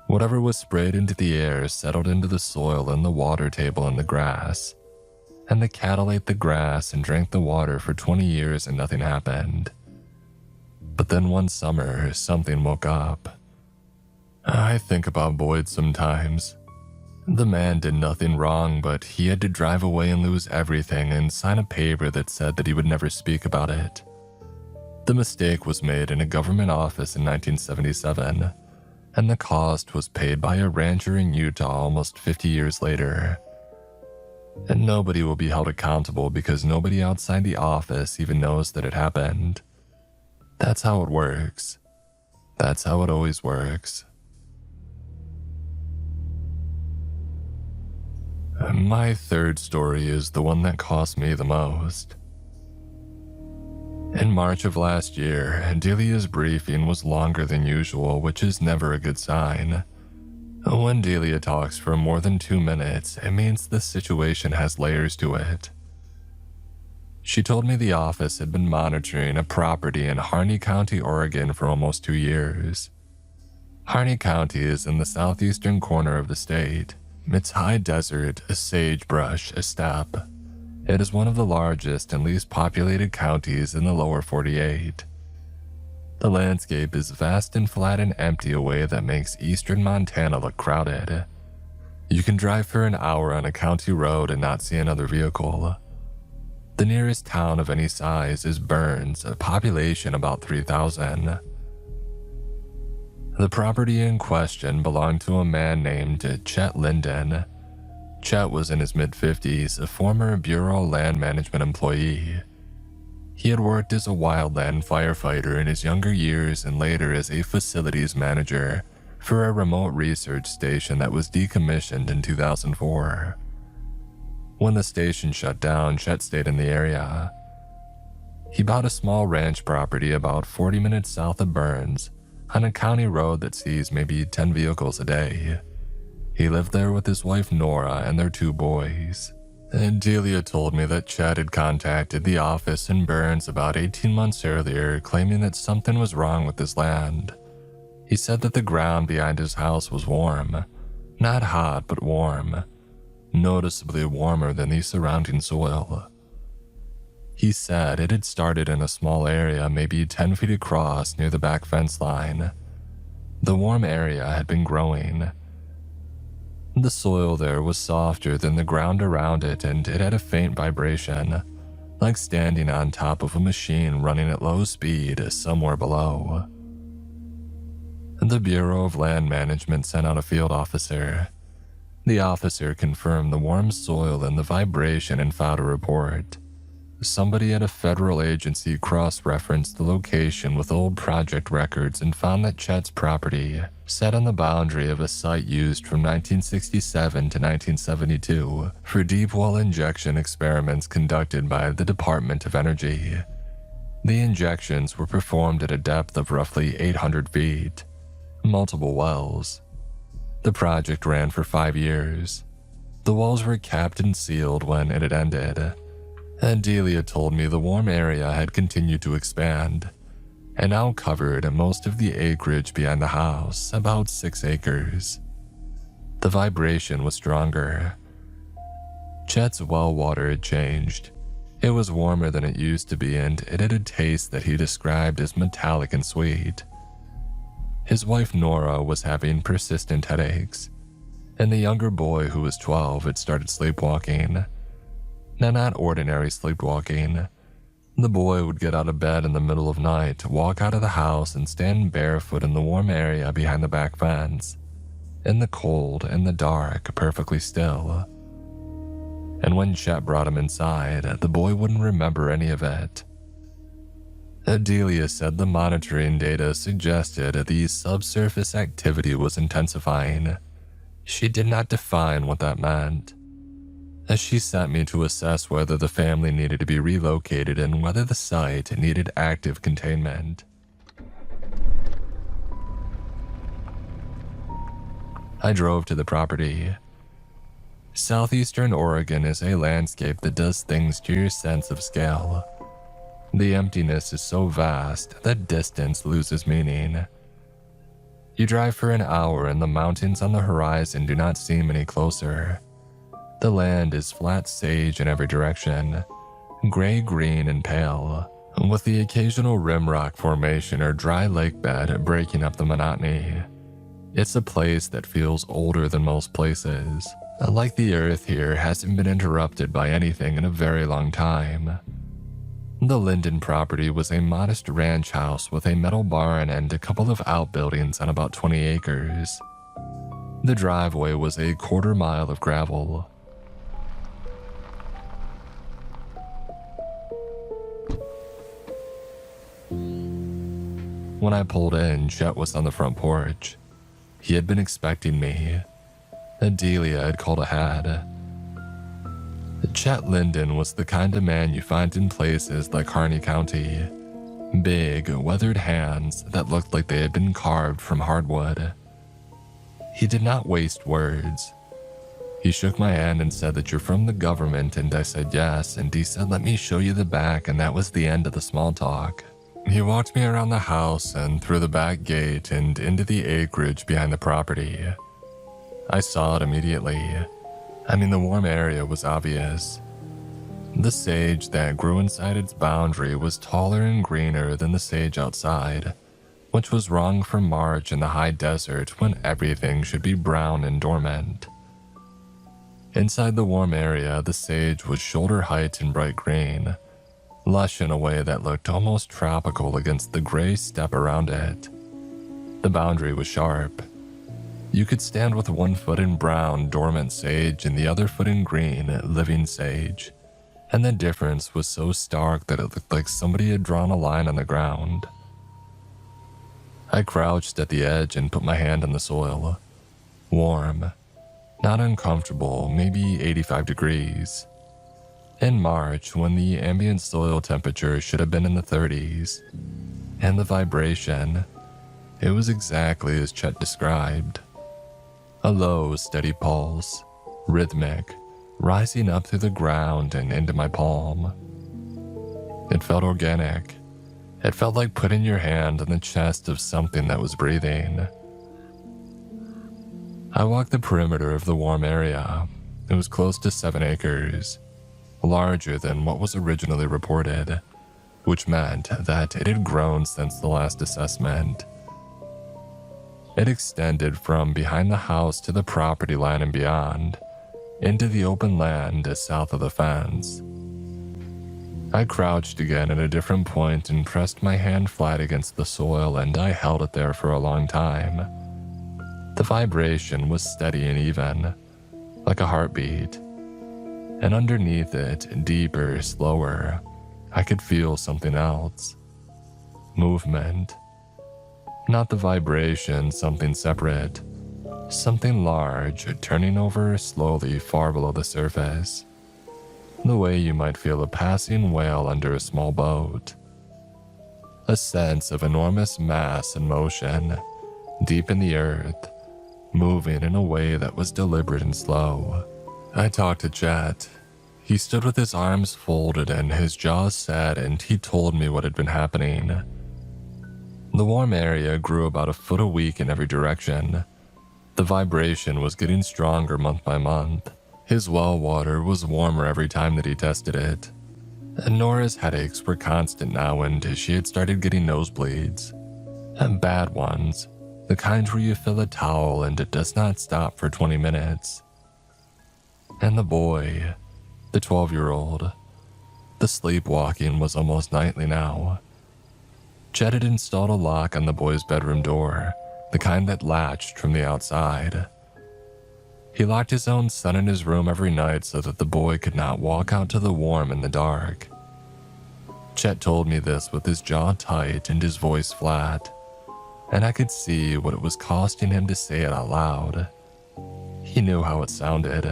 A: Whatever was sprayed into the air settled into the soil and the water table and the grass, and the cattle ate the grass and drank the water for 20 years and nothing happened. But then one summer, something woke up. I think about Boyd sometimes. The man did nothing wrong, but he had to drive away and lose everything and sign a paper that said that he would never speak about it. The mistake was made in a government office in 1977, and the cost was paid by a rancher in Utah almost 50 years later. And nobody will be held accountable because nobody outside the office even knows that it happened. That's how it works. That's how it always works. My third story is the one that cost me the most. In March of last year, Delia's briefing was longer than usual, which is never a good sign. When Delia talks for more than 2 minutes, it means the situation has layers to it. She told me the office had been monitoring a property in Harney County, Oregon for almost 2 years. Harney County is in the southeastern corner of the state. It's high desert, a sagebrush, a steppe. It is one of the largest and least populated counties in the lower 48. The landscape is vast and flat and empty, a way that makes eastern Montana look crowded. You can drive for an hour on a county road and not see another vehicle. The nearest town of any size is Burns, a population about 3,000. The property in question belonged to a man named Chet Linden. Chet was in his mid-50s, a former Bureau Land Management employee. He had worked as a wildland firefighter in his younger years and later as a facilities manager for a remote research station that was decommissioned in 2004. When the station shut down, Chet stayed in the area. He bought a small ranch property about 40 minutes south of Burns, on a county road that sees maybe 10 vehicles a day. He lived there with his wife Nora and their 2 boys. And Delia told me that Chet had contacted the office in Burns about 18 months earlier, claiming that something was wrong with his land. He said that the ground behind his house was warm. Not hot, but warm, noticeably warmer than the surrounding soil. He said it had started in a small area maybe 10 feet across near the back fence line. The warm area had been growing. The soil there was softer than the ground around it, and it had a faint vibration, like standing on top of a machine running at low speed somewhere below. The Bureau of Land Management sent out a field officer. The officer confirmed the warm soil and the vibration and filed a report. Somebody at a federal agency cross-referenced the location with old project records and found that Chet's property sat on the boundary of a site used from 1967 to 1972 for deep well injection experiments conducted by the Department of Energy. The injections were performed at a depth of roughly 800 feet, multiple wells. The project ran for 5 years. The wells were capped and sealed when it had ended. Delia told me the warm area had continued to expand, and now covered most of the acreage behind the house, about 6 acres. The vibration was stronger. Chet's well water had changed. It was warmer than it used to be, and it had a taste that he described as metallic and sweet. His wife Nora was having persistent headaches, and the younger boy, who was 12, had started sleepwalking. Now, not ordinary sleepwalking. The boy would get out of bed in the middle of night, walk out of the house, and stand barefoot in the warm area behind the back fence, in the cold, in the dark, perfectly still. And when Chet brought him inside, the boy wouldn't remember any of it. Adelia said the monitoring data suggested the subsurface activity was intensifying. She did not define what that meant. As she sent me to assess whether the family needed to be relocated and whether the site needed active containment. I drove to the property. Southeastern Oregon is a landscape that does things to your sense of scale. The emptiness is so vast that distance loses meaning. You drive for an hour and the mountains on the horizon do not seem any closer. The land is flat sage in every direction, gray-green and pale, with the occasional rim rock formation or dry lake bed breaking up the monotony. It's a place that feels older than most places, like the earth here hasn't been interrupted by anything in a very long time. The Linden property was a modest ranch house with a metal barn and a couple of outbuildings on about 20 acres. The driveway was a quarter-mile of gravel. When I pulled in, Chet was on the front porch. He had been expecting me. Adelia had called ahead. Chet Linden was the kind of man you find in places like Harney County. Big, weathered hands that looked like they had been carved from hardwood. He did not waste words. He shook my hand and said that you're from the government, and I said yes, and he said let me show you the back, and that was the end of the small talk. He walked me around the house and through the back gate and into the acreage behind the property. I saw it immediately. The warm area was obvious. The sage that grew inside its boundary was taller and greener than the sage outside, which was wrong for March in the high desert when everything should be brown and dormant. Inside the warm area, the sage was shoulder height and bright green, lush in a way that looked almost tropical against the gray steppe around it. The boundary was sharp. You could stand with one foot in brown, dormant sage and the other foot in green, living sage, and the difference was so stark that it looked like somebody had drawn a line on the ground. I crouched at the edge and put my hand on the soil. Warm, not uncomfortable, maybe 85 degrees. In March, when the ambient soil temperature should have been in the 30s, and the vibration, it was exactly as Chet described. A low, steady pulse, rhythmic, rising up through the ground and into my palm. It felt organic. It felt like putting your hand on the chest of something that was breathing. I walked the perimeter of the warm area. It was close to 7 acres, larger than what was originally reported, which meant that it had grown since the last assessment. It extended from behind the house to the property line and beyond, into the open land south of the fence. I crouched again at a different point and pressed my hand flat against the soil, and I held it there for a long time. The vibration was steady and even, like a heartbeat, and underneath it, deeper, slower, I could feel something else. Movement. Not the vibration, something separate. Something large, turning over slowly far below the surface. The way you might feel a passing whale under a small boat. A sense of enormous mass and motion, deep in the earth, moving in a way that was deliberate and slow. I talked to Chet. He stood with his arms folded and his jaws set, and he told me what had been happening. The warm area grew about a foot a week in every direction. The vibration was getting stronger month by month. His well water was warmer every time that he tested it. And Nora's headaches were constant now, and she had started getting nosebleeds. And bad ones, the kind where you fill a towel and it does not stop for 20 minutes. And the boy, the 12-year-old, the sleepwalking was almost nightly now. Chet had installed a lock on the boy's bedroom door, the kind that latched from the outside. He locked his own son in his room every night so that the boy could not walk out to the warm in the dark. Chet told me this with his jaw tight and his voice flat, and I could see what it was costing him to say it out loud. He knew how it sounded.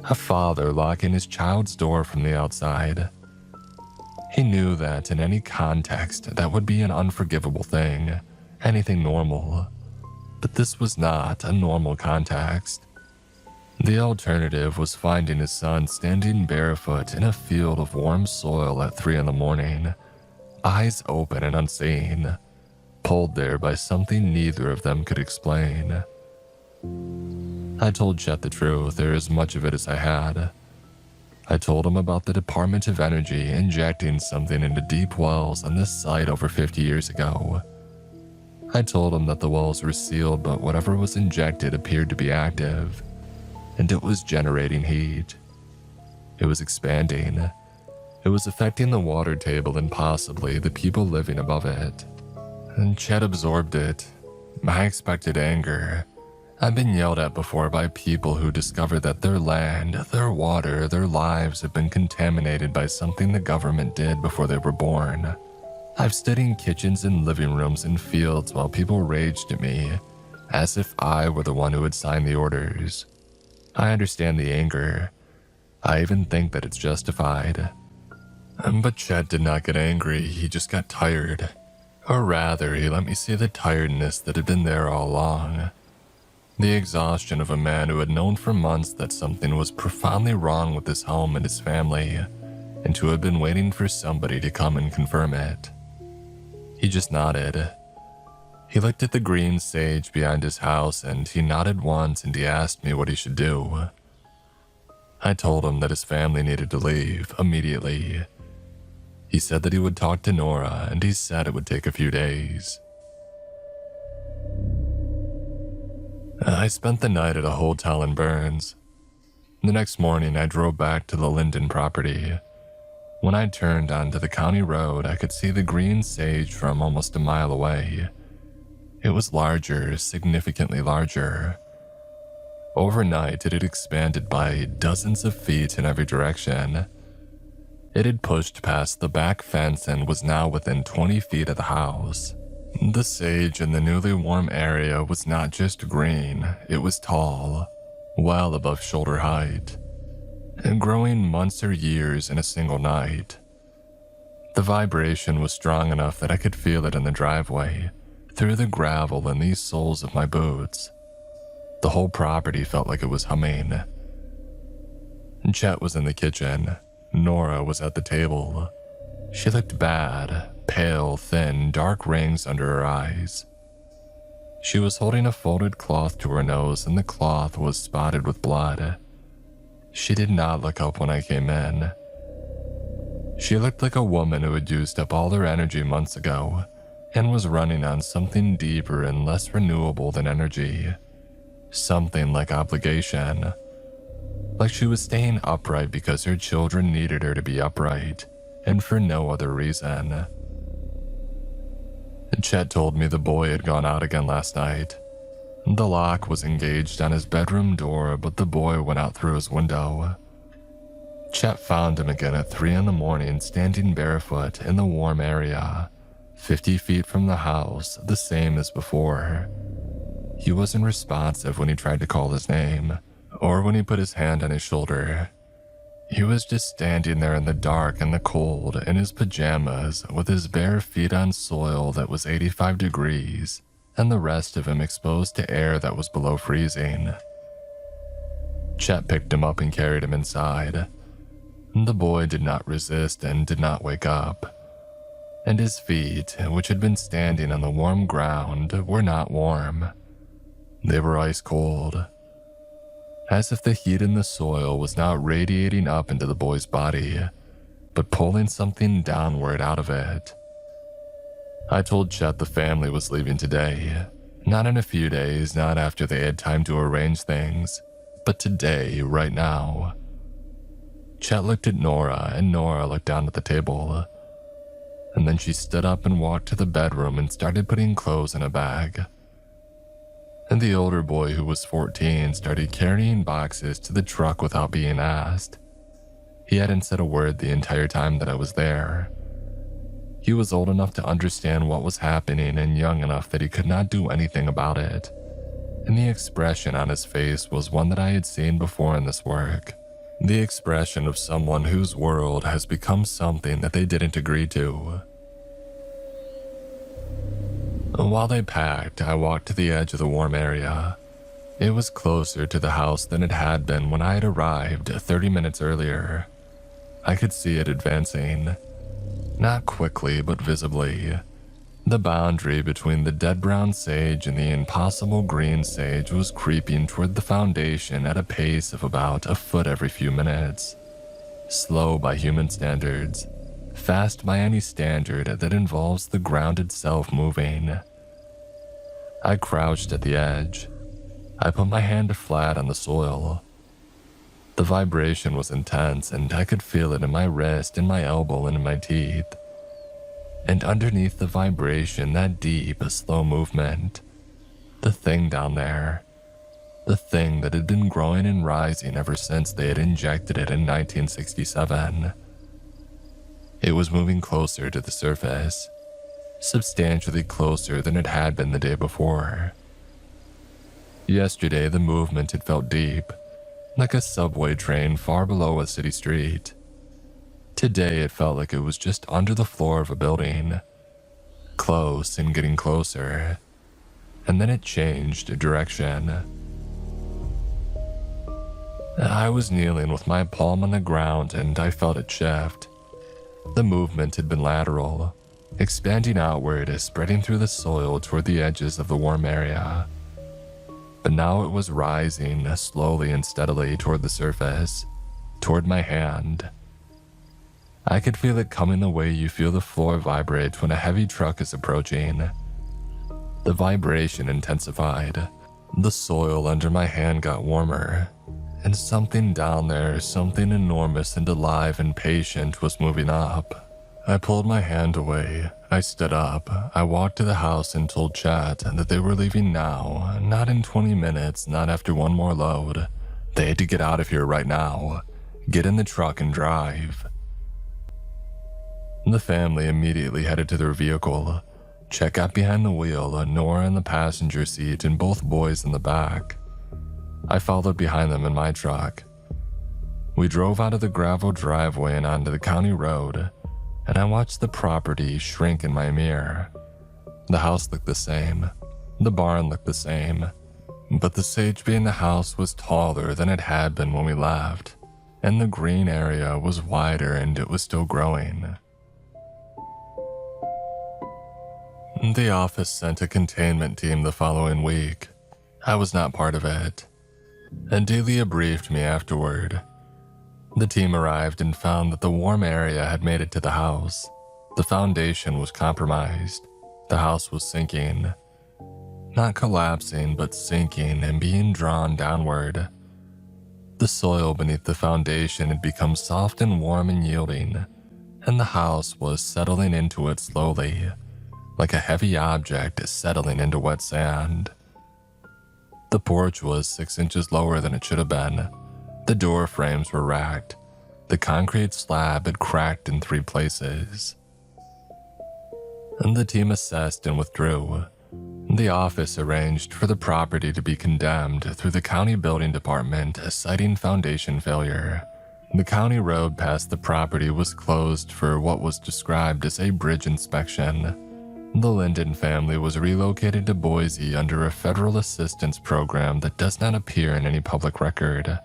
A: A father locking his child's door from the outside. He knew that in any context that would be an unforgivable thing, anything normal. But this was not a normal context. The alternative was finding his son standing barefoot in a field of warm soil at 3 a.m, eyes open and unseeing, pulled there by something neither of them could explain. I told Chet the truth, or as much of it as I had. I told him about the Department of Energy injecting something into deep wells on this site over 50 years ago. I told him that the wells were sealed, but whatever was injected appeared to be active, and it was generating heat. It was expanding. It was affecting the water table and possibly the people living above it. And Chet absorbed it. I expected anger. I've been yelled at before by people who discover that their land, their water, their lives have been contaminated by something the government did before they were born. I've stood in kitchens and living rooms and fields while people raged at me, as if I were the one who had signed the orders. I understand the anger. I even think that it's justified. But Chet did not get angry, he just got tired. Or rather, he let me see the tiredness that had been there all along. The exhaustion of a man who had known for months that something was profoundly wrong with his home and his family, and who had been waiting for somebody to come and confirm it. He just nodded. He looked at the green sage behind his house, and he nodded once, and he asked me what he should do. I told him that his family needed to leave immediately. He said that he would talk to Nora, and he said it would take a few days. I spent the night at a hotel in Burns. The next morning, I drove back to the Linden property. When I turned onto the county road, I could see the green sage from almost a mile away. It was larger, significantly larger. Overnight, it had expanded by dozens of feet in every direction. It had pushed past the back fence and was now within 20 feet of the house. The sage in the newly warm area was not just green, it was tall, well above shoulder height, and growing months or years in a single night. The vibration was strong enough that I could feel it in the driveway, through the gravel and the soles of my boots. The whole property felt like it was humming. Chet was in the kitchen. Nora was at the table. She looked bad, pale, thin, dark rings under her eyes. She was holding a folded cloth to her nose and the cloth was spotted with blood. She did not look up when I came in. She looked like a woman who had used up all her energy months ago and was running on something deeper and less renewable than energy. Something like obligation. Like she was staying upright because her children needed her to be upright, and for no other reason. Chet told me the boy had gone out again last night. The lock was engaged on his bedroom door, but the boy went out through his window. Chet found him again at 3 a.m, standing barefoot in the warm area, 50 feet from the house, the same as before. He wasn't responsive when he tried to call his name, or when he put his hand on his shoulder. He was just standing there in the dark and the cold in his pajamas with his bare feet on soil that was 85 degrees and the rest of him exposed to air that was below freezing. Chet picked him up and carried him inside. The boy did not resist and did not wake up. And his feet, which had been standing on the warm ground, were not warm. They were ice cold. As if the heat in the soil was not radiating up into the boy's body, but pulling something downward out of it. I told Chet the family was leaving today. Not in a few days, not after they had time to arrange things, but today, right now. Chet looked at Nora, and Nora looked down at the table. And then she stood up and walked to the bedroom and started putting clothes in a bag. And the older boy, who was 14, started carrying boxes to the truck without being asked. He hadn't said a word the entire time that I was there. He was old enough to understand what was happening and young enough that he could not do anything about it. And the expression on his face was one that I had seen before in this work. The expression of someone whose world has become something that they didn't agree to. While they packed, I walked to the edge of the warm area. It was closer to the house than it had been when I had arrived 30 minutes earlier. I could see it advancing. Not quickly, but visibly. The boundary between the dead brown sage and the impossible green sage was creeping toward the foundation at a pace of about a foot every few minutes. Slow by human standards. Fast by any standard that involves the ground itself moving. I crouched at the edge. I put my hand flat on the soil. The vibration was intense and I could feel it in my wrist, in my elbow, and in my teeth. And underneath the vibration, that deep, slow movement. The thing down there. The thing that had been growing and rising ever since they had injected it in 1967. It was moving closer to the surface, substantially closer than it had been the day before. Yesterday, the movement had felt deep, like a subway train far below a city street. Today, it felt like it was just under the floor of a building, close and getting closer, and then it changed direction. I was kneeling with my palm on the ground and I felt it shift. The movement had been lateral, expanding outward, spreading through the soil toward the edges of the warm area. But now it was rising slowly and steadily toward the surface, toward my hand. I could feel it coming the way you feel the floor vibrate when a heavy truck is approaching. The vibration intensified. The soil under my hand got warmer. And something down there, something enormous and alive and patient, was moving up. I pulled my hand away. I stood up. I walked to the house and told Chet that they were leaving now, not in 20 minutes, not after one more load. They had to get out of here right now. Get in the truck and drive. The family immediately headed to their vehicle. Chet got behind the wheel, Nora in the passenger seat, and both boys in the back. I followed behind them in my truck. We drove out of the gravel driveway and onto the county road, and I watched the property shrink in my mirror. The house looked the same. The barn looked the same. But the sage behind the house was taller than it had been when we left, and the green area was wider and it was still growing. The office sent a containment team the following week. I was not part of it. And Delia briefed me afterward. The team arrived and found that the warm area had made it to the house. The foundation was compromised. The house was sinking. Not collapsing, but sinking and being drawn downward. The soil beneath the foundation had become soft and warm and yielding, and the house was settling into it slowly, like a heavy object settling into wet sand. The porch was 6 inches lower than it should have been. The door frames were racked. The concrete slab had cracked in 3 places. And the team assessed and withdrew. The office arranged for the property to be condemned through the county building department, citing foundation failure. The county road past the property was closed for what was described as a bridge inspection. The Linden family was relocated to Boise under a federal assistance program that does not appear in any public record.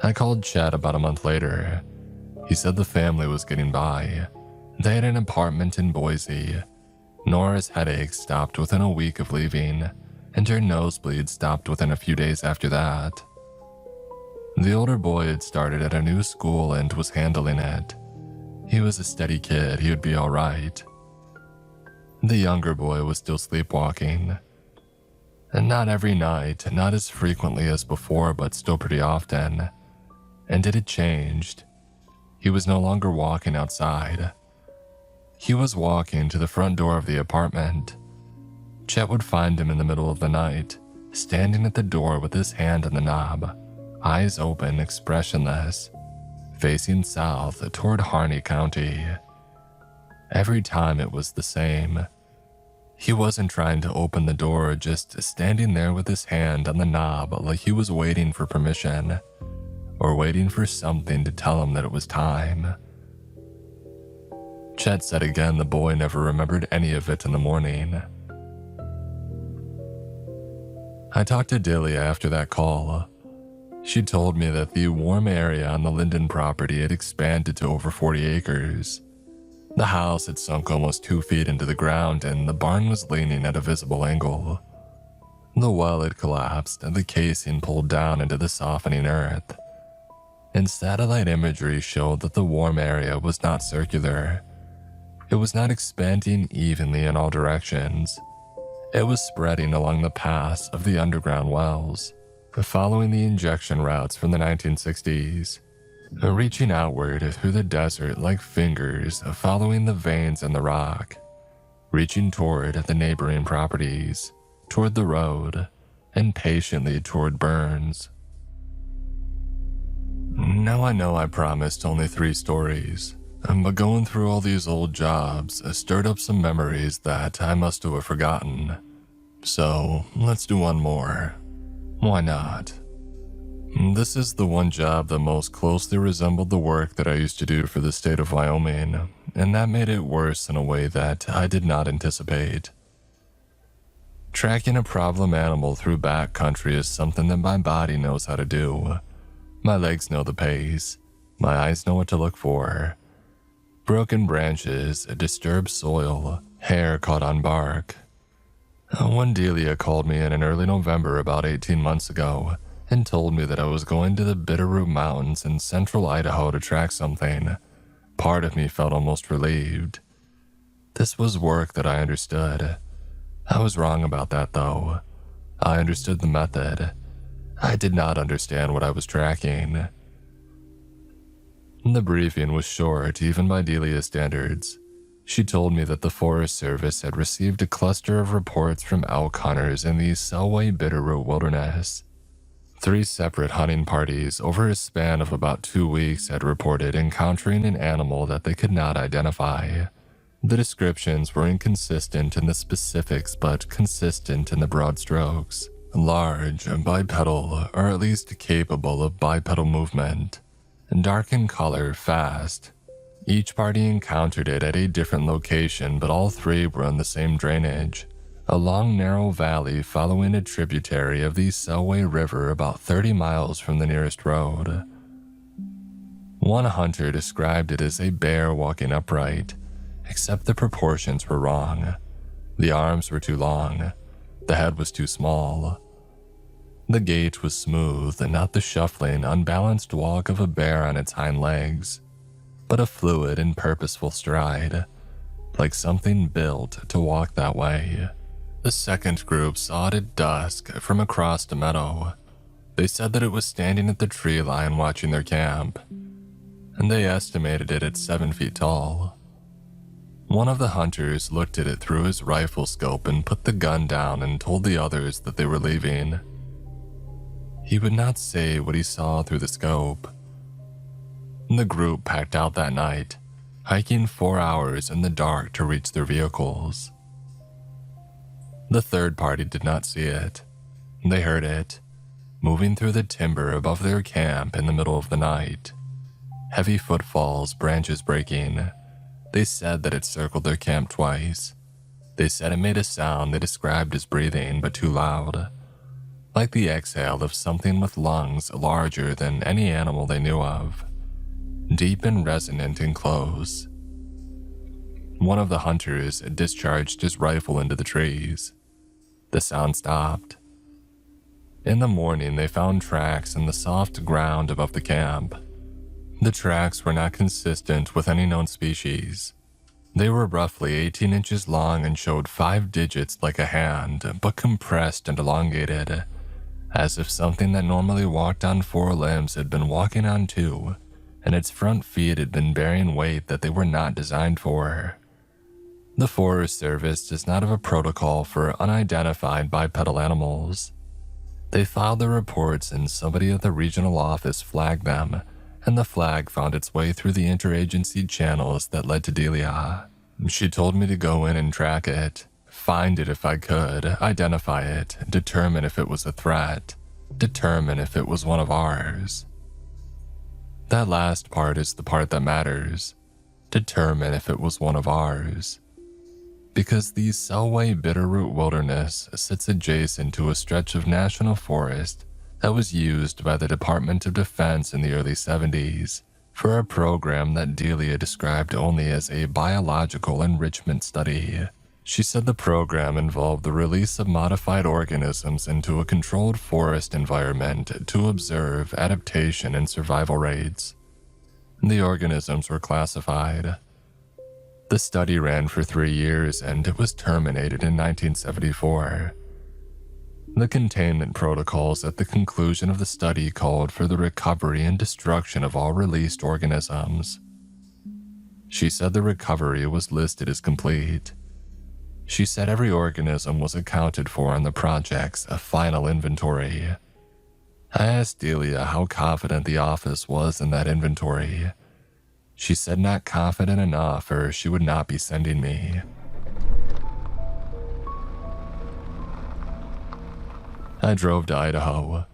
A: I called Chet about a month later. He said the family was getting by. They had an apartment in Boise. Nora's headaches stopped within a week of leaving, and her nosebleed stopped within a few days after that. The older boy had started at a new school and was handling it. He was a steady kid, he would be all right. The younger boy was still sleepwalking. And not every night, not as frequently as before, but still pretty often. And it had changed. He was no longer walking outside. He was walking to the front door of the apartment. Chet would find him in the middle of the night, standing at the door with his hand on the knob, eyes open, expressionless, facing south toward Harney County. Every time it was the same. He wasn't trying to open the door, just standing there with his hand on the knob like he was waiting for permission, or waiting for something to tell him that it was time. Chet said again the boy never remembered any of it in the morning. I talked to Delia after that call. She told me that the warm area on the Linden property had expanded to over 40 acres. The house had sunk almost 2 feet into the ground and the barn was leaning at a visible angle. The well had collapsed and the casing pulled down into the softening earth. And satellite imagery showed that the warm area was not circular. It was not expanding evenly in all directions. It was spreading along the paths of the underground wells, following the injection routes from the 1960s, reaching outward through the desert like fingers following the veins in the rock, reaching toward the neighboring properties, toward the road, and patiently toward Burns. Now I know I promised only 3 stories, but going through all these old jobs stirred up some memories that I must have forgotten. So let's do one more. Why not? This is the one job that most closely resembled the work that I used to do for the state of Wyoming, and that made it worse in a way that I did not anticipate. Tracking a problem animal through backcountry is something that my body knows how to do. My legs know the pace. My eyes know what to look for. Broken branches, disturbed soil, hair caught on bark. When Delia called me in early November about 18 months ago and told me that I was going to the Bitterroot Mountains in central Idaho to track something, part of me felt almost relieved. This was work that I understood. I was wrong about that though. I understood the method. I did not understand what I was tracking. The briefing was short, even by Delia's standards. She told me that the Forest Service had received a cluster of reports from elk hunters in the Selway Bitterroot Wilderness. 3 separate hunting parties over a span of about 2 weeks had reported encountering an animal that they could not identify. The descriptions were inconsistent in the specifics but consistent in the broad strokes. Large, bipedal, or at least capable of bipedal movement. Dark in color, fast. Each party encountered it at a different location, but all 3 were in the same drainage. A long, narrow valley following a tributary of the Selway River about 30 miles from the nearest road. One hunter described it as a bear walking upright, except the proportions were wrong. The arms were too long, the head was too small. The gait was smooth and not the shuffling, unbalanced walk of a bear on its hind legs, but a fluid and purposeful stride, like something built to walk that way. The second group saw it at dusk from across the meadow. They said that it was standing at the tree line watching their camp, and they estimated it at 7 feet tall. One of the hunters looked at it through his rifle scope and put the gun down and told the others that they were leaving. He would not say what he saw through the scope. The group packed out that night, hiking 4 hours in the dark to reach their vehicles. The third party did not see it. They heard it, moving through the timber above their camp in the middle of the night. Heavy footfalls, branches breaking. They said that it circled their camp twice. They said it made a sound they described as breathing, but too loud, like the exhale of something with lungs larger than any animal they knew of, deep and resonant and close. One of the hunters discharged his rifle into the trees. The sound stopped. In the morning, they found tracks in the soft ground above the camp. The tracks were not consistent with any known species. They were roughly 18 inches long and showed 5 digits like a hand, but compressed and elongated, as if something that normally walked on 4 limbs had been walking on 2, and its front feet had been bearing weight that they were not designed for. The Forest Service does not have a protocol for unidentified bipedal animals. They filed their reports and somebody at the regional office flagged them, and the flag found its way through the interagency channels that led to Delia. She told me to go in and track it, find it if I could, identify it, determine if it was a threat, determine if it was one of ours. That last part is the part that matters. Determine if it was one of ours. Because the Selway Bitterroot Wilderness sits adjacent to a stretch of national forest that was used by the Department of Defense in the early 70s for a program that Delia described only as a biological enrichment study. She said the program involved the release of modified organisms into a controlled forest environment to observe adaptation and survival rates. The organisms were classified. The study ran for 3 years and it was terminated in 1974. The containment protocols at the conclusion of the study called for the recovery and destruction of all released organisms. She said the recovery was listed as complete. She said every organism was accounted for in the project's final inventory. I asked Delia how confident the office was in that inventory. She said not confident enough or she would not be sending me. I drove to Idaho.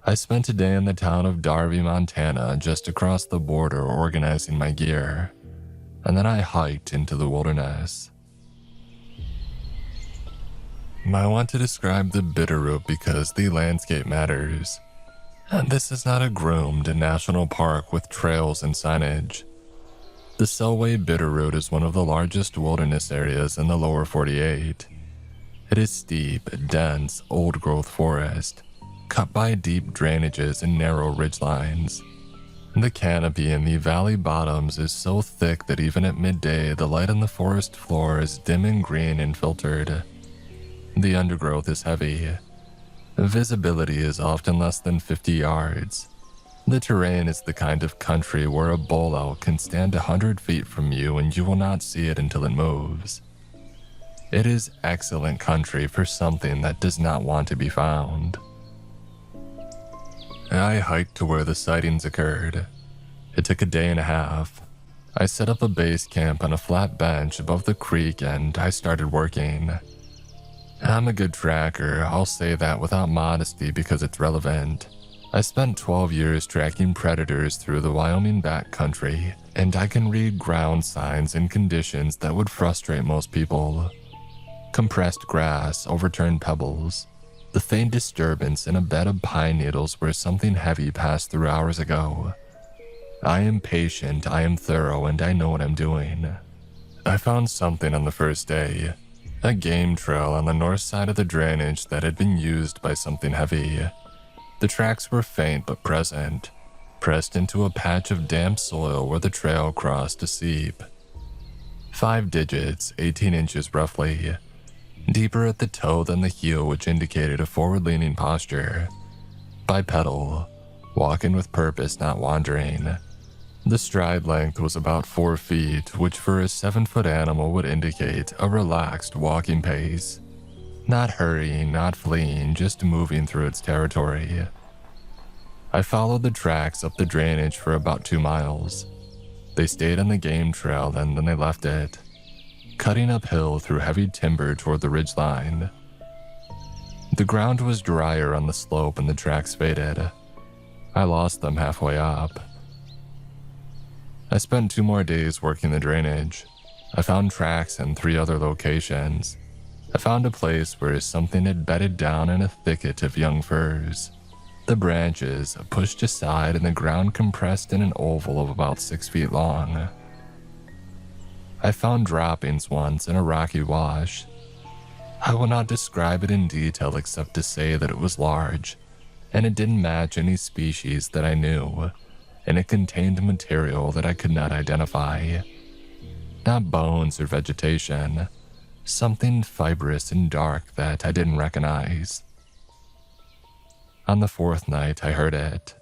A: I spent a day in the town of Darby, Montana, just across the border organizing my gear, and then I hiked into the wilderness. I want to describe the Bitterroot because the landscape matters. And this is not a groomed national park with trails and signage. The Selway Bitterroot is one of the largest wilderness areas in the lower 48. It is steep, dense, old-growth forest, cut by deep drainages and narrow ridgelines. The canopy in the valley bottoms is so thick that even at midday, the light on the forest floor is dim and green and filtered. The undergrowth is heavy. Visibility is often less than 50 yards. The terrain is the kind of country where a bull elk can stand 100 feet from you and you will not see it until it moves. It is excellent country for something that does not want to be found. I hiked to where the sightings occurred. It took a day and a half. I set up a base camp on a flat bench above the creek and I started working. I'm a good tracker, I'll say that without modesty because it's relevant. I spent 12 years tracking predators through the Wyoming backcountry, and I can read ground signs and conditions that would frustrate most people. Compressed grass, overturned pebbles, the faint disturbance in a bed of pine needles where something heavy passed through hours ago. I am patient, I am thorough, and I know what I'm doing. I found something on the first day, a game trail on the north side of the drainage that had been used by something heavy. The tracks were faint but present, pressed into a patch of damp soil where the trail crossed a seep. 5 digits, 18 inches roughly, deeper at the toe than the heel, which indicated a forward-leaning posture. Bipedal, walking with purpose, not wandering. The stride length was about 4 feet, which for a 7-foot animal would indicate a relaxed walking pace. Not hurrying, not fleeing, just moving through its territory. I followed the tracks up the drainage for about 2 miles. They stayed on the game trail and then they left it, cutting uphill through heavy timber toward the ridgeline. The ground was drier on the slope and the tracks faded. I lost them halfway up. I spent 2 more days working the drainage. I found tracks in 3 other locations. I found a place where something had bedded down in a thicket of young firs. The branches pushed aside and the ground compressed in an oval of about 6 feet long. I found droppings once in a rocky wash. I will not describe it in detail except to say that it was large, and it didn't match any species that I knew, and it contained material that I could not identify. Not bones or vegetation, something fibrous and dark that I didn't recognize. On the 4th night, I heard it.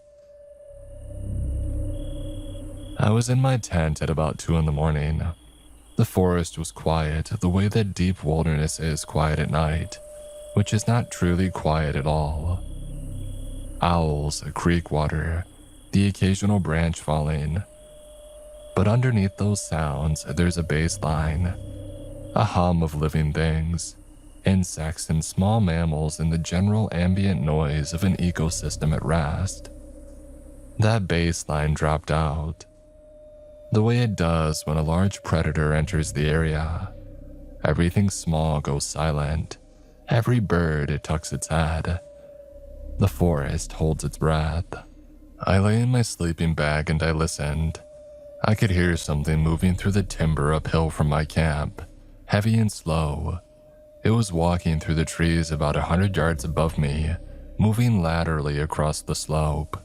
A: I was in my tent at about 2 in the morning. The forest was quiet, the way that deep wilderness is quiet at night, which is not truly quiet at all. Owls, creek water, the occasional branch falling. But underneath those sounds, there's a bass line, a hum of living things, insects and small mammals, and the general ambient noise of an ecosystem at rest. That bass line dropped out, the way it does when a large predator enters the area. Everything small goes silent. Every bird tucks its head. The forest holds its breath. I lay in my sleeping bag and I listened. I could hear something moving through the timber uphill from my camp, heavy and slow. It was walking through the trees about 100 yards above me, moving laterally across the slope.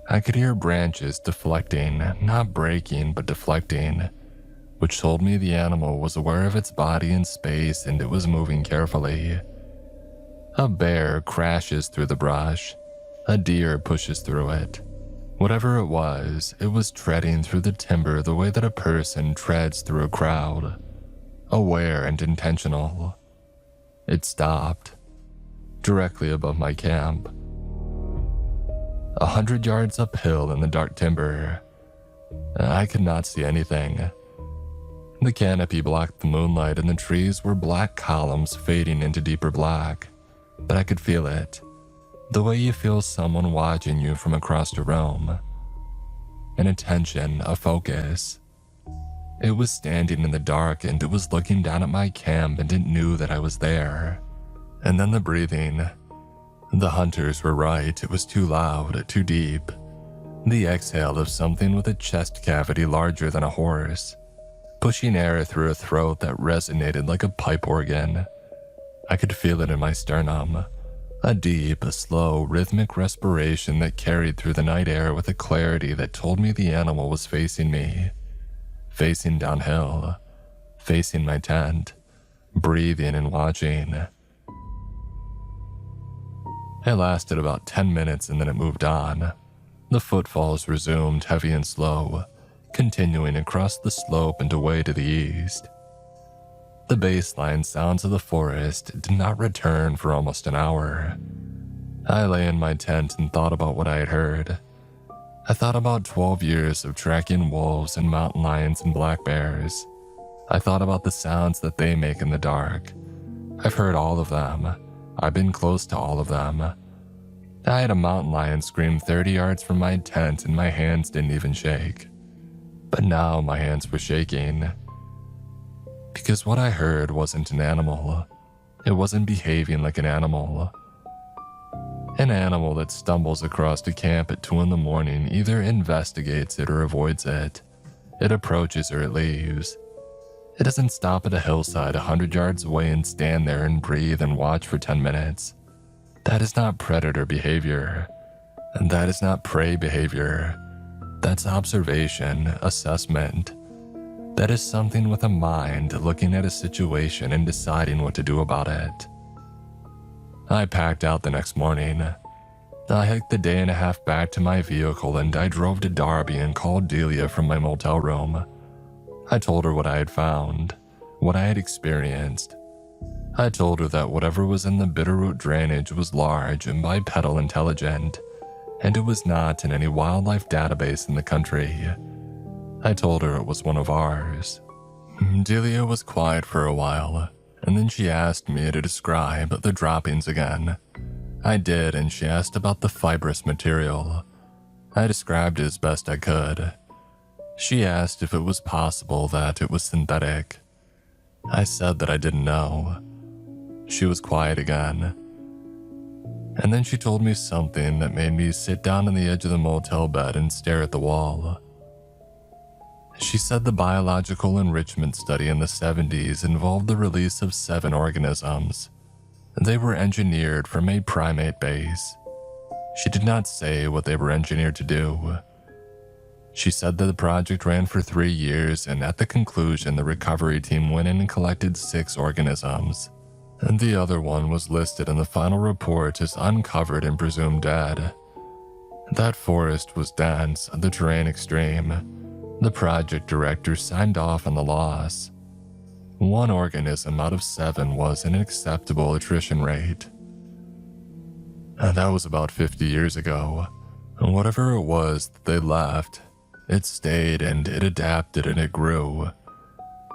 A: I could hear branches deflecting, not breaking, but deflecting, which told me the animal was aware of its body in space and it was moving carefully. A bear crashes through the brush. A deer pushes through it. Whatever it was treading through the timber the way that a person treads through a crowd. Aware and intentional. It stopped, directly above my camp. 100 yards uphill in the dark timber. I could not see anything. The canopy blocked the moonlight and the trees were black columns fading into deeper black, but I could feel it, the way you feel someone watching you from across a room. An attention, a focus. It was standing in the dark and it was looking down at my camp and it knew that I was there. And then the breathing. The hunters were right, it was too loud, too deep. The exhale of something with a chest cavity larger than a horse, pushing air through a throat that resonated like a pipe organ. I could feel it in my sternum, a deep, slow, rhythmic respiration that carried through the night air with a clarity that told me the animal was facing me, facing downhill, facing my tent, breathing and watching. It lasted about 10 minutes and then it moved on. The footfalls resumed heavy and slow, continuing across the slope and away to the east. The baseline sounds of the forest did not return for almost an hour. I lay in my tent and thought about what I had heard. I thought about 12 years of tracking wolves and mountain lions and black bears. I thought about the sounds that they make in the dark. I've heard all of them. I've been close to all of them. I had a mountain lion scream 30 yards from my tent and my hands didn't even shake. But now my hands were shaking. Because what I heard wasn't an animal. It wasn't behaving like an animal. An animal that stumbles across a camp at 2 in the morning either investigates it or avoids it. It approaches or it leaves. It doesn't stop at a hillside 100 yards away and stand there and breathe and watch for 10 minutes. That is not predator behavior. And that is not prey behavior. That's observation, assessment. That is something with a mind looking at a situation and deciding what to do about it. I packed out the next morning. I hiked the day and a half back to my vehicle and I drove to Darby and called Delia from my motel room. I told her what I had found, what I had experienced. I told her that whatever was in the Bitterroot drainage was large and bipedal intelligent, and it was not in any wildlife database in the country. I told her it was one of ours. Delia was quiet for a while, and then she asked me to describe the droppings again. I did, and she asked about the fibrous material. I described it as best I could. She asked if it was possible that it was synthetic. I said that I didn't know. She was quiet again. And then she told me something that made me sit down on the edge of the motel bed and stare at the wall. She said the biological enrichment study in the 70s involved the release of 7 organisms. They were engineered from a primate base. She did not say what they were engineered to do. She said that the project ran for 3 years, and at the conclusion, the recovery team went in and collected 6 organisms. And the other one was listed in the final report as uncovered and presumed dead. That forest was dense, the terrain extreme. The project director signed off on the loss. 1 organism out of 7 was an acceptable attrition rate. And that was about 50 years ago. And whatever it was that they left, it stayed and it adapted and it grew.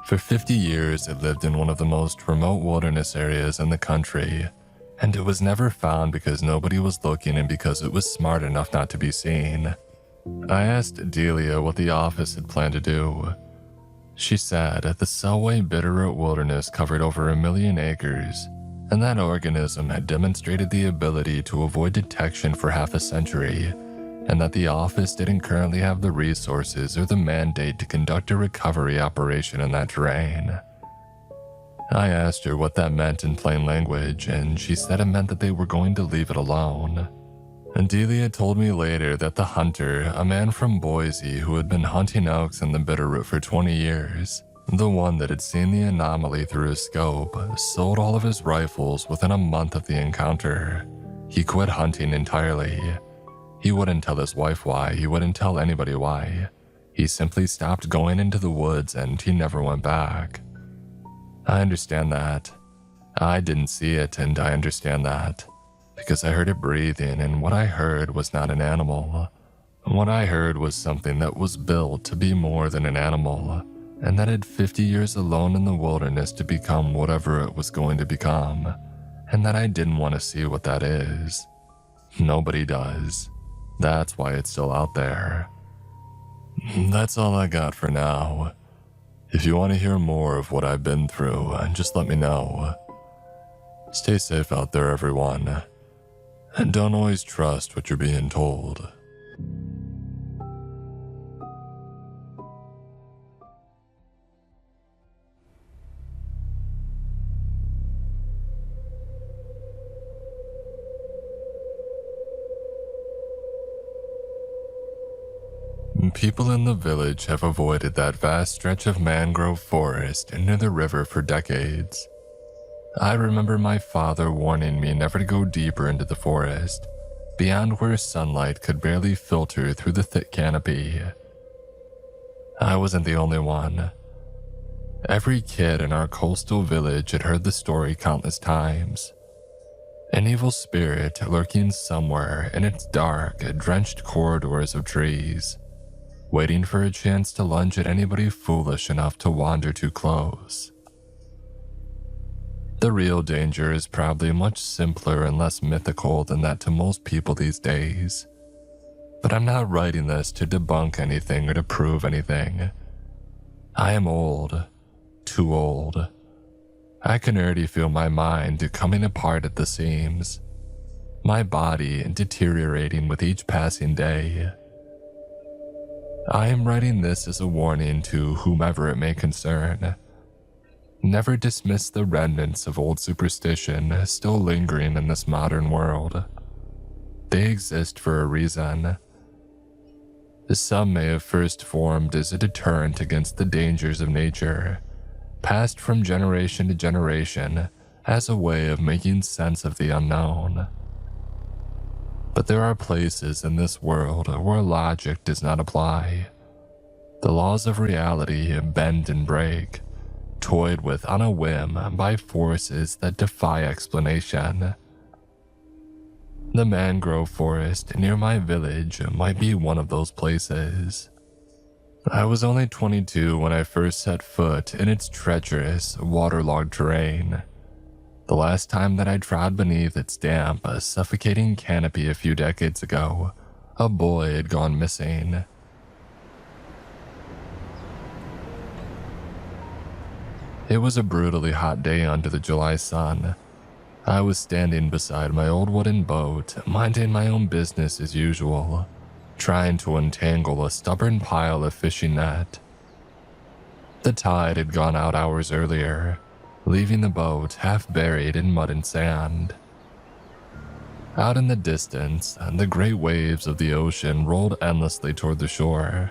A: For 50 years, it lived in one of the most remote wilderness areas in the country, and it was never found because nobody was looking and because it was smart enough not to be seen. I asked Delia what the office had planned to do. She said the Selway Bitterroot Wilderness covered over 1 million acres, and that organism had demonstrated the ability to avoid detection for half a century, and that the office didn't currently have the resources or the mandate to conduct a recovery operation in that terrain. I asked her what that meant in plain language, and she said it meant that they were going to leave it alone. And Delia told me later that the hunter, a man from Boise who had been hunting elks in the Bitterroot for 20 years, the one that had seen the anomaly through his scope, sold all of his rifles within a month of the encounter. He quit hunting entirely. He wouldn't tell his wife why, he wouldn't tell anybody why. He simply stopped going into the woods and he never went back. I understand that. I didn't see it, and I understand that. Because I heard it breathing, and what I heard was not an animal. What I heard was something that was built to be more than an animal, and that had 50 years alone in the wilderness to become whatever it was going to become, and that I didn't want to see what that is. Nobody does. That's why it's still out there. That's all I got for now. If you want to hear more of what I've been through, just let me know. Stay safe out there, everyone. And don't always trust what you're being told. People in the village have avoided that vast stretch of mangrove forest near the river for decades. I remember my father warning me never to go deeper into the forest, beyond where sunlight could barely filter through the thick canopy. I wasn't the only one. Every kid in our coastal village had heard the story countless times. An evil spirit lurking somewhere in its dark, drenched corridors of trees, waiting for a chance to lunge at anybody foolish enough to wander too close. The real danger is probably much simpler and less mythical than that to most people these days. But I'm not writing this to debunk anything or to prove anything. I am old, too old. I can already feel my mind coming apart at the seams, my body deteriorating with each passing day. I am writing this as a warning to whomever it may concern. never dismiss the remnants of old superstition still lingering in this modern world. They exist for a reason. Some may have first formed as a deterrent against the dangers of nature, passed from generation to generation as a way of making sense of the unknown. But there are places in this world where logic does not apply. The laws of reality bend and break, toyed with on a whim by forces that defy explanation. The mangrove forest near my village might be one of those places. I was only 22 when I first set foot in its treacherous, waterlogged terrain. The last time that I trod beneath its damp, suffocating canopy a few decades ago, a boy had gone missing. It was a brutally hot day under the July sun. I was standing beside my old wooden boat, minding my own business as usual, trying to untangle a stubborn pile of fishing net. The tide had gone out hours earlier, leaving the boat half buried in mud and sand. Out in the distance, the great waves of the ocean rolled endlessly toward the shore.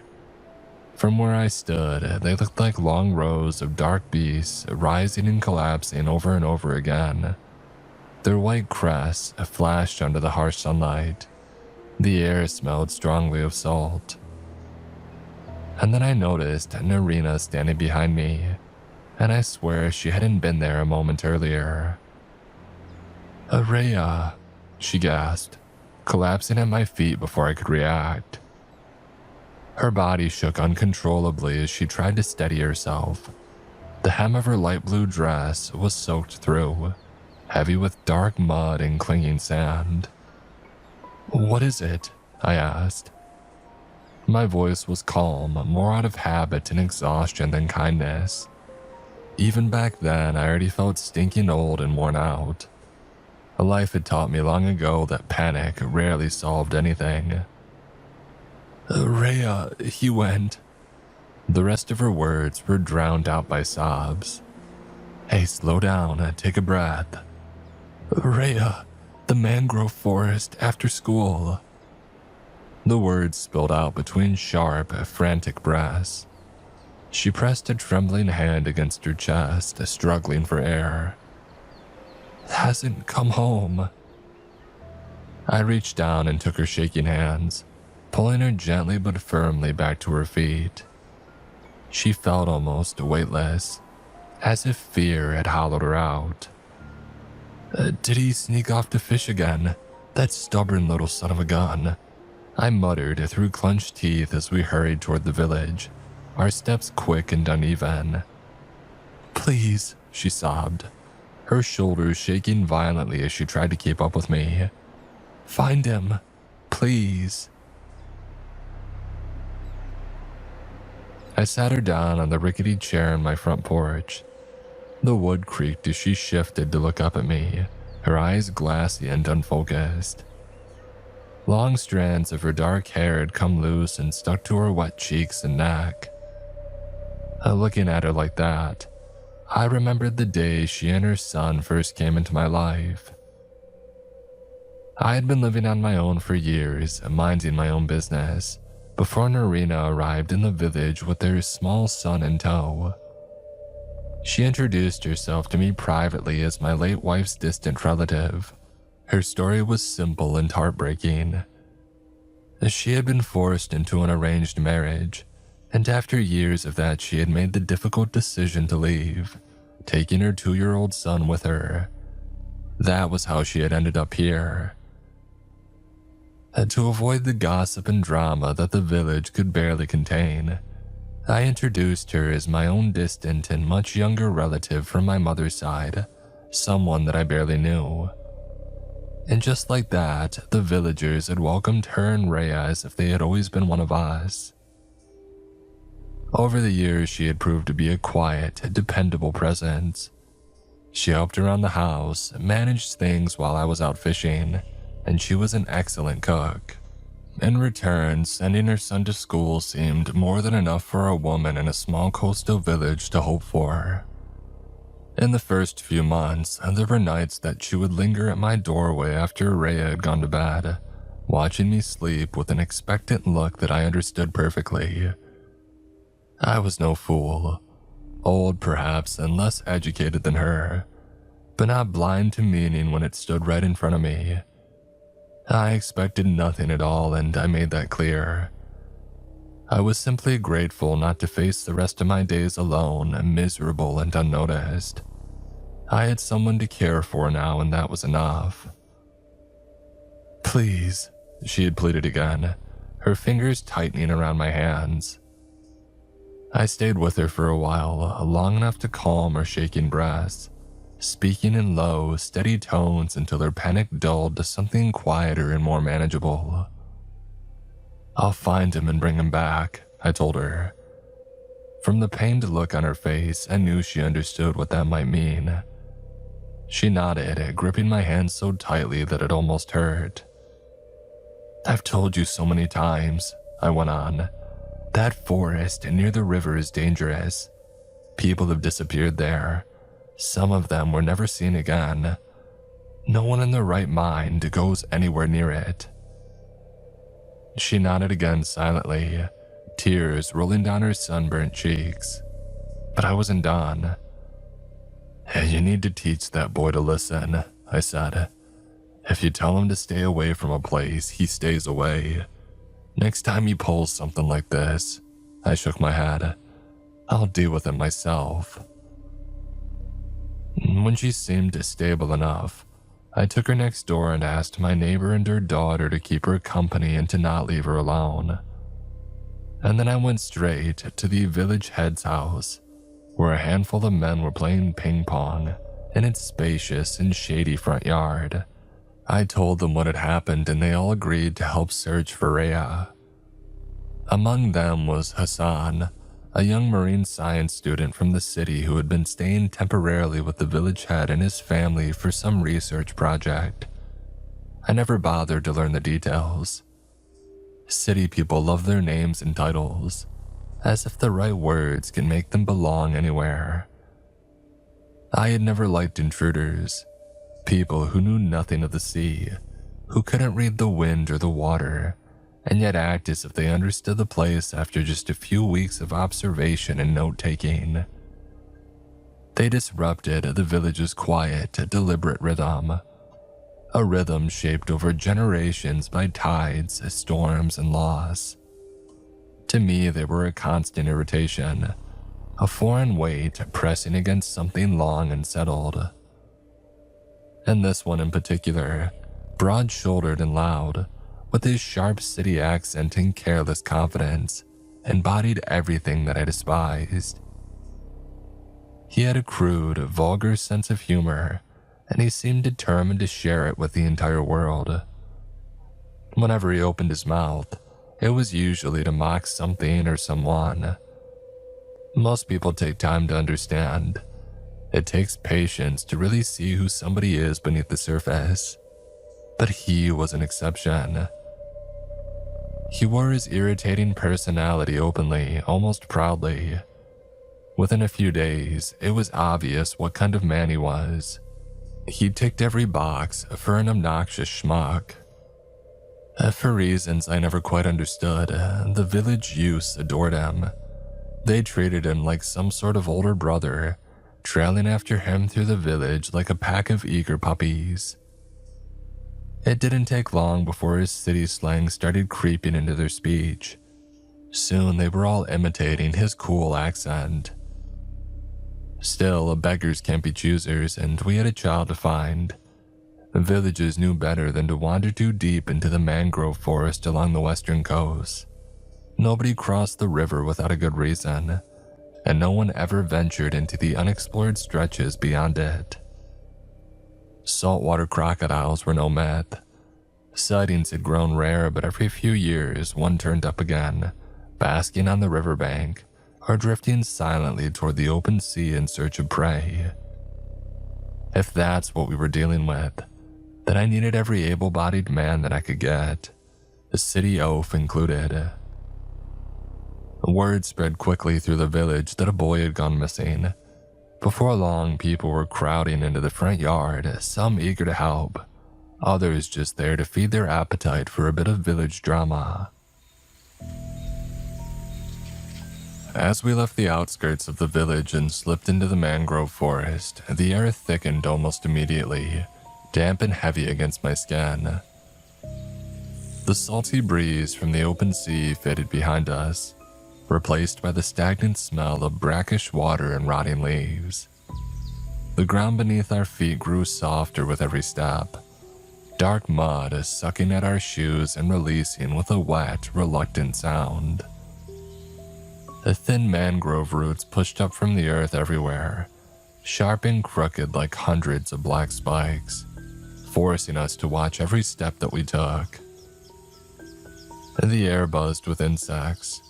A: From where I stood, they looked like long rows of dark beasts rising and collapsing over and over again. Their white crests flashed under the harsh sunlight. The air smelled strongly of salt. And then I noticed Narina standing behind me, and I swear she hadn't been there a moment earlier. "Araya," she gasped, collapsing at my feet before I could react. Her body shook uncontrollably as she tried to steady herself. The hem of her light blue dress was soaked through, heavy with dark mud and clinging sand. "What is it?" I asked. My voice was calm, more out of habit and exhaustion than kindness. Even back then, I already felt stinking old and worn out. Life had taught me long ago that panic rarely solved anything. "Rhea, he went." The rest of her words were drowned out by sobs. "Hey, slow down, take a breath." "Rhea, the mangrove forest after school." The words spilled out between sharp, frantic breaths. She pressed a trembling hand against her chest, struggling for air. "Hasn't come home." I reached down and took her shaking hands, pulling her gently but firmly back to her feet. She felt almost weightless, as if fear had hollowed her out. "Did he sneak off to fish again? That stubborn little son of a gun," I muttered through clenched teeth as we hurried toward the village, our steps quick and uneven. "Please," she sobbed, her shoulders shaking violently as she tried to keep up with me. "Find him, please." I sat her down on the rickety chair in my front porch. The wood creaked as she shifted to look up at me, her eyes glassy and unfocused. Long strands of her dark hair had come loose and stuck to her wet cheeks and neck. Looking at her like that, I remembered the day she and her son first came into my life. I had been living on my own for years, minding my own business, before Narina arrived in the village with their small son in tow. She introduced herself to me privately as my late wife's distant relative. Her story was simple and heartbreaking. She had been forced into an arranged marriage, and after years of that she had made the difficult decision to leave, taking her 2-year-old son with her. That was how she had ended up here. To avoid the gossip and drama that the village could barely contain, I introduced her as my own distant and much younger relative from my mother's side, someone that I barely knew. And just like that, the villagers had welcomed her and Rhea as if they had always been one of us. Over the years, she had proved to be a quiet, dependable presence. She helped around the house, managed things while I was out fishing, and she was an excellent cook. In return, sending her son to school seemed more than enough for a woman in a small coastal village to hope for. In the first few months, there were nights that she would linger at my doorway after Rhea had gone to bed, watching me sleep with an expectant look that I understood perfectly. I was no fool, old perhaps and less educated than her, but not blind to meaning when it stood right in front of me. I expected nothing at all, and I made that clear. I was simply grateful not to face the rest of my days alone, miserable and unnoticed. I had someone to care for now, and that was enough. "Please," she had pleaded again, her fingers tightening around my hands. I stayed with her for a while, long enough to calm her shaking breaths, speaking in low, steady tones until her panic dulled to something quieter and more manageable. "I'll find him and bring him back," I told her. From the pained look on her face, I knew she understood what that might mean. She nodded, gripping my hand so tightly that it almost hurt. "I've told you so many times," I went on. "That forest near the river is dangerous. People have disappeared there. Some of them were never seen again. No one in their right mind goes anywhere near it." She nodded again silently, tears rolling down her sunburnt cheeks. But I wasn't done. "You need to teach that boy to listen," I said. "If you tell him to stay away from a place, he stays away. Next time he pulls something like this," I shook my head, "I'll deal with it myself." When she seemed stable enough, I took her next door and asked my neighbor and her daughter to keep her company and to not leave her alone. And then I went straight to the village head's house, where a handful of men were playing ping pong in its spacious and shady front yard. I told them what had happened, and they all agreed to help search for Rhea. Among them was Hassan, a young marine science student from the city who had been staying temporarily with the village head and his family for some research project. I never bothered to learn the details. City people love their names and titles, as if the right words can make them belong anywhere. I had never liked intruders, people who knew nothing of the sea, who couldn't read the wind or the water, and yet act as if they understood the place after just a few weeks of observation and note-taking. They disrupted the village's quiet, deliberate rhythm, a rhythm shaped over generations by tides, storms, and loss. To me, they were a constant irritation, a foreign weight pressing against something long and settled. And this one in particular, broad-shouldered and loud, with his sharp city accent and careless confidence, embodied everything that I despised. He had a crude, vulgar sense of humor, and he seemed determined to share it with the entire world. Whenever he opened his mouth, it was usually to mock something or someone. Most people take time to understand. It takes patience to really see who somebody is beneath the surface. But he was an exception. He wore his irritating personality openly, almost proudly. Within a few days, it was obvious what kind of man he was. He ticked every box for an obnoxious schmuck. For reasons I never quite understood, the village youths adored him. They treated him like some sort of older brother, trailing after him through the village like a pack of eager puppies. It didn't take long before his city slang started creeping into their speech. Soon they were all imitating his cool accent. Still, beggars can't be choosers, and we had a child to find. Villages knew better than to wander too deep into the mangrove forest along the western coast. Nobody crossed the river without a good reason, and no one ever ventured into the unexplored stretches beyond it. Saltwater crocodiles were no myth. Sightings had grown rare, but every few years one turned up again, basking on the riverbank or drifting silently toward the open sea in search of prey. If that's what we were dealing with, then I needed every able-bodied man that I could get, the city oaf included. Word spread quickly through the village that a boy had gone missing. Before long, people were crowding into the front yard, some eager to help, others just there to feed their appetite for a bit of village drama. As we left the outskirts of the village and slipped into the mangrove forest, the air thickened almost immediately, damp and heavy against my skin. The salty breeze from the open sea faded behind us, replaced by the stagnant smell of brackish water and rotting leaves. The ground beneath our feet grew softer with every step, dark mud sucking at our shoes and releasing with a wet, reluctant sound. The thin mangrove roots pushed up from the earth everywhere, sharp and crooked like hundreds of black spikes, forcing us to watch every step that we took. The air buzzed with insects.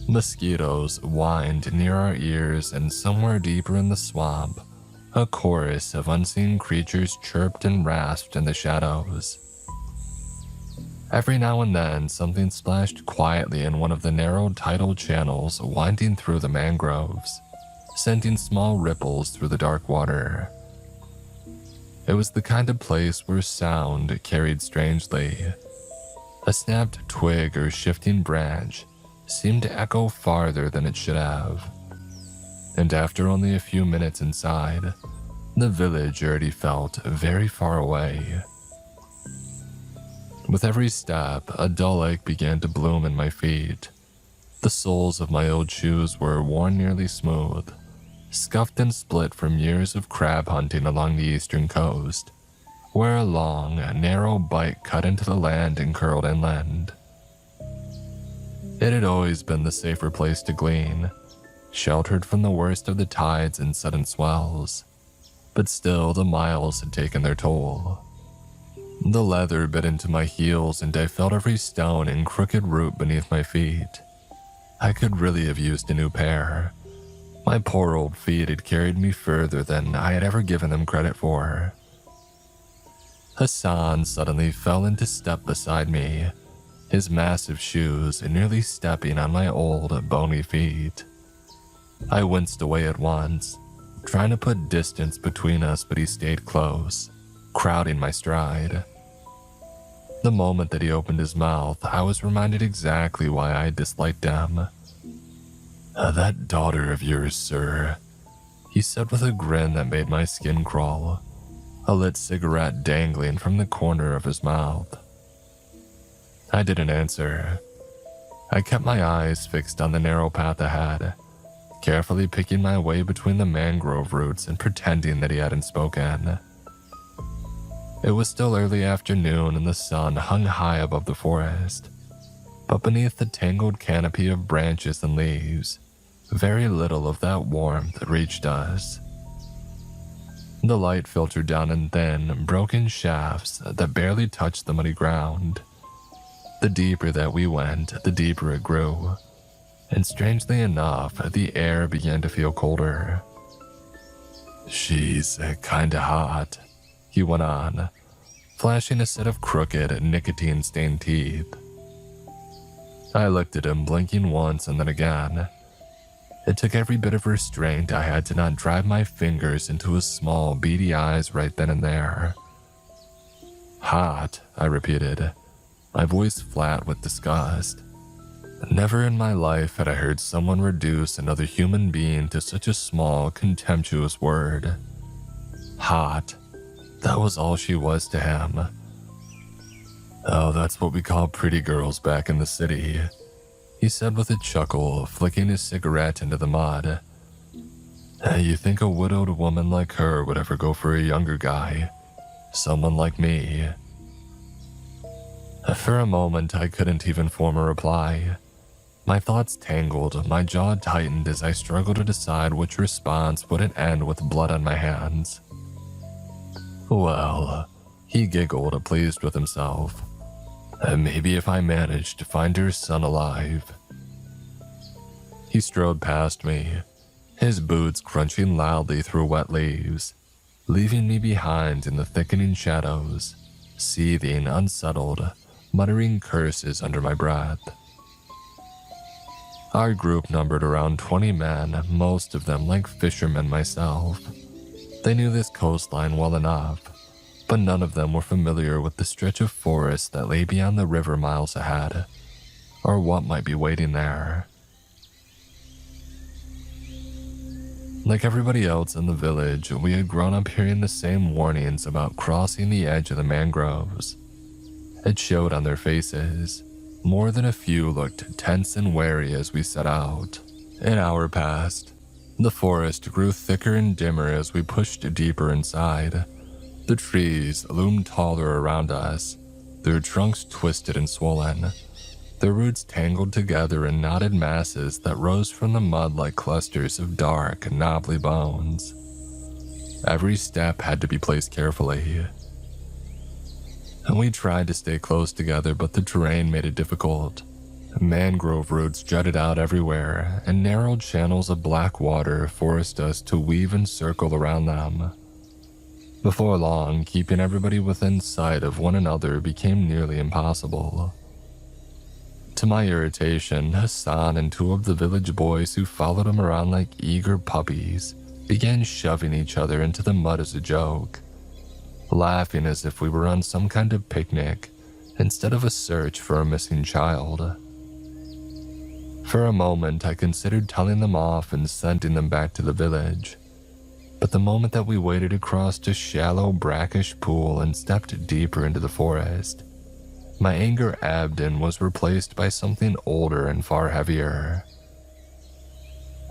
A: Mosquitoes whined near our ears, and somewhere deeper in the swamp, a chorus of unseen creatures chirped and rasped in the shadows. Every now and then, something splashed quietly in one of the narrow tidal channels winding through the mangroves, sending small ripples through the dark water. It was the kind of place where sound carried strangely. A snapped twig or shifting branch seemed to echo farther than it should have. And after only a few minutes inside, the village already felt very far away. With every step, a dull ache began to bloom in my feet. The soles of my old shoes were worn nearly smooth, scuffed and split from years of crab hunting along the eastern coast, where a long, narrow bite cut into the land and curled inland. It had always been the safer place to glean, sheltered from the worst of the tides and sudden swells, but still the miles had taken their toll. The leather bit into my heels and I felt every stone and crooked root beneath my feet. I could really have used a new pair. My poor old feet had carried me further than I had ever given them credit for. Hassan suddenly fell into step beside me, his massive shoes nearly stepping on my old, bony feet. I winced away at once, trying to put distance between us, but he stayed close, crowding my stride. The moment that he opened his mouth, I was reminded exactly why I disliked him. That daughter of yours, sir," he said with a grin that made my skin crawl, a lit cigarette dangling from the corner of his mouth. I didn't answer. I kept my eyes fixed on the narrow path ahead, carefully picking my way between the mangrove roots and pretending that he hadn't spoken. It was still early afternoon and the sun hung high above the forest, but beneath the tangled canopy of branches and leaves, very little of that warmth reached us. The light filtered down in thin, broken shafts that barely touched the muddy ground. The deeper that we went, the deeper it grew, and strangely enough, the air began to feel colder. "She's kinda hot," he went on, flashing a set of crooked, nicotine-stained teeth. I looked at him, blinking once and then again. It took every bit of restraint I had to not drive my fingers into his small, beady eyes right then and there. "Hot," I repeated, my voice flat with disgust. Never in my life had I heard someone reduce another human being to such a small, contemptuous word. Hot. That was all she was to him. "Oh, that's what we call pretty girls back in the city," he said with a chuckle, flicking his cigarette into the mud. "You think a widowed woman like her would ever go for a younger guy? Someone like me?" For a moment, I couldn't even form a reply. My thoughts tangled, my jaw tightened as I struggled to decide which response wouldn't end with blood on my hands. "Well," he giggled, pleased with himself. "Maybe if I managed to find her son alive." He strode past me, his boots crunching loudly through wet leaves, leaving me behind in the thickening shadows, seething, unsettled, muttering curses under my breath. Our group numbered around 20 men, most of them like fishermen myself. They knew this coastline well enough, but none of them were familiar with the stretch of forest that lay beyond the river miles ahead, or what might be waiting there. Like everybody else in the village, we had grown up hearing the same warnings about crossing the edge of the mangroves. It showed on their faces. More than a few looked tense and wary as we set out. An hour passed. The forest grew thicker and dimmer as we pushed deeper inside. The trees loomed taller around us, their trunks twisted and swollen, their roots tangled together in knotted masses that rose from the mud like clusters of dark, knobbly bones. Every step had to be placed carefully. And we tried to stay close together, but the terrain made it difficult. Mangrove roots jutted out everywhere, and narrow channels of black water forced us to weave and circle around them. Before long, keeping everybody within sight of one another became nearly impossible. To my irritation, Hassan and two of the village boys who followed him around like eager puppies began shoving each other into the mud as a joke, laughing as if we were on some kind of picnic instead of a search for a missing child. For a moment, I considered telling them off and sending them back to the village, but the moment that we waded across a shallow, brackish pool and stepped deeper into the forest, my anger ebbed and was replaced by something older and far heavier.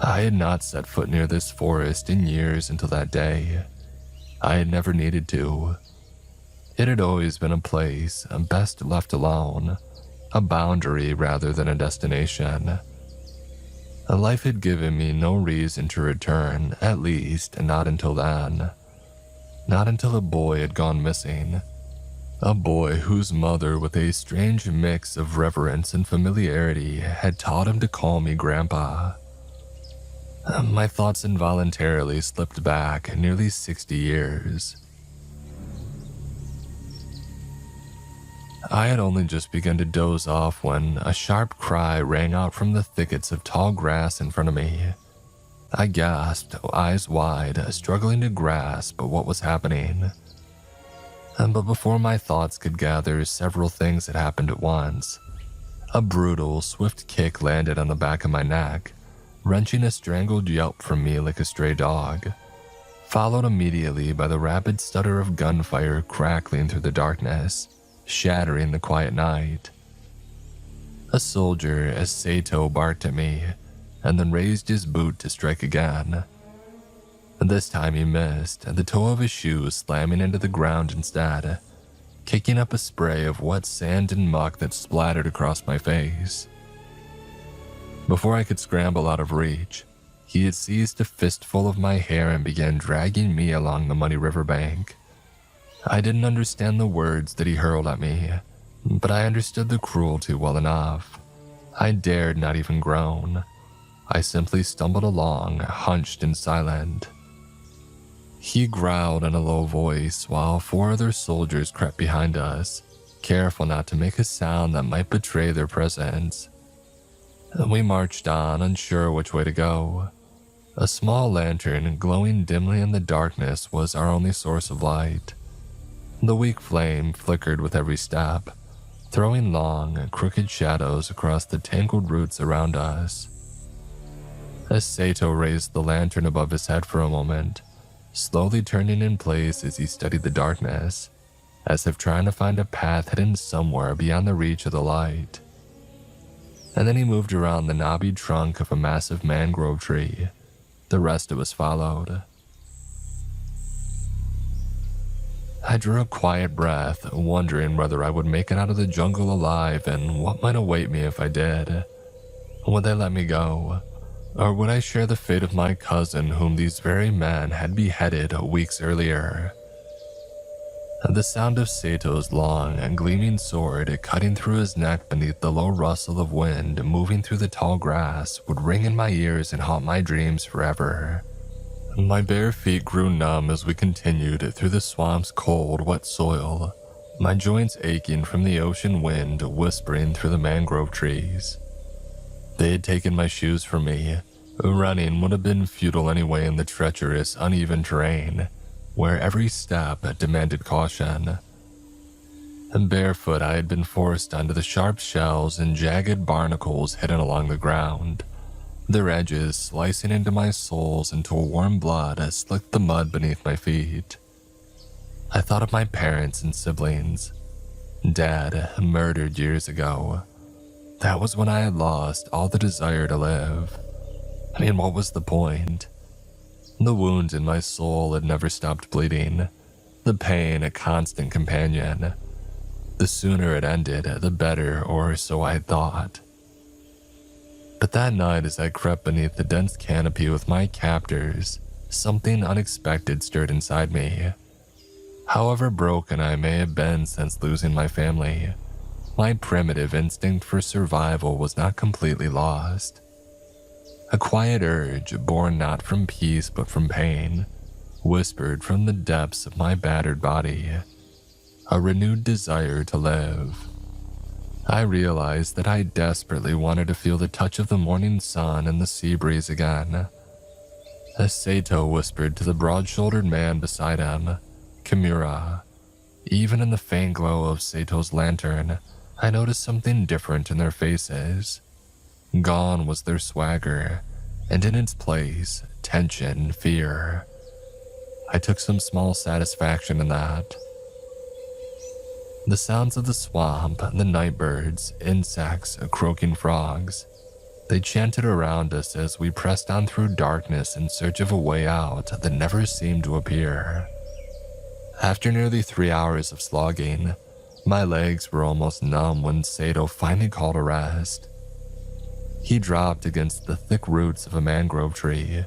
A: I had not set foot near this forest in years until that day. I had never needed to. It had always been a place best left alone, a boundary rather than a destination. Life had given me no reason to return, at least not until then. Not until a boy had gone missing. A boy whose mother, with a strange mix of reverence and familiarity, had taught him to call me Grandpa. My thoughts involuntarily slipped back nearly 60 years. I had only just begun to doze off when a sharp cry rang out from the thickets of tall grass in front of me. I gasped, eyes wide, struggling to grasp what was happening. But before my thoughts could gather, several things had happened at once. A brutal, swift kick landed on the back of my neck, wrenching a strangled yelp from me like a stray dog, followed immediately by the rapid stutter of gunfire crackling through the darkness, shattering the quiet night. A soldier, as Sato, barked at me, and then raised his boot to strike again. This time he missed, the toe of his shoe slamming into the ground instead, kicking up a spray of wet sand and muck that splattered across my face. Before I could scramble out of reach, he had seized a fistful of my hair and began dragging me along the muddy riverbank. I didn't understand the words that he hurled at me, but I understood the cruelty well enough. I dared not even groan. I simply stumbled along, hunched and silent. He growled in a low voice while 4 other soldiers crept behind us, careful not to make a sound that might betray their presence. We marched on, unsure which way to go. A small lantern glowing dimly in the darkness was our only source of light. The weak flame flickered with every step, throwing long, crooked shadows across the tangled roots around us. As Sato raised the lantern above his head for a moment, slowly turning in place as he studied the darkness, as if trying to find a path hidden somewhere beyond the reach of the light. And then he moved around the knobby trunk of a massive mangrove tree. The rest of us followed. I drew a quiet breath, wondering whether I would make it out of the jungle alive and what might await me if I did. Would they let me go? Or would I share the fate of my cousin whom these very men had beheaded weeks earlier? The sound of Sato's long and gleaming sword cutting through his neck beneath the low rustle of wind moving through the tall grass would ring in my ears and haunt my dreams forever. My bare feet grew numb as we continued through the swamp's cold, wet soil, my joints aching from the ocean wind whispering through the mangrove trees. They had taken my shoes from me. Running would have been futile anyway in the treacherous, uneven terrain, where every step demanded caution. And barefoot, I had been forced onto the sharp shells and jagged barnacles hidden along the ground, their edges slicing into my soles until warm blood slicked the mud beneath my feet. I thought of my parents and siblings, dead, murdered years ago. That was when I had lost all the desire to live. I mean, what was the point? The wound in my soul had never stopped bleeding, the pain a constant companion. The sooner it ended, the better, or so I had thought. But that night, as I crept beneath the dense canopy with my captors, something unexpected stirred inside me. However broken I may have been since losing my family, my primitive instinct for survival was not completely lost. A quiet urge, born not from peace but from pain, whispered from the depths of my battered body. A renewed desire to live. I realized that I desperately wanted to feel the touch of the morning sun and the sea breeze again. As Sato whispered to the broad-shouldered man beside him, Kimura. Even in the faint glow of Sato's lantern, I noticed something different in their faces. Gone was their swagger, and in its place, tension, fear. I took some small satisfaction in that. The sounds of the swamp, the night birds, insects, croaking frogs, they chanted around us as we pressed on through darkness in search of a way out that never seemed to appear. After nearly 3 hours of slogging, my legs were almost numb when Sato finally called a rest. He dropped against the thick roots of a mangrove tree,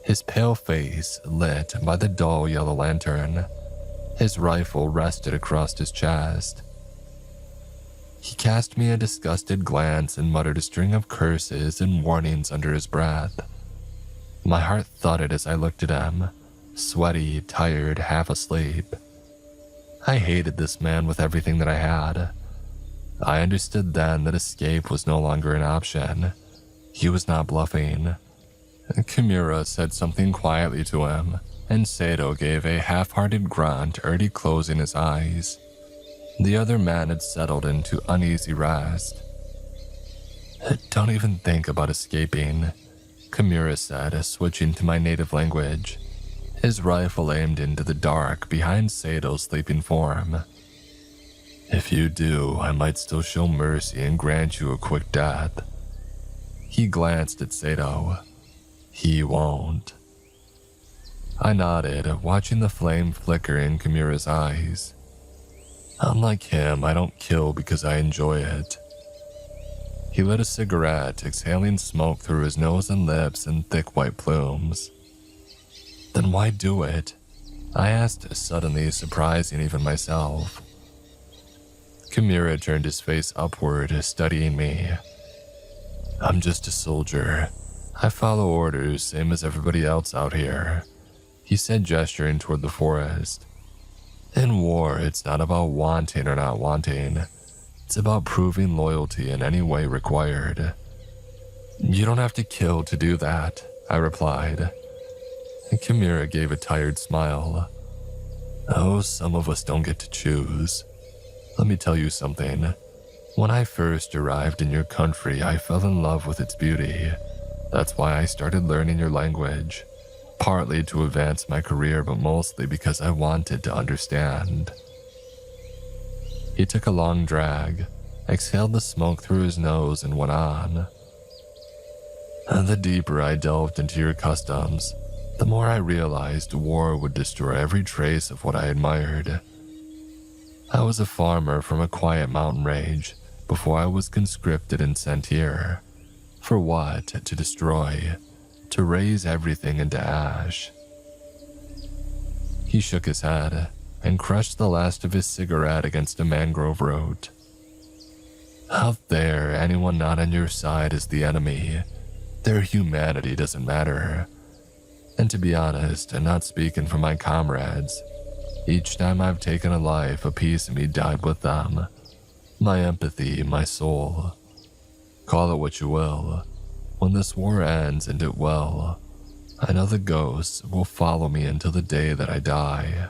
A: his pale face lit by the dull yellow lantern. His rifle rested across his chest. He cast me a disgusted glance and muttered a string of curses and warnings under his breath. My heart thudded as I looked at him, sweaty, tired, half asleep. I hated this man with everything that I had. I understood then that escape was no longer an option. He was not bluffing. Kimura said something quietly to him, and Sato gave a half-hearted grunt, already closing his eyes. The other man had settled into uneasy rest. "Don't even think about escaping," Kimura said, switching to my native language, his rifle aimed into the dark behind Sato's sleeping form. "If you do, I might still show mercy and grant you a quick death." He glanced at Sato. "He won't." I nodded, watching the flame flicker in Kimura's eyes. Unlike him, I don't kill because I enjoy it. He lit a cigarette, exhaling smoke through his nose and lips in thick white plumes. "Then why do it?" I asked, suddenly surprising even myself. Kimura turned his face upward, studying me. "I'm just a soldier. I follow orders, same as everybody else out here," he said, gesturing toward the forest. "In war, it's not about wanting or not wanting. It's about proving loyalty in any way required." "You don't have to kill to do that," I replied. Kimura gave a tired smile. "Oh, some of us don't get to choose. Let me tell you something. When I first arrived in your country, I fell in love with its beauty. That's why I started learning your language. Partly to advance my career, but mostly because I wanted to understand." He took a long drag, exhaled the smoke through his nose, and went on. "The deeper I delved into your customs, the more I realized war would destroy every trace of what I admired. I was a farmer from a quiet mountain range before I was conscripted and sent here. For what? To destroy. To raise everything into ash." He shook his head and crushed the last of his cigarette against a mangrove root. "Out there, anyone not on your side is the enemy. Their humanity doesn't matter. And to be honest, and not speaking for my comrades, each time I've taken a life, a piece of me died with them. My empathy, my soul. Call it what you will. When this war ends, and it will, I know the ghosts will follow me until the day that I die.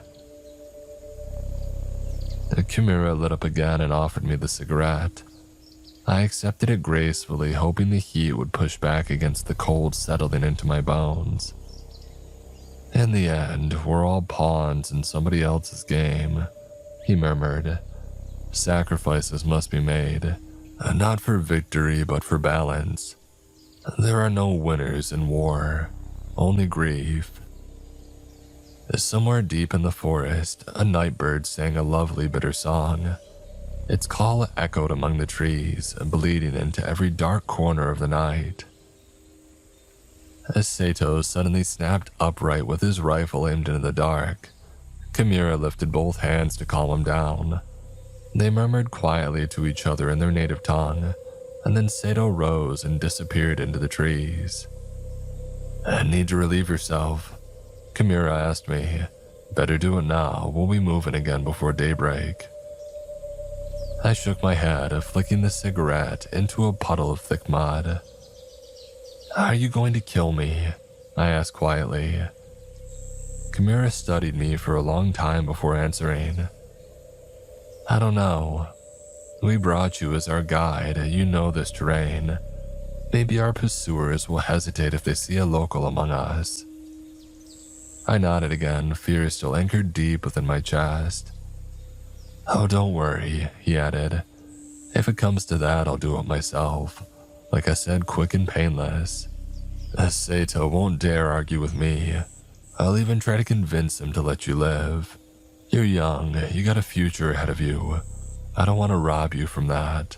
A: Kimura lit up again and offered me the cigarette. I accepted it gracefully, hoping the heat would push back against the cold settling into my bones. In the end, we're all pawns in somebody else's game, he murmured. Sacrifices must be made, not for victory but for balance. There are no winners in war, only grief. Somewhere deep in the forest, a nightbird sang a lovely bitter song. Its call echoed among the trees, bleeding into every dark corner of the night. As Sato suddenly snapped upright with his rifle aimed into the dark, Kimura lifted both hands to calm him down. They murmured quietly to each other in their native tongue, and then Sato rose and disappeared into the trees. Need to relieve yourself? Kimura asked me. Better do it now, we'll be moving again before daybreak. I shook my head, flicking the cigarette into a puddle of thick mud. Are you going to kill me? I asked quietly. Kimura studied me for a long time before answering. I don't know. We brought you as our guide, you know this terrain. Maybe our pursuers will hesitate if they see a local among us. I nodded again, fear still anchored deep within my chest. Oh, don't worry, he added. If it comes to that, I'll do it myself. Like I said, quick and painless. Sato won't dare argue with me. I'll even try to convince him to let you live. You're young, you got a future ahead of you. I don't want to rob you from that.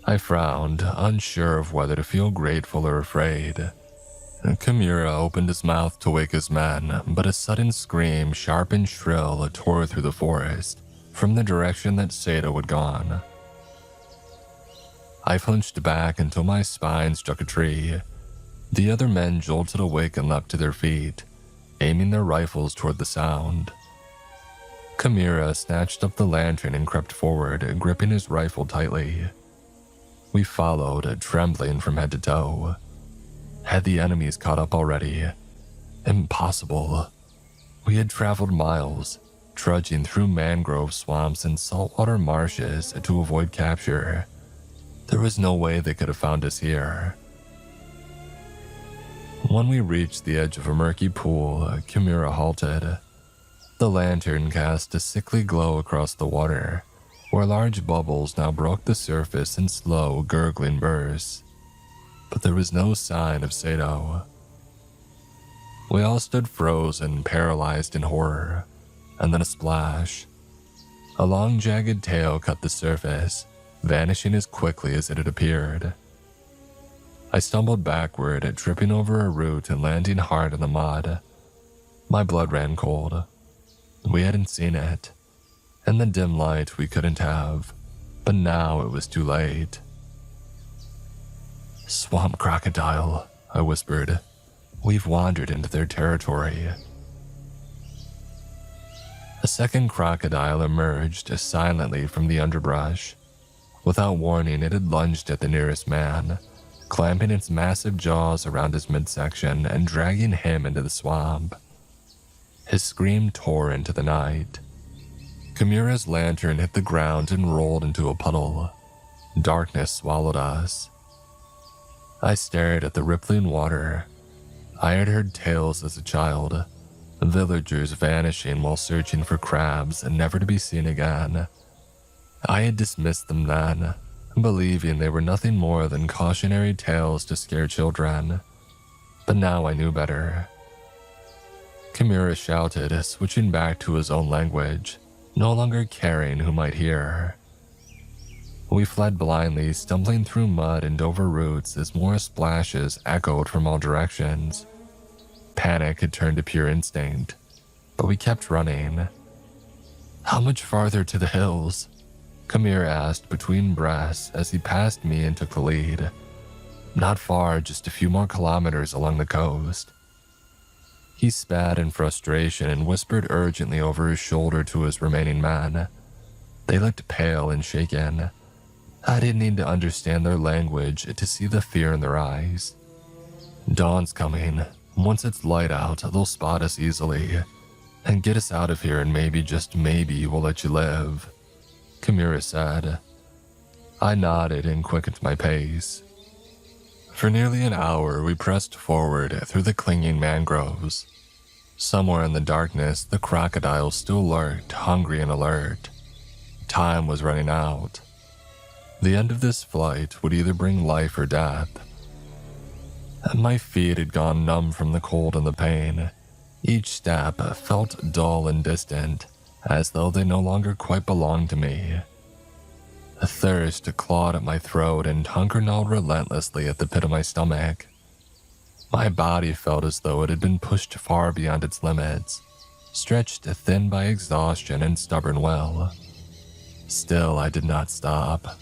A: I frowned, unsure of whether to feel grateful or afraid. Kimura opened his mouth to wake his men, but a sudden scream, sharp and shrill, tore through the forest, from the direction that Sato had gone. I flinched back until my spine struck a tree. The other men jolted awake and leapt to their feet, aiming their rifles toward the sound. Kimura snatched up the lantern and crept forward, gripping his rifle tightly. We followed, trembling from head to toe. Had the enemies caught up already? Impossible. We had traveled miles, trudging through mangrove swamps and saltwater marshes to avoid capture. There was no way they could have found us here. When we reached the edge of a murky pool, Kimura halted. The lantern cast a sickly glow across the water, where large bubbles now broke the surface in slow, gurgling bursts. But there was no sign of Sato. We all stood frozen, paralyzed in horror, and then a splash. A long, jagged tail cut the surface, vanishing as quickly as it had appeared. I stumbled backward, tripping over a root and landing hard in the mud. My blood ran cold. We hadn't seen it. In the dim light, we couldn't have, but now it was too late. Swamp crocodile, I whispered. We've wandered into their territory. A second crocodile emerged silently from the underbrush. Without warning, it had lunged at the nearest man, clamping its massive jaws around his midsection and dragging him into the swamp. His scream tore into the night. Kimura's lantern hit the ground and rolled into a puddle. Darkness swallowed us. I stared at the rippling water. I had heard tales as a child, villagers vanishing while searching for crabs and never to be seen again. I had dismissed them then, believing they were nothing more than cautionary tales to scare children. But now I knew better. Kimura shouted, switching back to his own language, no longer caring who might hear. We fled blindly, stumbling through mud and over roots as more splashes echoed from all directions. Panic had turned to pure instinct, but we kept running. How much farther to the hills? Kimura asked between breaths as he passed me and took the lead. Not far, just a few more kilometers along the coast. He spat in frustration and whispered urgently over his shoulder to his remaining men. They looked pale and shaken. I didn't need to understand their language to see the fear in their eyes. Dawn's coming. Once it's light out, they'll spot us easily and get us out of here, and maybe, just maybe, we'll let you live, Kimura said. I nodded and quickened my pace. For nearly an hour, we pressed forward through the clinging mangroves. Somewhere in the darkness, the crocodile still lurked, hungry and alert. Time was running out. The end of this flight would either bring life or death. My feet had gone numb from the cold and the pain. Each step felt dull and distant, as though they no longer quite belonged to me. A thirst clawed at my throat, and hunger gnawed relentlessly at the pit of my stomach. My body felt as though it had been pushed far beyond its limits, stretched thin by exhaustion and stubborn will. Still, I did not stop.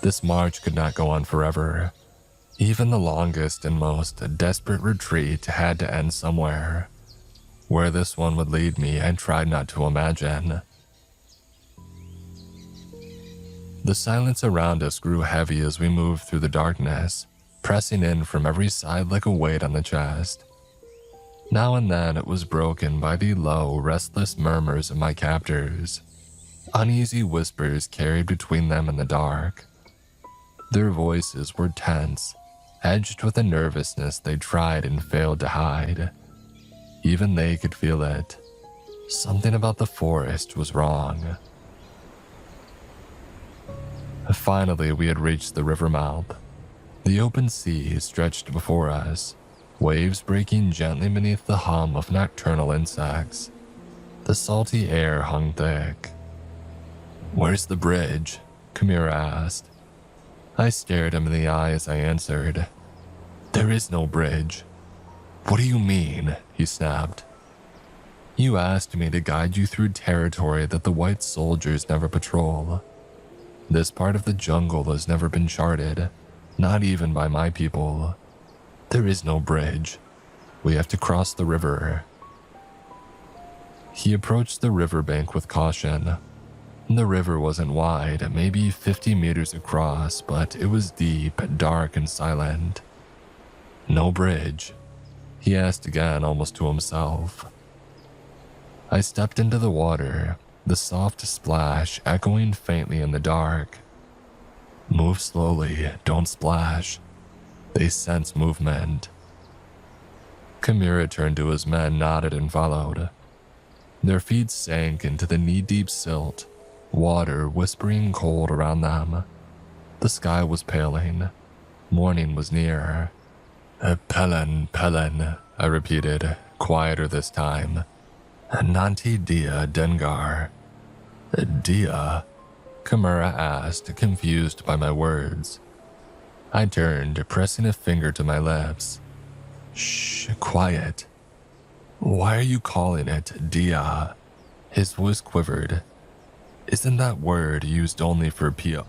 A: This march could not go on forever. Even the longest and most desperate retreat had to end somewhere. Where this one would lead me, I tried not to imagine. The silence around us grew heavy as we moved through the darkness, pressing in from every side like a weight on the chest. Now and then it was broken by the low, restless murmurs of my captors. Uneasy whispers carried between them in the dark. Their voices were tense, edged with a nervousness they tried and failed to hide. Even they could feel it. Something about the forest was wrong. Finally, we had reached the river mouth. The open sea stretched before us, waves breaking gently beneath the hum of nocturnal insects. The salty air hung thick. "Where's the bridge?" Kimura asked. I stared him in the eye as I answered. "There is no bridge." "What do you mean?" he snapped. "You asked me to guide you through territory that the white soldiers never patrol. This part of the jungle has never been charted, not even by my people. There is no bridge. We have to cross the river." He approached the riverbank with caution. The river wasn't wide, maybe 50 meters across, but it was deep, dark, and silent. "No bridge?" he asked again, almost to himself. I stepped into the water, the soft splash echoing faintly in the dark. "Move slowly, don't splash. They sense movement." Kimura turned to his men, nodded, and followed. Their feet sank into the knee-deep silt, water whispering cold around them. The sky was paling. Morning was near. "Pelen, Pelen," I repeated, quieter this time. "Nanti dia Dengar." "Dia?" Kimura asked, confused by my words. I turned, pressing a finger to my lips. "Shh, quiet. Why are you calling it dia?" His voice quivered. "Isn't that word used only for pia?"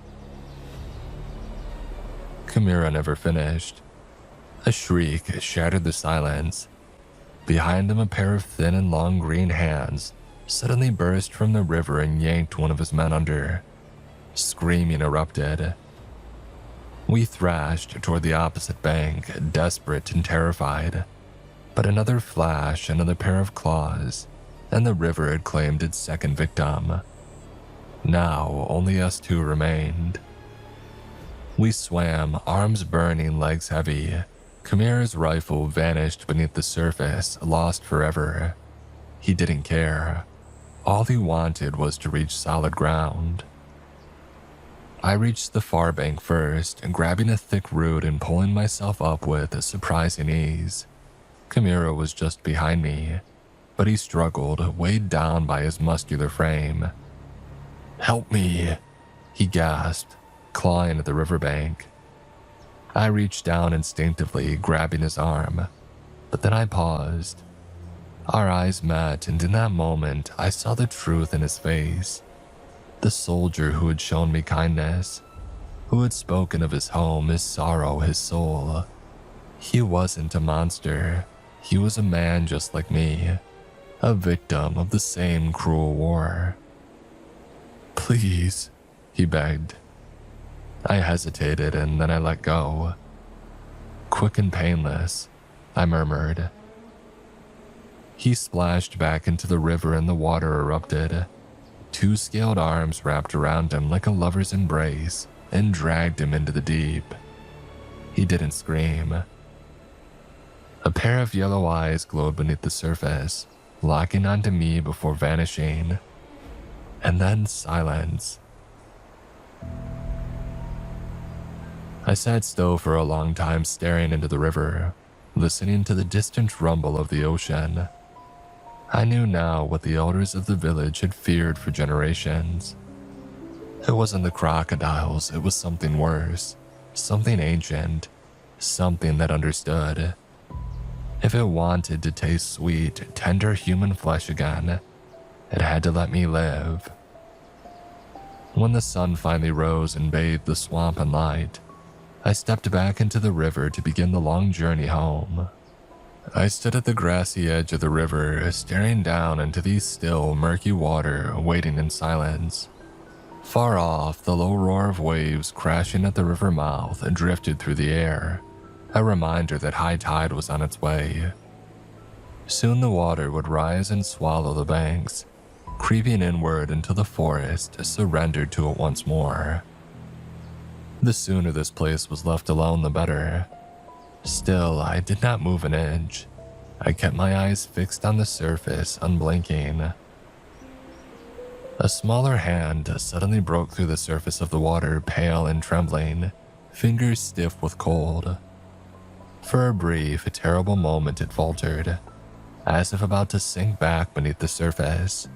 A: Kimura never finished. A shriek shattered the silence. Behind him, a pair of thin and long green hands suddenly burst from the river and yanked one of his men under. Screaming erupted. We thrashed toward the opposite bank, desperate and terrified. But another flash, another pair of claws, and the river had claimed its second victim. Now, only us two remained. We swam, arms burning, legs heavy. Kimura's rifle vanished beneath the surface, lost forever. He didn't care. All he wanted was to reach solid ground. I reached the far bank first, grabbing a thick root and pulling myself up with surprising ease. Kimura was just behind me, but he struggled, weighed down by his muscular frame. "Help me," he gasped, clawing at the riverbank. I reached down instinctively, grabbing his arm, but then I paused. Our eyes met, and in that moment, I saw the truth in his face. The soldier who had shown me kindness, who had spoken of his home, his sorrow, his soul. He wasn't a monster. He was a man just like me, a victim of the same cruel war. "Please," he begged. I hesitated and then I let go. "Quick and painless," I murmured. He splashed back into the river and the water erupted. Two scaled arms wrapped around him like a lover's embrace and dragged him into the deep. He didn't scream. A pair of yellow eyes glowed beneath the surface, locking onto me before vanishing. And then silence. I sat still for a long time staring into the river, listening to the distant rumble of the ocean. I knew now what the elders of the village had feared for generations. It wasn't the crocodiles, it was something worse, something ancient, something that understood. If it wanted to taste sweet, tender human flesh again, it had to let me live. When the sun finally rose and bathed the swamp in light, I stepped back into the river to begin the long journey home. I stood at the grassy edge of the river, staring down into the still, murky water, waiting in silence. Far off, the low roar of waves crashing at the river mouth drifted through the air, a reminder that high tide was on its way. Soon the water would rise and swallow the banks, creeping inward until the forest surrendered to it once more. The sooner this place was left alone, the better. Still, I did not move an inch. I kept my eyes fixed on the surface, unblinking. A smaller hand suddenly broke through the surface of the water, pale and trembling, fingers stiff with cold. For a brief, terrible moment it faltered, as if about to sink back beneath the surface.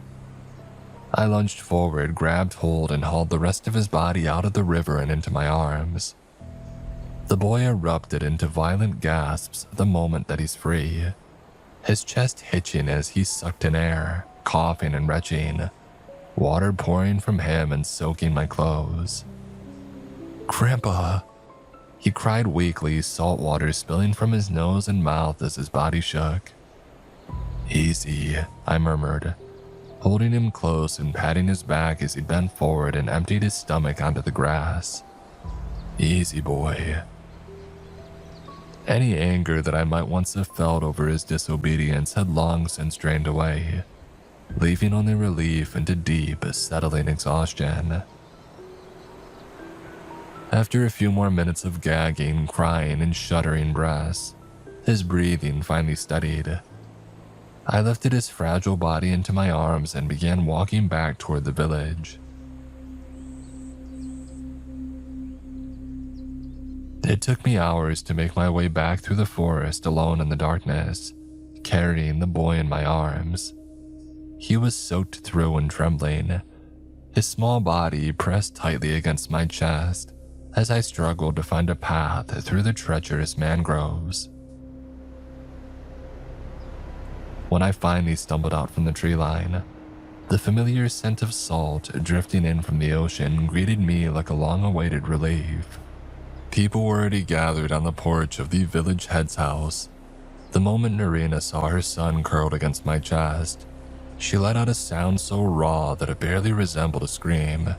A: I lunged forward, grabbed hold, and hauled the rest of his body out of the river and into my arms. The boy erupted into violent gasps the moment that he's free, his chest hitching as he sucked in air, coughing and retching, water pouring from him and soaking my clothes. "Grandpa!" He cried weakly, salt water spilling from his nose and mouth as his body shook. "Easy," I murmured, holding him close and patting his back as he bent forward and emptied his stomach onto the grass. "Easy, boy." Any anger that I might once have felt over his disobedience had long since drained away, leaving only relief and a deep, settling exhaustion. After a few more minutes of gagging, crying, and shuddering breaths, his breathing finally steadied. I lifted his fragile body into my arms and began walking back toward the village. It took me hours to make my way back through the forest alone in the darkness, carrying the boy in my arms. He was soaked through and trembling, his small body pressed tightly against my chest as I struggled to find a path through the treacherous mangroves. When I finally stumbled out from the tree line, the familiar scent of salt drifting in from the ocean greeted me like a long-awaited relief. People were already gathered on the porch of the village head's house. The moment Narina saw her son curled against my chest, she let out a sound so raw that it barely resembled a scream.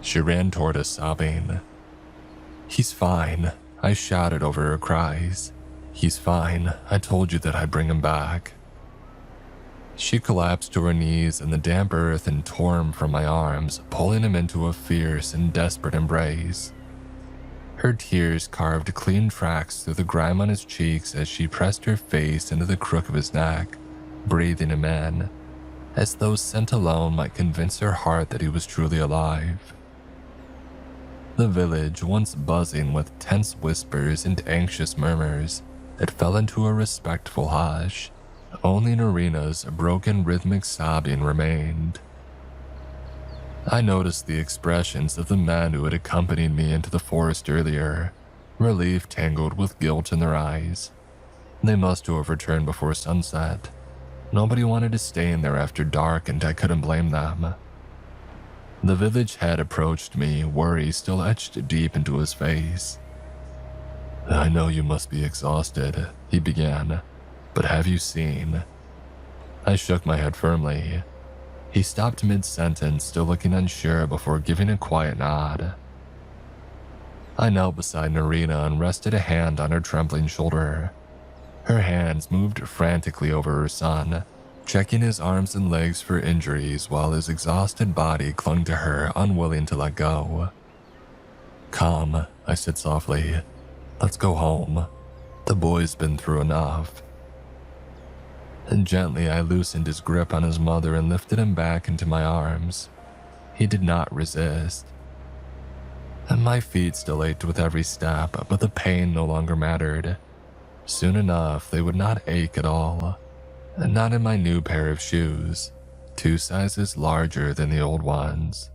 A: She ran toward us sobbing. "He's fine," I shouted over her cries. "He's fine. I told you that I'd bring him back." She collapsed to her knees in the damp earth and tore him from my arms, pulling him into a fierce and desperate embrace. Her tears carved clean tracks through the grime on his cheeks as she pressed her face into the crook of his neck, breathing him in, as though scent alone might convince her heart that he was truly alive. The village, once buzzing with tense whispers and anxious murmurs, it fell into a respectful hush. Only Narina's broken rhythmic sobbing remained. I noticed the expressions of the men who had accompanied me into the forest earlier, relief tangled with guilt in their eyes. They must have returned before sunset. Nobody wanted to stay in there after dark, and I couldn't blame them. The village head approached me, worry still etched deep into his face. "I know you must be exhausted," he began, "but have you seen?" I shook my head firmly. He stopped mid-sentence, still looking unsure before giving a quiet nod. I knelt beside Narina and rested a hand on her trembling shoulder. Her hands moved frantically over her son, checking his arms and legs for injuries while his exhausted body clung to her, unwilling to let go. "Come," I said softly. "Let's go home. The boy's been through enough." And gently I loosened his grip on his mother and lifted him back into my arms. He did not resist. And my feet still ached with every step, but the pain no longer mattered. Soon enough, they would not ache at all. And not in my new pair of shoes, 2 sizes larger than the old ones.